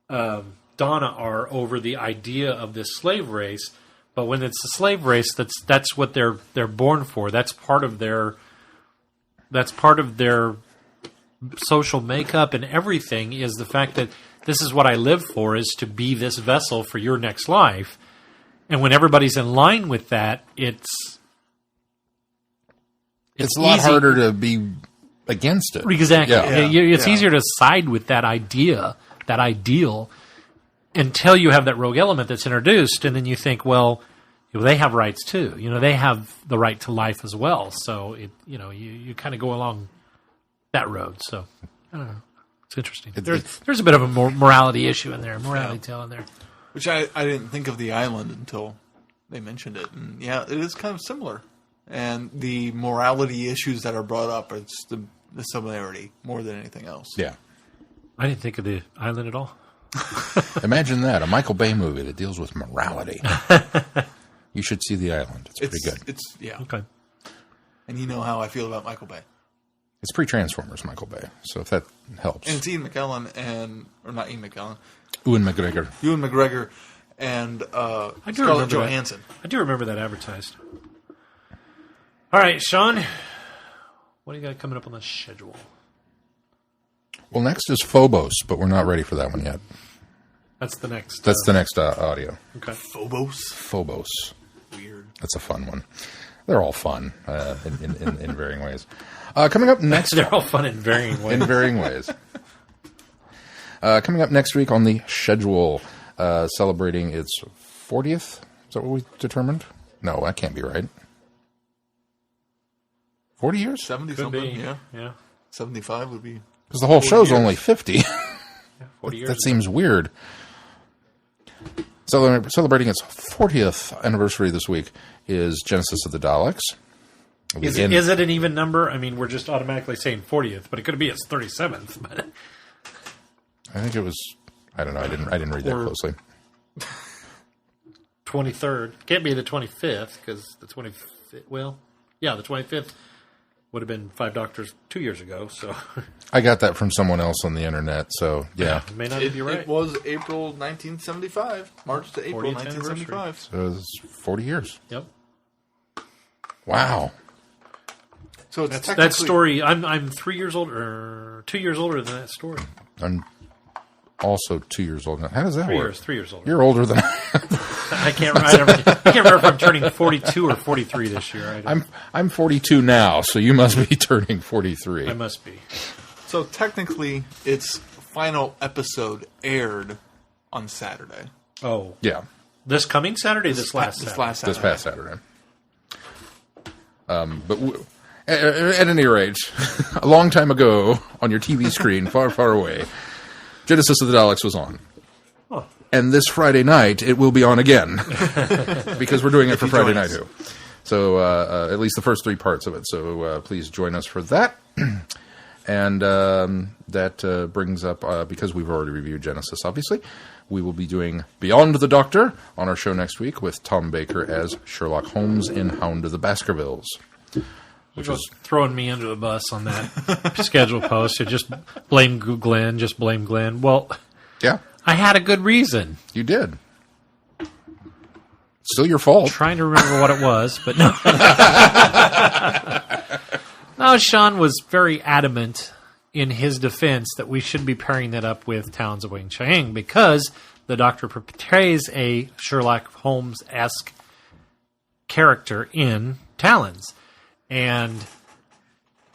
Donna are over the idea of this slave race. But when it's a slave race, that's what they're born for. That's part of their social makeup and everything, is the fact that this is what I live for, is to be this vessel for your next life. And when everybody's in line with that, it's a lot harder to be against it. Exactly. Yeah. It's easier to side with that idea, that ideal, until you have that rogue element that's introduced, and then you think, well, they have rights too. They have the right to life as well. So you kind of go along that road. So I don't know. It's interesting. There's a bit of a morality issue in there, tale in there. Which I didn't think of the island until they mentioned it. And yeah, it is kind of similar. And the morality issues that are brought up, it's the similarity more than anything else. Yeah. I didn't think of the island at all. Imagine that, a Michael Bay movie that deals with morality. You should see The Island. It's pretty good. Okay. And you know how I feel about Michael Bay. It's pre-Transformers Michael Bay, so if that helps. And it's Ian McKellen not Ian McKellen. Ewan McGregor. Ewan McGregor and Scarlett Johansson. I do remember that advertised. All right, Sean, what do you got coming up on the schedule? Well, next is Phobos, but we're not ready for that one yet. That's the next. That's the next audio. Okay. Phobos. Weird. That's a fun one. They're all fun in varying ways. Coming up next... They're all fun in varying ways. In varying ways. Coming up next week on the schedule, celebrating its 40th. Is that what we determined? No, that can't be right. 40 years? 70 Could something, be. yeah. 75 would be... Because the whole show's only 50. 40 years That ago. seems weird. So celebrating its 40th anniversary this week is Genesis of the Daleks. Is it an even number? I mean, we're just automatically saying 40th, but it could be its 37th. But I think it was. I don't know. I didn't read that Or- closely. 23rd. Can't be the 25th, because the 25th... Well, yeah, the 25th would have been 5 Doctors 2 years ago, so... I got that from someone else on the internet. So yeah, It may not be right. It was April 1975. March to April 40th 1975. so it's 40 years. Yep. Wow. So it's That story, I'm 3 years older, or 2 years older than that story. I'm also 2 years old now. How does that work? 3 years older. You're older than I can't remember if I'm turning 42 or 43 this year. I'm 42 now, so you must be turning 43. I must be. So technically, its final episode aired on Saturday. Oh. Yeah, This coming Saturday? This last Saturday? this past Saturday. At any rate, a long time ago on your TV screen, far, far away, Genesis of the Daleks was on. Oh. And this Friday night, it will be on again. Because we're doing it for Friday night, too. So, at least the first 3 parts of it. So, please join us for that. And that brings up, because we've already reviewed Genesis, obviously, we will be doing Beyond the Doctor on our show next week with Tom Baker as Sherlock Holmes in Hound of the Baskervilles. Which You're is throwing me under the bus on that schedule post. You just blame Glenn. Just blame Glenn. Well, yeah, I had a good reason. you did. Still your fault. Trying to remember what it was, but no. No, Sean was very adamant in his defense that we should be pairing that up with Towns of Wing Chang because the Doctor portrays a Sherlock Holmes-esque character in Talons. And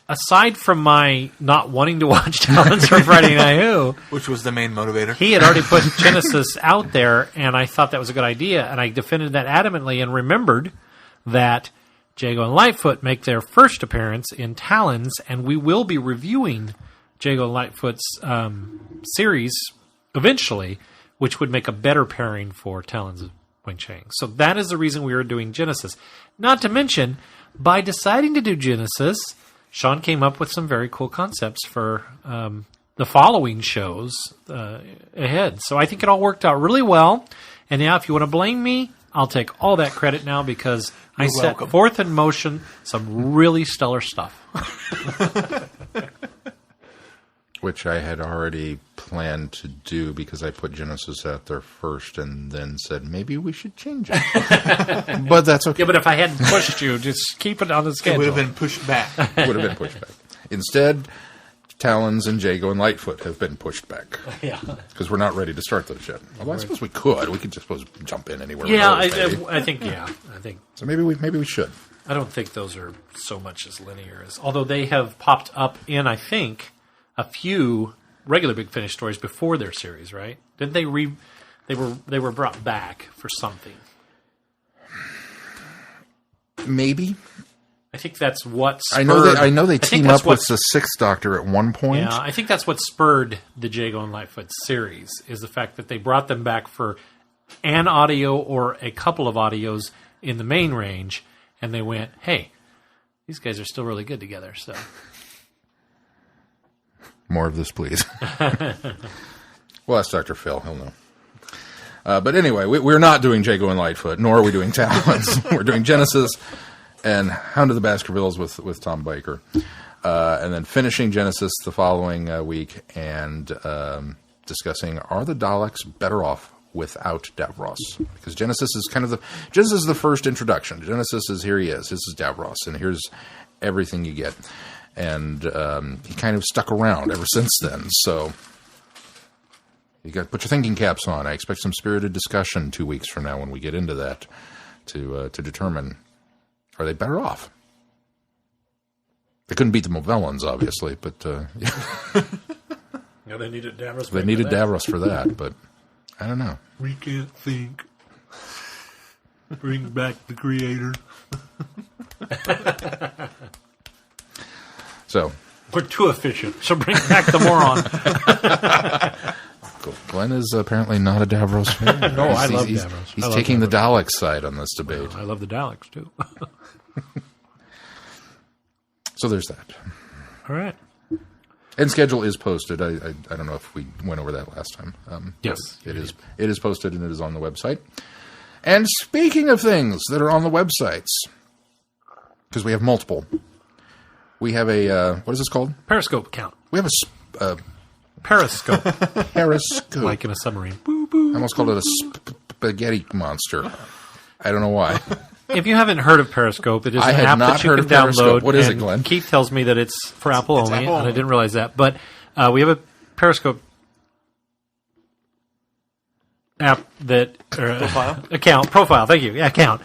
aside from my not wanting to watch Talons for Friday Night Who, Which was the main motivator. he had already put Genesis out there, and I thought that was a good idea, and I defended that adamantly and remembered that Jago and Lightfoot make their first appearance in Talons, and we will be reviewing Jago and Lightfoot's series eventually, which would make a better pairing for Talons of Wing Chang. So that is the reason we are doing Genesis. Not to mention, by deciding to do Genesis, Sean came up with some very cool concepts for the following shows ahead. So I think it all worked out really well. And now, if you want to blame me, I'll take all that credit now because I set forth in motion some really stellar stuff. Which I had already planned to do because I put Genesis out there first and then said, maybe we should change it. But that's okay. Yeah, but if I hadn't pushed you, just keep it on the It schedule. would have been pushed back. Would have been pushed back. Instead, Talons and Jago and Lightfoot have been pushed back. Yeah. Because we're not ready to start those yet. Well, I suppose we could. We could just jump in anywhere. Yeah, with those, maybe. I think, yeah. So maybe we should. I don't think those are so much as linear as, although they have popped up in, I think, a few regular Big Finish stories before their series, right? Did they they were brought back for something? Maybe. I think that's what I spurred... know they I think team that's up with the Sixth Doctor at one point. Yeah, I think that's what spurred the Jago and Lightfoot series, is the fact that they brought them back for an audio or a couple of audios in the main range, and they went, hey, these guys are still really good together, so... More of this, please. Well, that's Dr. Phil. He'll know. But anyway, we're not doing Jago and Lightfoot, nor are we doing Talons. We're doing Genesis and Hound of the Baskervilles with Tom Baker. And then finishing Genesis the following week and discussing, are the Daleks better off without Davros? Because Genesis is Genesis is the first introduction. Genesis is, here he is. This is Davros, and here's everything you get. And he kind of stuck around ever since then. So you got to put your thinking caps on. I expect some spirited discussion 2 weeks from now when we get into that to determine, are they better off? They couldn't beat the Movellans, obviously, but Yeah, they needed Davros. they needed Davros for that. But I don't know. We can't think. Bring back the creator. So We're too efficient, so bring back the moron. Glenn is apparently not a Davros fan. No, I love Davros. He's I love taking the Davros. Dalek side on this debate. I love the Daleks, too. So there's that. All right. And schedule is posted. I don't know if we went over that last time. Yes. It is posted and it is on the website. And speaking of things that are on the websites, because we have multiple, we have a, what is this called? Periscope account. We have a Periscope. Periscope. Like in a submarine. Boo, boo. I almost called it a spaghetti monster. I don't know why. If you haven't heard of Periscope, it is I an had app not that you heard can of Periscope. download. What is it, and Glenn? Keith tells me that it's for Apple It's only, Apple and I only. didn't realize that. But we have a Periscope app that profile. Thank you. Yeah, account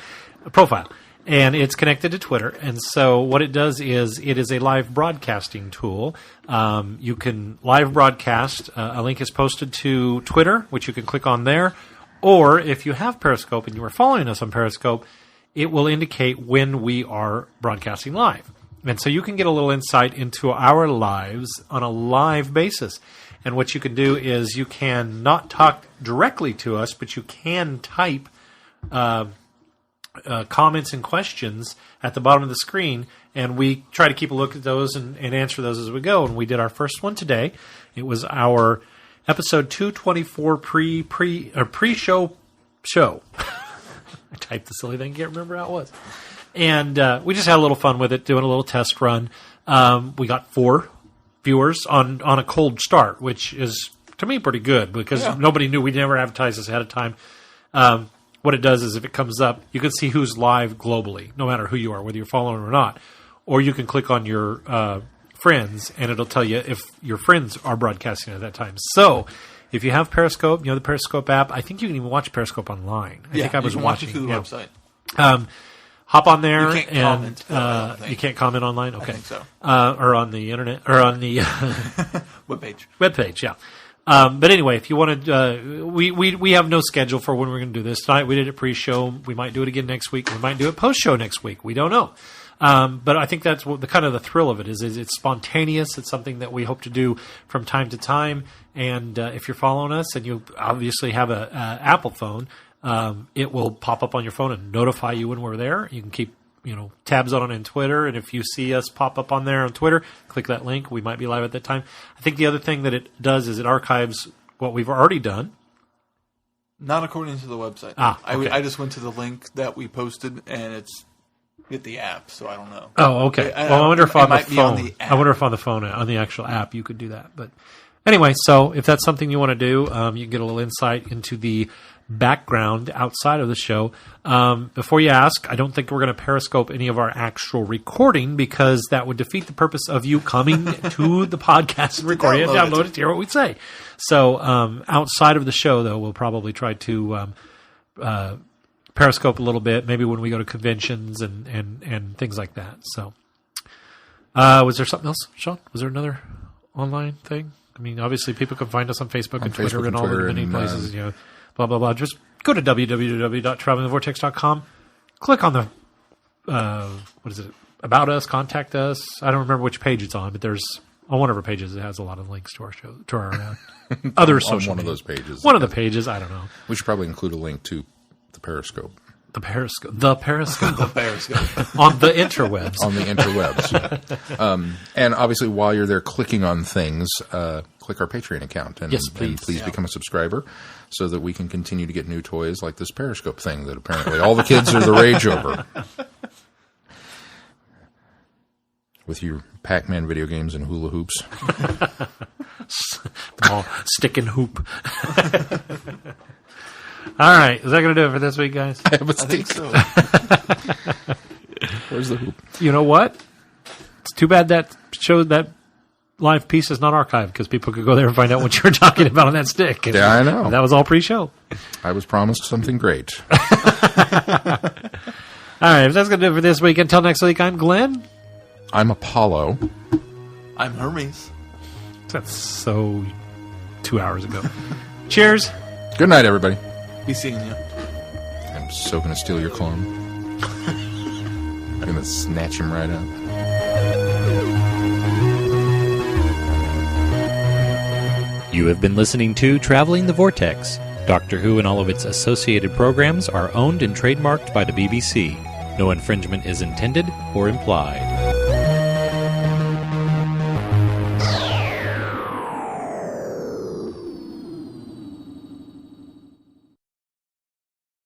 profile, and it's connected to Twitter. And so what it does is it is a live broadcasting tool. You can live broadcast. A link is posted to Twitter, which you can click on there. Or if you have Periscope and you are following us on Periscope, it will indicate when we are broadcasting live. And so you can get a little insight into our lives on a live basis. And what you can do is you can not talk directly to us, but you can type comments and questions at the bottom of the screen. And we try to keep a look at those and answer those as we go. And we did our first one today. It was our episode 224 pre-show show. I typed the silly thing, can't remember how it was. And we just had a little fun with it, doing a little test run. We got 4 viewers on a cold start, which is, to me, pretty good because nobody knew. We never advertised this ahead of time. What it does is if it comes up, you can see who's live globally, no matter who you are, whether you're following or not. Or you can click on your friends, and it'll tell you if your friends are broadcasting at that time. So if you have Periscope, the Periscope app, I think you can even watch Periscope online. I think I was watching through the website. Hop on there, You can't and comment, though, I don't think. you can't comment online. Okay, I think so. Or on the internet, or on the Webpage. webpage. Yeah. But anyway, if you want to, we have no schedule for when we're going to do this tonight. We did it pre-show. We might do it again next week. We might do it post-show next week. We don't know. But I think that's what the kind of the thrill of it is it's spontaneous. It's something that we hope to do from time to time. And if you're following us and you obviously have a Apple phone, it will pop up on your phone and notify you when we're there. You can keep tabs on it on Twitter, and if you see us pop up on there on Twitter, click that link. We might be live at that time. I think the other thing that it does is it archives what we've already done. Not according to the website. Okay. I just went to the link that we posted, and it's with the app, so I don't know. Oh, okay. I wonder if on the might be on phone. the app. I wonder if on the phone, on the actual app, you could do that. But anyway, so if that's something you want to do, you can get a little insight into the background outside of the show. Before you ask, I don't think we're going to Periscope any of our actual recording because that would defeat the purpose of you coming to the podcast and recording it, download it, to hear what we say. So outside of the show, though, we'll probably try to Periscope a little bit, maybe when we go to conventions and things like that. So was there something else, Sean? Was there another online thing? I mean, obviously people can find us on Facebook and Twitter and all the many places, blah, blah, blah. Just go to www.travelingthevortex.com. Click on the, About Us, Contact Us. I don't remember which page it's on, but there's, on one of our pages, it has a lot of links to our show, to our other social on one media. of those pages. One of the pages, I don't know. We should probably include a link to the Periscope. The Periscope. The Periscope. The Periscope. On the interwebs. On the interwebs. And obviously, while you're there clicking on things, click our Patreon account. And, Yes, please. And please become a subscriber so that we can continue to get new toys like this Periscope thing that apparently all the kids are the rage over. With your Pac-Man video games and hula hoops. Oh, stick and hoop. All right. Is that going to do it for this week, guys? I have a I think stick. so. Where's the hoop? You know what? It's too bad that live piece is not archived because people could go there and find out what you were talking about on that stick. Yeah, I know. That was all pre-show. I was promised something great. All right. If that's going to do it for this week, until next week, I'm Glenn. I'm Apollo. I'm Hermes. That's so 2 hours ago. Cheers. Good night, everybody. Be seeing you. I'm so going to steal your clone. I'm going to snatch him right up. You have been listening to Traveling the Vortex. Doctor Who and all of its associated programs are owned and trademarked by the BBC. No infringement is intended or implied.